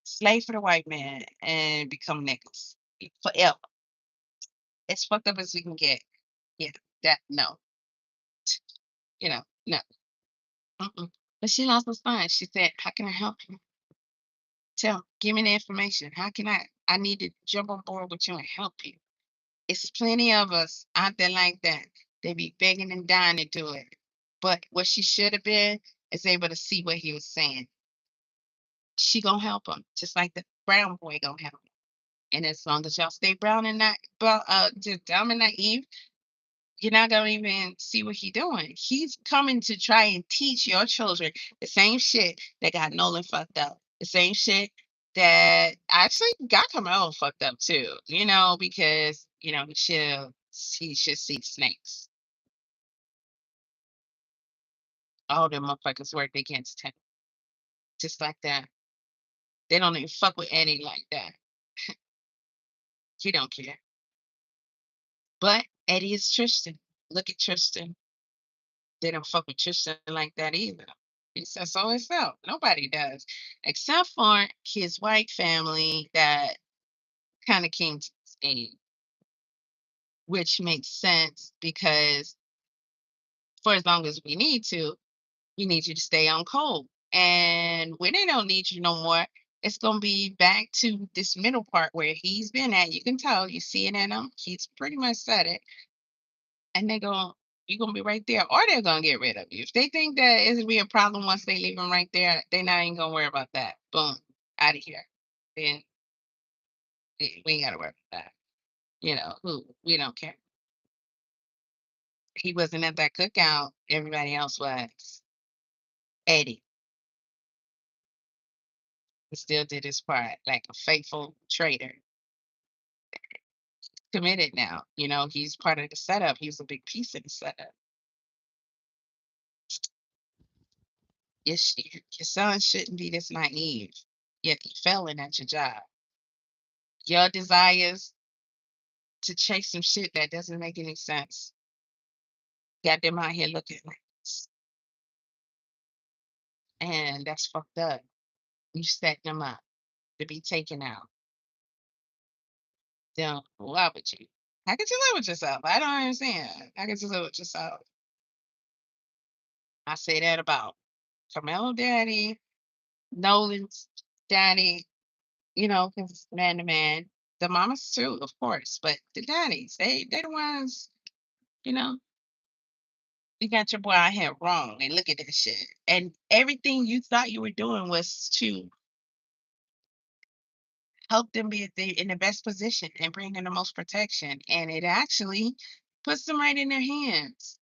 [SPEAKER 3] slave for the white man and become niggas forever. As fucked up as we can get. Yeah, that no. No. Mm-mm. But she lost her son. She said, how can I help you? Give me the information. How can I need to jump on board with you and help you. It's plenty of us out there like that. They be begging and dying to do it. But what she should have been is able to see what he was saying. She gonna help him, just like the brown boy gonna help him. And as long as y'all stay brown and not just dumb and naive, you're not gonna even see what he's doing. He's coming to try and teach your children the same shit that got Nolan fucked up. The same shit that actually got Carmelo fucked up too. Because he should see snakes. All them motherfuckers worked against him. Just like that. They don't even fuck with Eddie like that. He don't care. But Eddie is Tristan. Look at Tristan. They don't fuck with Tristan like that either. He says so himself. Nobody does, except for his white family that kind of came to his aid, which makes sense because for as long as we need to. We need you to stay on cold. And when they don't need you no more, it's gonna be back to this middle part where he's been at. You can tell, you see it in him. He's pretty much said it. And they're going you're gonna be right there, or they're gonna get rid of you. If they think that it's gonna be a problem once they leave him right there, they're not even gonna worry about that. Boom, out of here. Then we ain't gotta worry about that. Who we don't care. He wasn't at that cookout, everybody else was. Eddie still did his part like a faithful traitor. Committed now. He's part of the setup. He's a big piece of the setup. Your son shouldn't be this naive, yet he failing at your job. Your desires to chase some shit that doesn't make any sense got them out here looking like this. And that's fucked up. You set them up to be taken out. Then why would you? How could you live with yourself? I don't understand. How could you live with yourself? I say that about Carmelo daddy, Nolan's daddy, because man to man, the mamas too, of course, but the daddies, they the ones, you know, you got your boy out here wrong and look at this shit. And everything you thought you were doing was to help them be in the best position and bring in the most protection. And it actually puts them right in their hands.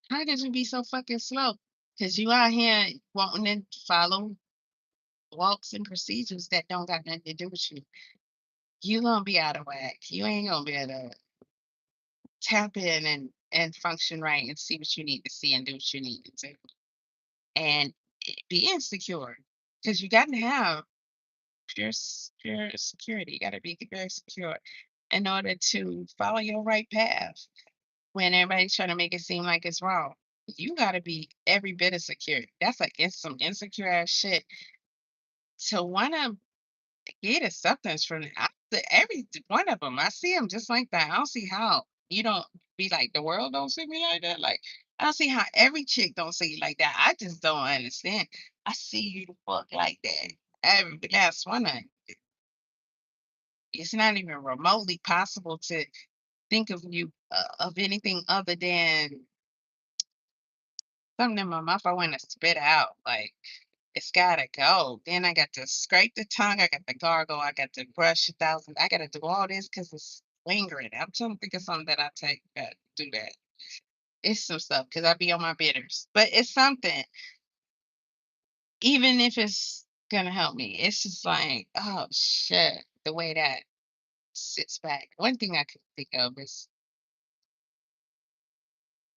[SPEAKER 3] How could you be so fucking slow? Because you out here wanting to follow walks and procedures that don't got nothing to do with you. You gonna be out of whack. You ain't gonna be able to tap in and function right and see what you need to see and do what you need to do. And be insecure. Because you gotta have pure security. You gotta be very secure in order to follow your right path when everybody's trying to make it seem like it's wrong. You gotta be every bit of secure. That's like it's some insecure ass shit to wanna get acceptance from every one of them. I see them just like that. I don't see how you don't be like the world don't see me like that. Like I don't see how every chick don't see you like that. I just don't understand. I see you the fuck like that. Every last one of 'em. It's not even remotely possible to think of you of anything other than something in my mouth I want to spit out. Like it's gotta go. Then I got to scrape the tongue. I got to gargle. I got to brush 1,000. I got to do all this because it's lingering. I'm trying to think of something that I take that do that. It's some stuff because I be on my bitters, but it's something. Even if it's gonna help me, it's just like, oh shit, the way that sits back. One thing I could think of is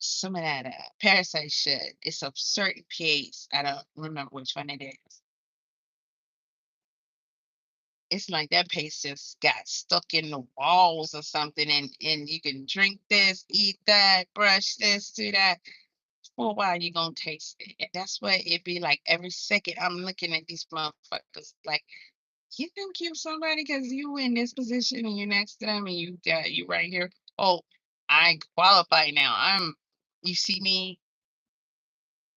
[SPEAKER 3] some of that parasite shit. It's a certain piece. I don't remember which one it is. It's like that paste just got stuck in the walls or something, and you can drink this, eat that, brush this, do that. For a while, you're gonna taste it. And that's what it be like every second. I'm looking at these motherfuckers like, you think you're somebody because you in this position and you're next to them and you right here. Oh, I qualify now. You see me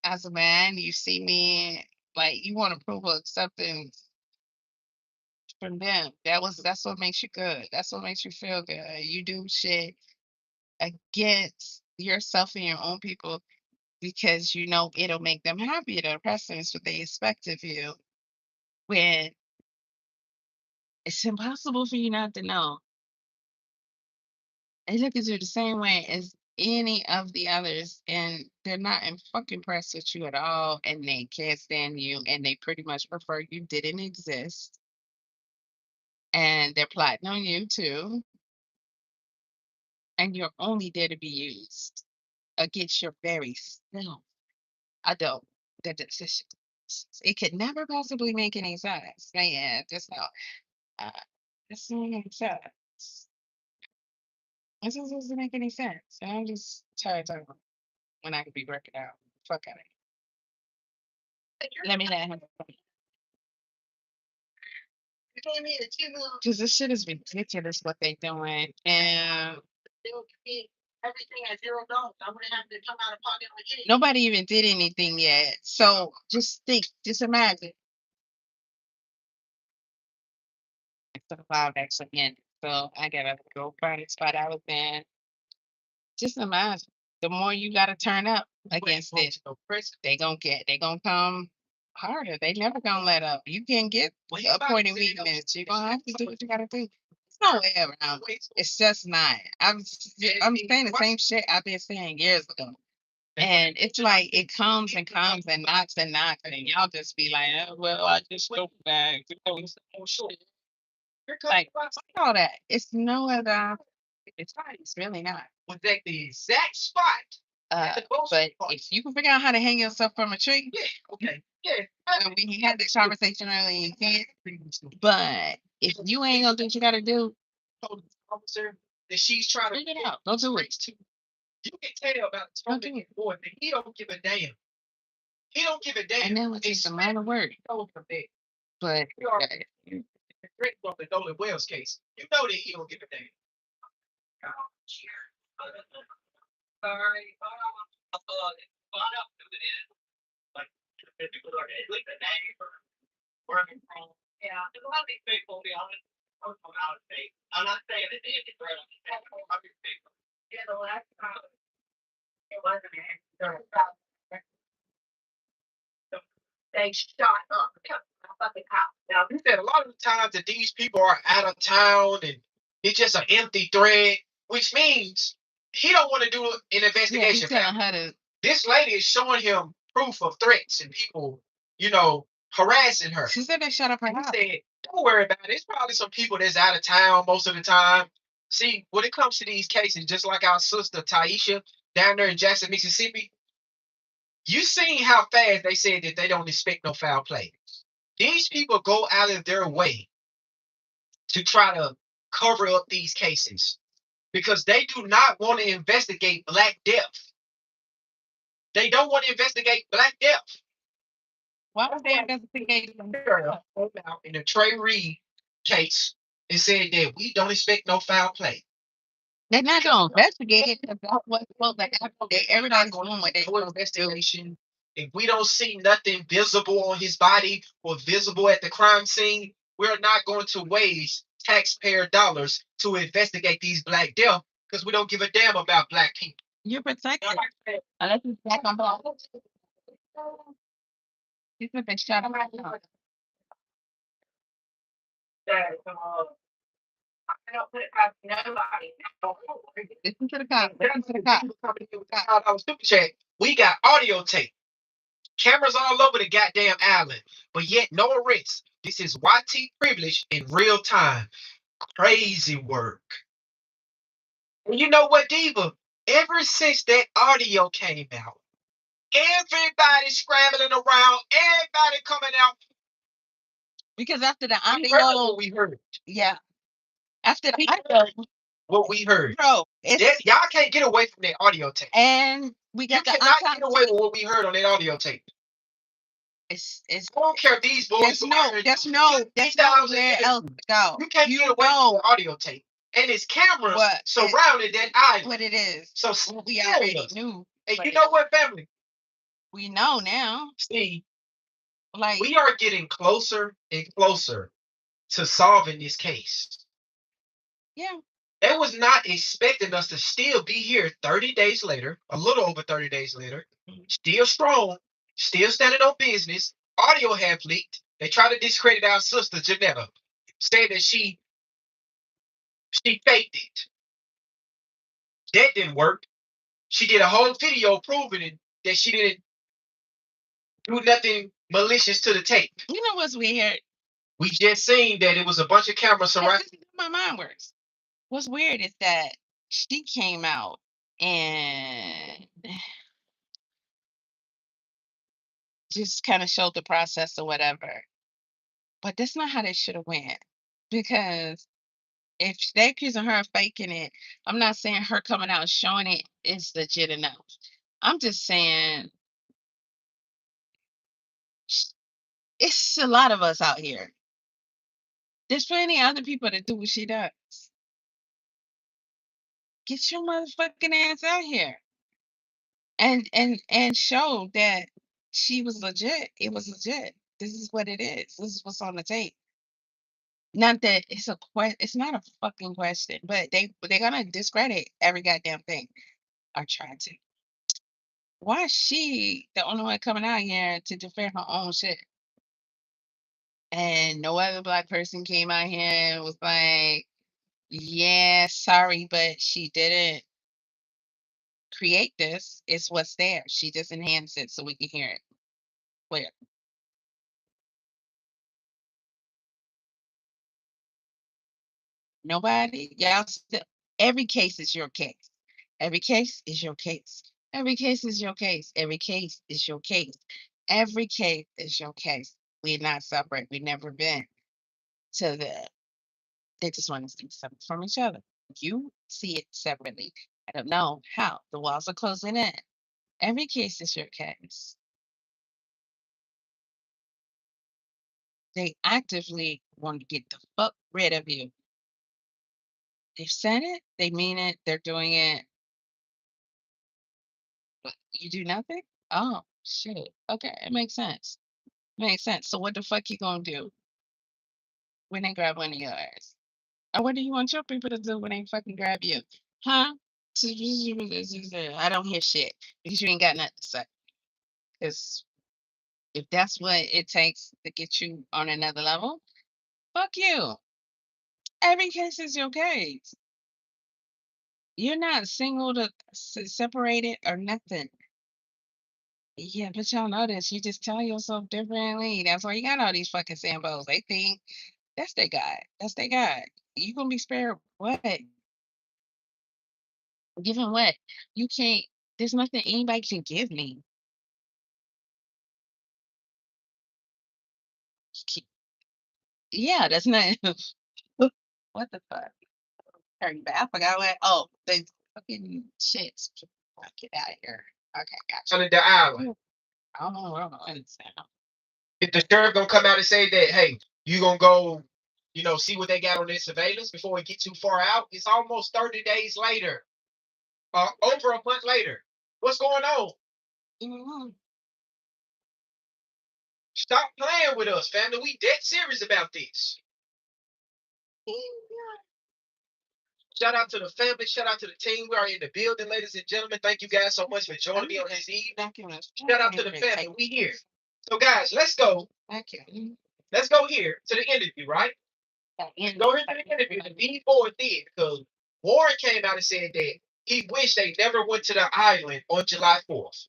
[SPEAKER 3] as a man, you see me like you want to prove something from them. That's what makes you good. That's what makes you feel good. You do shit against yourself and your own people because you know it'll make them happy. It'll impress them. It's what they expect of you. When it's impossible for you not to know. They look at you the same way as any of the others, and they're not in fucking impressed with you at all, and they can't stand you, and they pretty much prefer you didn't exist, and they're plotting on you too, and you're only there to be used against your very self. I don't. That just it could never possibly make any sense. Man, just no. Uh, this doesn't make sense. This doesn't make any sense. And I'm just tired of when I could be working out. Fuck out of here. Let me let him. Because this shit is ridiculous what they doing. And nobody even did anything yet. So just think, just imagine. It's the cloud actually again. So I gotta go find the spot I was in. Just imagine. The more you gotta turn up against it, they gonna come harder. They never gonna let up. You can't get a point of weakness. You're gonna have to do what you gotta do. It's no way around it. It's just not. I'm saying the same shit I've been saying years ago. And it's like it comes and comes and knocks, and y'all just be like, oh, well, I just go back. Like, fuck all that. It's no other. It's really not.
[SPEAKER 2] Was at the exact spot.
[SPEAKER 3] But if you can figure out how to hang yourself from a tree,
[SPEAKER 2] Yeah, okay. Yeah.
[SPEAKER 3] and we had this conversation earlier, you can't. But if you ain't gonna do what you gotta do,
[SPEAKER 2] Told the officer that she's trying to
[SPEAKER 3] figure it out. Don't do it.
[SPEAKER 2] You can tell about the
[SPEAKER 3] Don't do it.
[SPEAKER 2] boy that he don't give a damn. He don't give a damn.
[SPEAKER 3] And then it's a lot of work. But
[SPEAKER 2] You are Rick from the Nolan Wells case. You know that he don't give a damn.
[SPEAKER 4] Yeah. A lot of these people, to be honest, are from out of state. I'm not saying that they did right on the state. Yeah, the last time it wasn't they shot up a fucking house. Now,
[SPEAKER 2] He said a lot of the times that these people are out of town and it's just an empty thread, which means he don't want to do an
[SPEAKER 3] yeah, he's
[SPEAKER 2] investigation.
[SPEAKER 3] telling her to.
[SPEAKER 2] This lady is showing him proof of threats and people, harassing her.
[SPEAKER 3] She said they shut up her
[SPEAKER 2] He
[SPEAKER 3] house.
[SPEAKER 2] said, don't worry about it. It's probably some people that's out of town most of the time. See, when it comes to these cases, just like our sister Taisha down there in Jackson, Mississippi, you seen how fast they said that they don't expect no foul play. These people go out of their way to try to cover up these cases because they do not want to investigate Black death. They don't want to investigate Black death.
[SPEAKER 3] Why was they investigating?
[SPEAKER 2] Out in the Trey Reed case and said that we don't expect no foul play.
[SPEAKER 3] They're not gonna investigate it because that's what's supposed to happen. Everybody's doing what they
[SPEAKER 2] No
[SPEAKER 3] supposed to do.
[SPEAKER 2] investigation. If we don't see nothing visible on his body or visible at the crime scene, we're not going to waste taxpayer dollars to investigate these Black deaths because we don't give a damn about Black people.
[SPEAKER 3] You're protected unless it's Black on Black. He's been shot up.
[SPEAKER 4] I don't put it past nobody.
[SPEAKER 3] Listen to the cop. Listen to the cop.
[SPEAKER 2] $5 super chat. We got audio tape. Cameras all over the goddamn island, but yet no arrests. This is YT privilege in real time. Crazy work. And you know what, Diva? Ever since that audio came out, everybody scrambling around, everybody coming out.
[SPEAKER 3] Because after the
[SPEAKER 2] We heard
[SPEAKER 3] audio,
[SPEAKER 2] what we heard.
[SPEAKER 3] yeah. After the audio,
[SPEAKER 2] What we heard.
[SPEAKER 3] bro,
[SPEAKER 2] Y'all can't get away from that audio tape.
[SPEAKER 3] and we
[SPEAKER 2] You
[SPEAKER 3] got the
[SPEAKER 2] cannot get
[SPEAKER 3] autopsy.
[SPEAKER 2] away with what we heard on that audio tape.
[SPEAKER 3] It's
[SPEAKER 2] I don't care if these boys.
[SPEAKER 3] there's nowhere else to go.
[SPEAKER 2] You can't get away from the audio tape. And it's cameras surrounded that island.
[SPEAKER 3] What it is.
[SPEAKER 2] So
[SPEAKER 3] We already knew.
[SPEAKER 2] And you know what, family?
[SPEAKER 3] We know now.
[SPEAKER 2] See,
[SPEAKER 3] like
[SPEAKER 2] we are getting closer and closer to solving this case.
[SPEAKER 3] Yeah.
[SPEAKER 2] They was not expecting us to still be here 30 days later, a little over 30 days later, still strong, still standing on business. Audio have leaked. They try to discredit our sister Janetta, saying that she faked it. That didn't work. She did a whole video proving it, that she didn't do nothing malicious to the tape.
[SPEAKER 3] You know what's weird?
[SPEAKER 2] We just seen that it was a bunch of cameras surrounding.
[SPEAKER 3] My mind works. What's weird is that she came out and just kind of showed the process or whatever. But that's not how they should have went. Because if they accusing her of faking it, I'm not saying her coming out and showing it is legit enough. I'm just saying it's a lot of us out here. There's plenty of other people that do what she does. Get your motherfucking ass out here and show that she was legit. It was legit. This is what it is. This is what's on the tape. Not that it's a it's not a fucking question, but they're gonna discredit every goddamn thing. Or try to. Why is she the only one coming out here to defend her own shit? And no other black person came out here and was like, yeah, sorry, but she didn't create this. It's what's there. She just enhanced it so we can hear it. Where? Nobody? Y'all still, every case is your case. Every case is your case. Every case is your case. Every case is your case. Every case is your case. We're not separate. We've never been to the, they just want to see separate from each other. You see it separately. I don't know how. The walls are closing in. Every case is your case. They actively want to get the fuck rid of you. They've said it, they mean it, they're doing it. But you do nothing? Oh, shit. Okay, it makes sense. Makes sense. So what the fuck you gonna do when they grab one of yours? Or what do you want your people to do when they fucking grab you? Huh? I don't hear shit because you ain't got nothing to say. Because if that's what it takes to get you on another level, fuck you. Every case is your case. You're not singled or separated or nothing. Yeah, but y'all know this. You just tell yourself differently. That's why you got all these fucking Sambos. They think that's their God. That's their God. You gonna be spared what? Given what? You can't. There's nothing anybody can give me. Yeah, that's not. What the fuck? Hurry back. I forgot what. Oh, the fucking shits. Get out of here. Okay, gotcha.
[SPEAKER 2] On the island.
[SPEAKER 3] I don't know where I'm going.
[SPEAKER 2] If the sheriff gonna come out and say that, hey, you gonna go, see what they got on their surveillance before we get too far out? It's almost 30 days later, over a month later. What's going on?
[SPEAKER 3] Mm-hmm.
[SPEAKER 2] Stop playing with us, family. We dead serious about this. Shout out to the family. Shout out to the team. We are in the building, ladies and gentlemen. Thank you guys so much for joining me on this evening. Shout out to the family. We here. So, guys, let's go. Let's go here to the interview, right? Go here to the interview. The B4 did, because Warren came out and said that he wished they never went to the island on July 4th.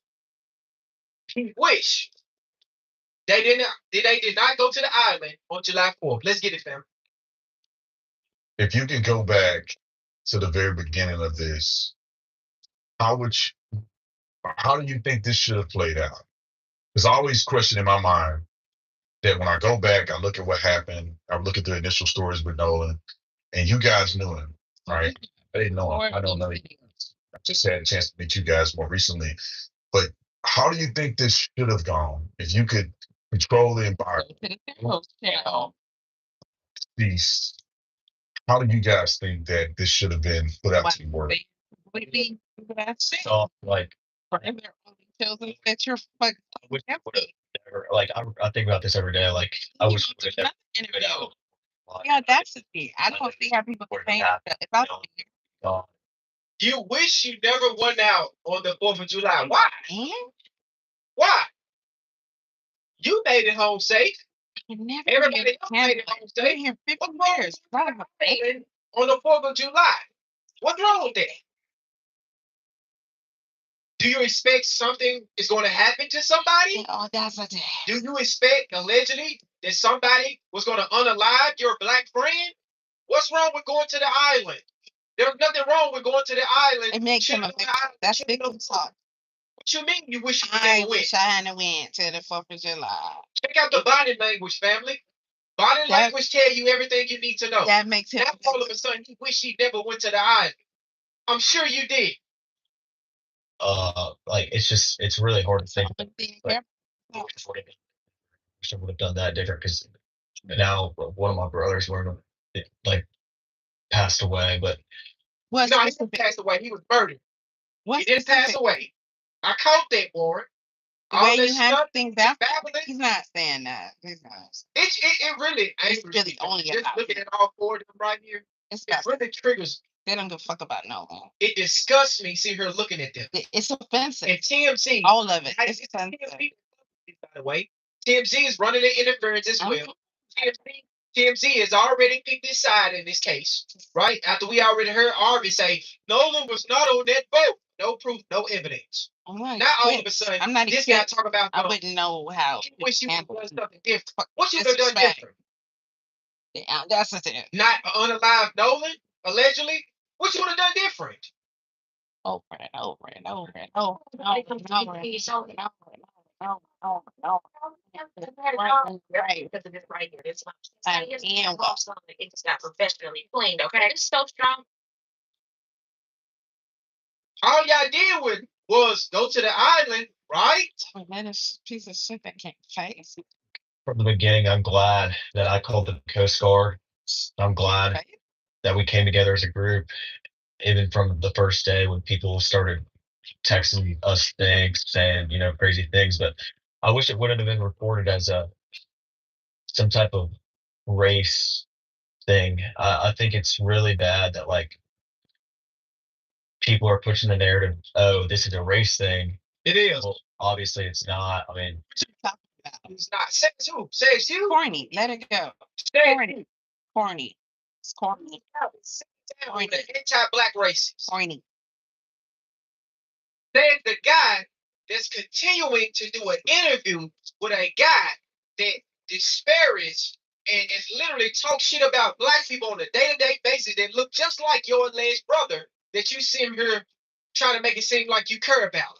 [SPEAKER 2] He wished they did not go to the island on July 4th. Let's get it, fam.
[SPEAKER 5] If you could go back to the very beginning of this, how do you think this should have played out? There's always question in my mind that when I go back, I look at what happened, I look at the initial stories with Nolan, and you guys knew him, right? I didn't know him. I don't know you. I just had a chance to meet you guys more recently. But how do you think this should have gone if you could control the environment? These, how do you guys think that this should have been put out to the world?
[SPEAKER 6] So, like,
[SPEAKER 3] Chosen that you're fucking
[SPEAKER 6] I wish I would've never, like, I think about this every day. Like, I wish I would have never put out.
[SPEAKER 3] Yeah, that's the thing. I don't see how people can say that. If I
[SPEAKER 2] You wish you never went out on the 4th of July. Why?
[SPEAKER 3] man,
[SPEAKER 2] Why? You made it home safe. Everybody else made it home safe.
[SPEAKER 3] here 50 years.
[SPEAKER 2] On the 4th of July. What's wrong with that? Do you expect something is going to happen to somebody?
[SPEAKER 3] Oh, that's a
[SPEAKER 2] Do you expect, allegedly, that somebody was going to unalive your black friend? What's wrong with going to the island? There's nothing wrong with going to the island.
[SPEAKER 3] It makes him a victim. That's victim talk.
[SPEAKER 2] What you mean you wish you
[SPEAKER 3] I
[SPEAKER 2] never went?
[SPEAKER 3] wish I hadn't went to the 4th of July.
[SPEAKER 2] Check out the body language, family. Body language tell you everything you need to know.
[SPEAKER 3] That makes him.
[SPEAKER 2] Now all of a sudden you wish he never went to the island. I'm sure you did.
[SPEAKER 6] Like, it's really hard to think.
[SPEAKER 3] Being
[SPEAKER 6] Like,
[SPEAKER 3] careful.
[SPEAKER 6] I wish I would have done that different, because Now one of my brothers were like passed away, but
[SPEAKER 3] What
[SPEAKER 2] No, he didn't
[SPEAKER 3] specific?
[SPEAKER 2] pass away. He was murdered.
[SPEAKER 3] What
[SPEAKER 2] He didn't pass
[SPEAKER 3] specific?
[SPEAKER 2] away. I caught that warrant.
[SPEAKER 3] The
[SPEAKER 2] All
[SPEAKER 3] way
[SPEAKER 2] that
[SPEAKER 3] you handle
[SPEAKER 2] stuff,
[SPEAKER 3] things
[SPEAKER 2] that
[SPEAKER 3] after,
[SPEAKER 2] babbling,
[SPEAKER 3] he's not saying that. He's not.
[SPEAKER 2] it really
[SPEAKER 3] It's
[SPEAKER 2] angers
[SPEAKER 3] really
[SPEAKER 2] me.
[SPEAKER 3] only
[SPEAKER 2] Just
[SPEAKER 3] about
[SPEAKER 2] looking
[SPEAKER 3] him.
[SPEAKER 2] at all four of them right here,
[SPEAKER 3] It's
[SPEAKER 2] it
[SPEAKER 3] about
[SPEAKER 2] really triggers.
[SPEAKER 3] they don't give a fuck about no one.
[SPEAKER 2] It disgusts me. See her looking at them.
[SPEAKER 3] It's offensive.
[SPEAKER 2] And TMZ,
[SPEAKER 3] All of it.
[SPEAKER 2] it's
[SPEAKER 3] It's offensive.
[SPEAKER 2] TMZ, by the way, TMZ is running the interference as well. TMZ has already picked his side in this case, right? After we already heard Arby say Nolan was not on that boat. No proof, no evidence. Now all of a sudden,
[SPEAKER 3] I'm not
[SPEAKER 2] this guy
[SPEAKER 3] equipped.
[SPEAKER 2] talk about
[SPEAKER 3] I wouldn't know how.
[SPEAKER 2] he wish you would have
[SPEAKER 3] handle
[SPEAKER 2] done
[SPEAKER 3] it.
[SPEAKER 2] something different. What you would have done
[SPEAKER 3] Disrespect.
[SPEAKER 2] different?
[SPEAKER 3] Yeah, that's the thing.
[SPEAKER 2] Not unalive Nolan, allegedly. What you would have done different?
[SPEAKER 3] Over and over and over and over and over and over and over and over and over. Right.
[SPEAKER 4] Because of this right here. This
[SPEAKER 3] Like,
[SPEAKER 4] and it's not professionally cleaned. Okay, it's so strong.
[SPEAKER 2] All y'all did was go to the island, right?
[SPEAKER 3] That is a piece of shit that can't face.
[SPEAKER 6] from the beginning, I'm glad that I called the Coast Guard. I'm glad that we came together as a group, even from the first day when people started texting us things, saying, crazy things. But I wish it wouldn't have been reported as some type of race thing. I think it's really bad that like people are pushing the narrative, oh, this is a race thing.
[SPEAKER 2] It is.
[SPEAKER 6] Well, obviously it's not. I mean,
[SPEAKER 2] It's not. Says who? Says you.
[SPEAKER 3] Corny. Let it go.
[SPEAKER 2] Says
[SPEAKER 3] Corny. Corny. It's corny.
[SPEAKER 2] on the anti-black racists.
[SPEAKER 3] Corny.
[SPEAKER 2] There's the guy that's continuing to do an interview with a guy that disparages and literally talk shit about black people on a day-to-day basis that look just like your alleged brother that you seem here trying to make it seem like you care about.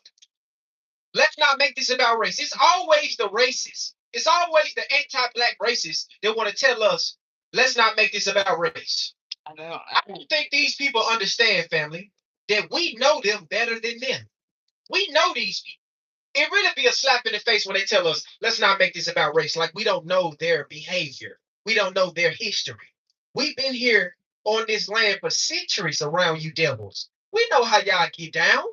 [SPEAKER 2] Let's not make this about race. It's always the racists. It's always the anti-black racists that want to tell us, let's not make this about race. I don't think these people understand, family, that we know them better than them. We know these people. It really be a slap in the face when they tell us, let's not make this about race, like we don't know their behavior. We don't know their history. We've been here on this land for centuries around you devils. We know how y'all get down.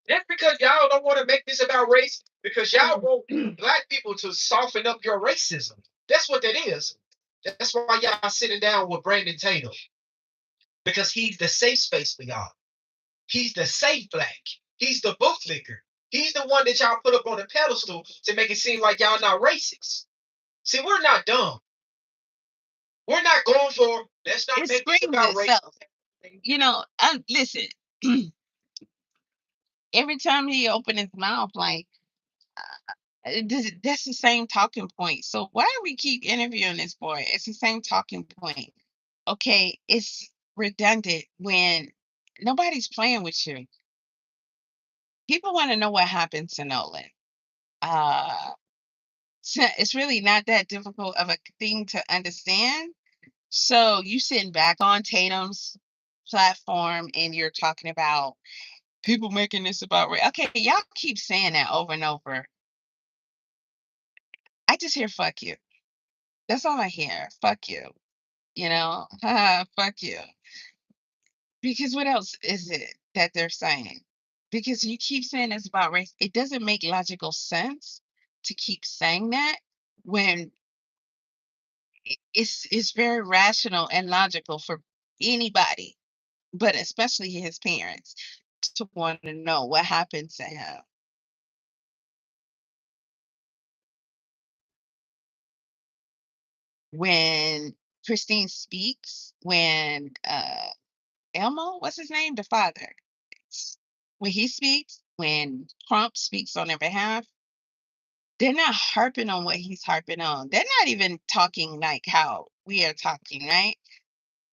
[SPEAKER 2] That's because y'all don't want to make this about race, because y'all want black people to soften up your racism. That's what that is. That's why y'all sitting down with Brandon Tatum, because he's the safe space for y'all. He's the safe black. He's the bootlicker. He's the one that y'all put up on a pedestal to make it seem like y'all not racist. See, we're not dumb. We're not going for, let's not make this about race.
[SPEAKER 3] Listen. Every time he opened his mouth, like, that's the same talking point. So why do we keep interviewing this boy? It's the same talking point. Okay, it's redundant when nobody's playing with you. People want to know what happened to Nolan. It's really not that difficult of a thing to understand. So you sitting back on Tatum's platform and you're talking about people making this about race. Okay, y'all keep saying that over and over. I just hear fuck you. That's all I hear. Fuck you. Fuck you. Because what else is it that they're saying? Because you keep saying it's about race. It doesn't make logical sense to keep saying that when it's very rational and logical for anybody, but especially his parents, to want to know what happened to him. When Christine speaks, when Elmo, what's his name? The father. When he speaks, when Trump speaks on their behalf, they're not harping on what he's harping on. They're not even talking like how we are talking, right?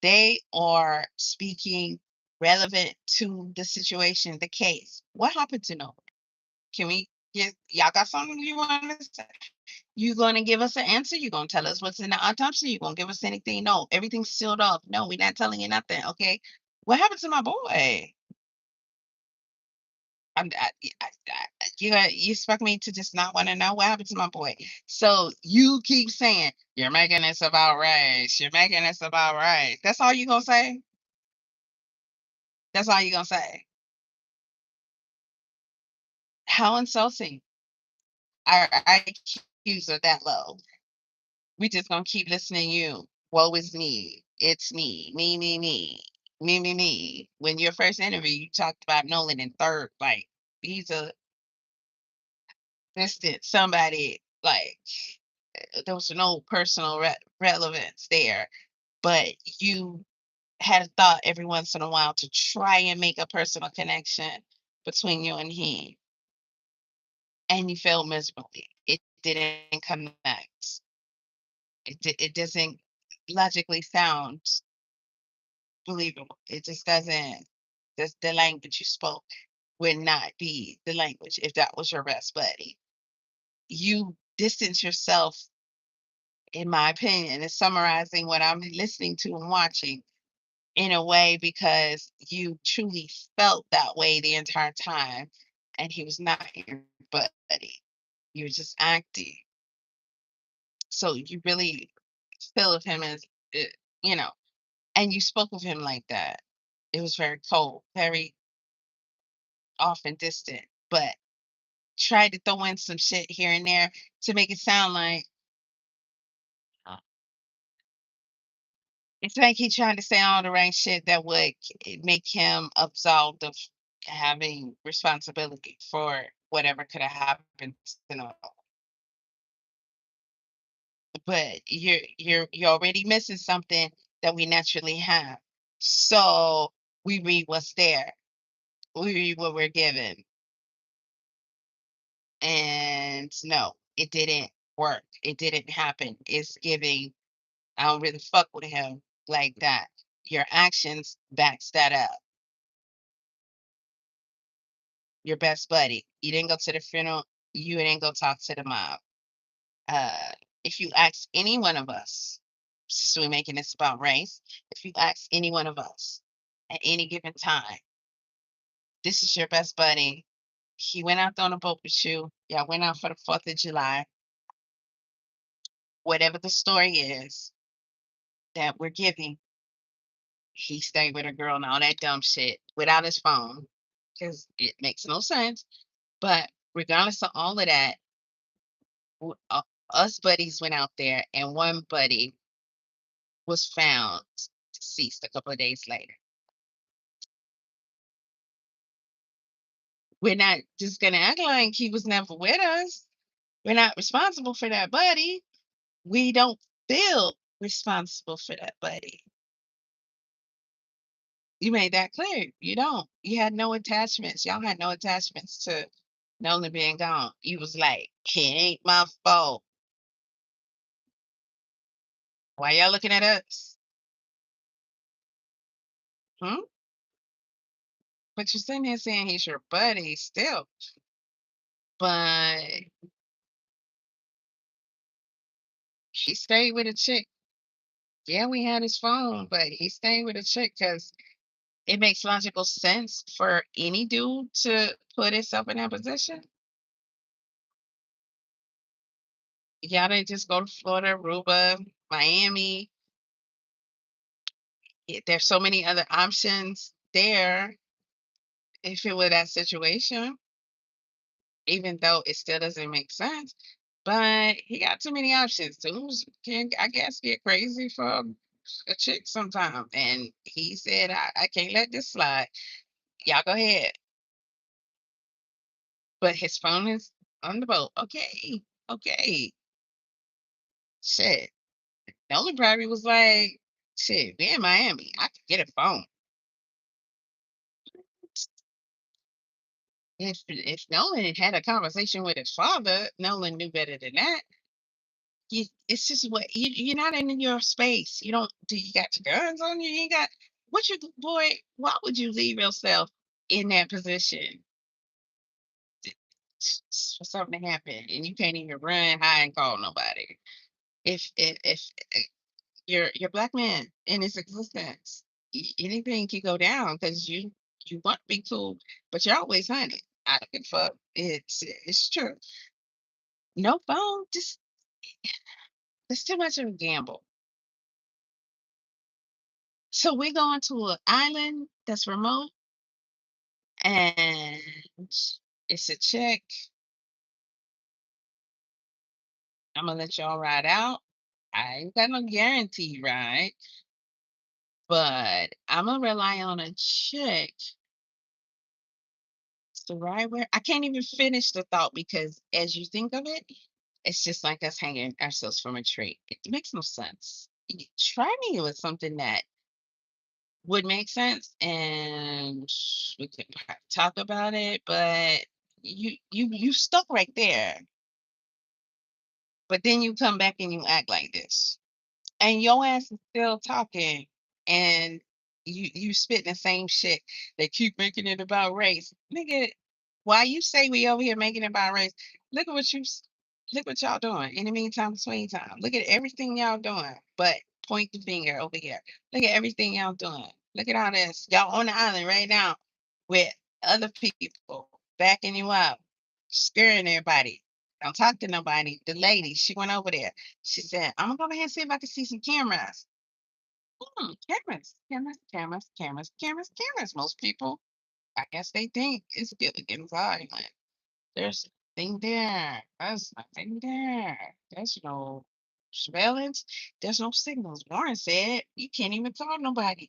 [SPEAKER 3] They are speaking relevant to the situation, the case. What happened to Noah? Can we get y'all got something you want to say? You gonna give us an answer? You gonna tell us what's in the autopsy? You gonna give us anything? No, everything's sealed off. No, we're not telling you nothing. Okay, what happened to my boy? I'm You expect me to just not want to know what happened to my boy? So you keep saying you're making this about race. You're making this about race. That's all you gonna say? That's all you gonna say? How insulting. Our IQs are that low. We just gonna keep listening to you. Woe is me. It's me. Me. Me. When your first interview, you talked about Nolan in third. Like he's a distant somebody. Like there was no personal relevance there, but you had a thought every once in a while to try and make a personal connection between you and him, and you failed miserably. It didn't connect. It doesn't logically sound believable. It just doesn't. The language you spoke would not be the language if that was your best buddy. You distance yourself, in my opinion, is summarizing what I'm listening to and watching in a way because you truly felt that way the entire time, and he was not your buddy. You were just acting. So you really feel of him as, uh, you know, and you spoke of him like that. It was very cold, very often distant, but tried to throw in some shit here and there to make it sound like it's like he tried to say all the right shit that would make him absolved of having responsibility for whatever could have happened to know. But you're already missing something that we naturally have. So we read what's there. We read what we're given. And no, it didn't work. It didn't happen. It's giving I don't really fuck with him like that. Your actions backs that up. Your best buddy. You didn't go to the funeral. You didn't go talk to the mom. Uh, if you ask any one of us, so we're making this about race. If you ask any one of us at any given time, this is your best buddy. He went out on a boat with you. Y'all went out for the 4th of July. Whatever the story is that we're giving, he stayed with a girl and all that dumb shit without his phone because it makes no sense. But regardless of all of that, us buddies went out there, and one buddy was found deceased a couple of days later. We're not just gonna act like he was never with us. We're not responsible for that buddy. We don't feel responsible for that buddy. You made that clear. You don't. You had no attachments. Y'all had no attachments to Nolan being gone. You was like, it ain't my fault. Why y'all looking at us? Hmm? But you're sitting here saying he's your buddy still. But he stayed with a chick. Yeah, we had his phone, but he stayed with a chick because it makes logical sense for any dude to put himself in that position. Y'all didn't just go to Florida, Aruba, Miami. There's so many other options there if it were that situation, even though it still doesn't make sense. But he got too many options. Dudes can, I guess, get crazy for a chick sometime. And he said, I can't let this slide. Y'all go ahead. But his phone is on the boat. Okay. Okay. Shit. Nolan probably was like, shit, we in Miami. I could get a phone. If Nolan had had a conversation with his father, Nolan knew better than that. It's just what you're not in your space. You don't do you got your guns on you? You ain't got what you boy, why would you leave yourself in that position for something to happen and you can't even run high and call nobody? If you're black man in his existence, anything can go down because you want to be cool, but you're always hunted. I don't give a fuck. It's true. No phone, just it's too much of a gamble. So we're going to an island that's remote, and it's a chick. I'm gonna let y'all ride out. I ain't got no guarantee, right? But I'm gonna rely on a chick to ride where I can't even finish the thought because as you think of it, it's just like us hanging ourselves from a tree. It makes no sense. Try me with something that would make sense and we could talk about it, but you stuck right there. But then you come back and you act like this. And your ass is still talking and you spitting the same shit. They keep making it about race. Nigga, why you say we over here making it about race? Look at what look what y'all doing in the meantime, between time. Look at everything y'all doing, but point the finger over here. Look at everything y'all doing. Look at all this. Y'all on the island right now with other people backing you up, scaring everybody. Don't talk to nobody. The lady, she went over there. She said, I'm gonna go over here and see if I can see some cameras. Cameras. Most people, I guess they think it's Gilligan's Island. There's nothing there. There's nothing there. There's no surveillance. There's no signals. Warren said you can't even call nobody.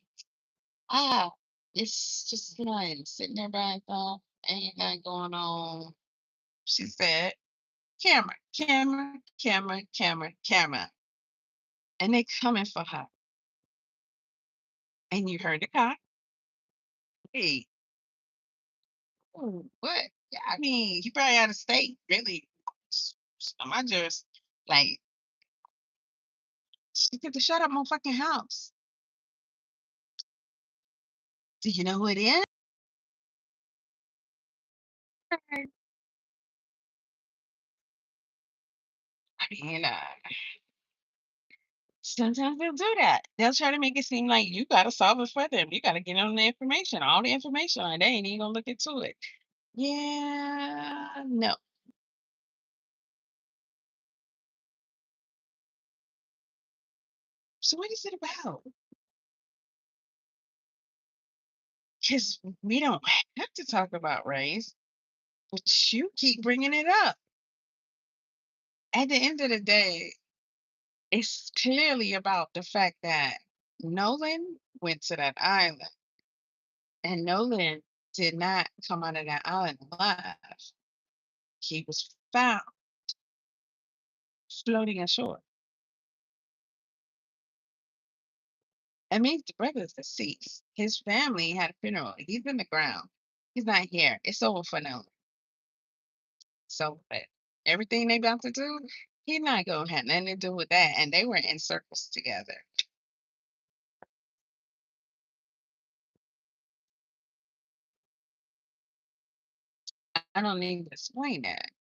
[SPEAKER 3] Ah, it's just fun sitting there by itself. Ain't nothing going on. She said, camera. And they coming for her. And you heard the cop. Hey, what? Yeah, I mean, he probably out of state, really. I just like she get to shut up my fucking house. Do you know who it is? I mean, sometimes they'll do that. They'll try to make it seem like you gotta solve it for them. You gotta get on the information, all the information, and they ain't even gonna look into it. Yeah, no. So what is it about? Because we don't have to talk about race, but you keep bringing it up. At the end of the day, it's clearly about the fact that Nolan went to that island, and Nolan did not come out of that island alive. He was found floating ashore. I mean, the brother's deceased. His family had a funeral. He's in the ground. He's not here. It's over for Nolan. So everything they about to do, he's not gonna have nothing to do with that. And they were in circles together. I don't need to explain that.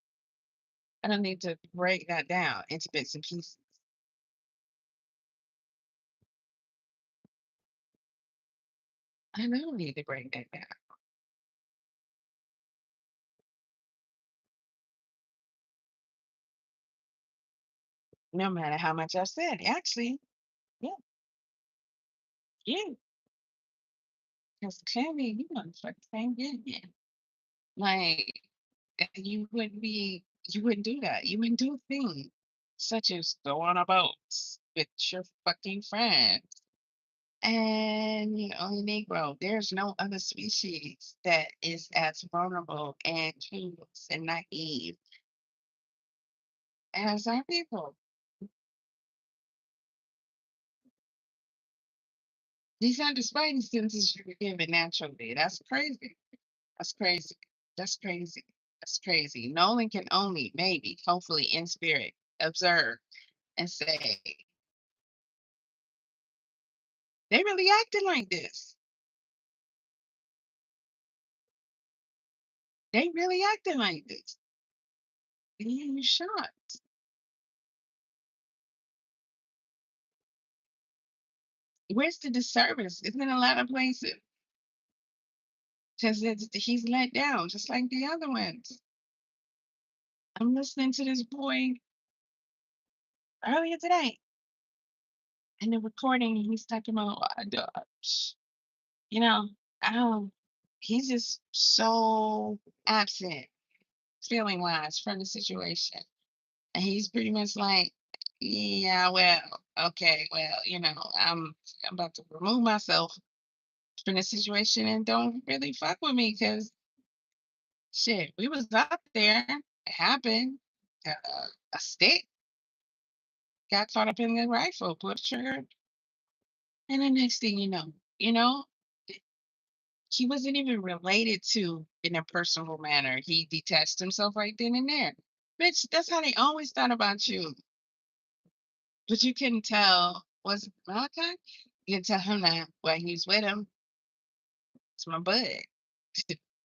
[SPEAKER 3] I don't need to break that down into bits and pieces. I don't need to break that down. No matter how much I said. Actually, yeah, yeah. Because clearly you motherfuckers ain't getting it. Like you wouldn't do that. You wouldn't do a thing such as go on a boat with your fucking friends. And you know, Negro, there's no other species that is as vulnerable and clueless and naive as our people. These aren't the spidey senses you were given naturally. That's crazy. That's crazy. That's crazy. That's crazy. Nolan can only, maybe, hopefully, in spirit, observe and say, they really acting like this. They really acting like this. And you shot. Where's the disservice? It's in a lot of places. because he's let down, just like the other ones. I'm listening to this boy earlier today, and the recording, he's talking about, you know, um, he's just so absent, feeling wise, from the situation. And he's pretty much like, yeah, well, okay, well, I'm about to remove myself from the situation and don't really fuck with me because shit, we was up there. It happened. A stick got caught up in the rifle, pulled the trigger, and the next thing you know, he wasn't even related to in a personal manner. He detached himself right then and there. Bitch, that's how they always thought about you. But you couldn't tell, was it Malachi? You can tell him that while he's with him. It's my bud.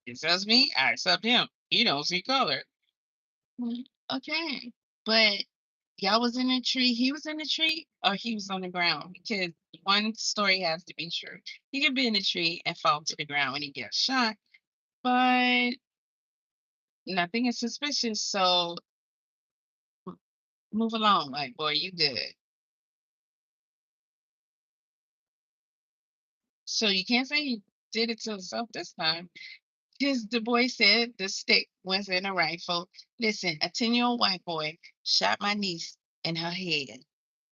[SPEAKER 3] It tells me, I accept him. He don't see color. Okay. But y'all was in a tree, he was in a tree, or he was on the ground? Because one story has to be true. He could be in a tree and fall to the ground when he gets shot, but nothing is suspicious. So move along, like, boy, you good. So you can't say he did it to himself this time. Because the boy said the stick was in a rifle. Listen, a 10-year-old white boy shot my niece in her head.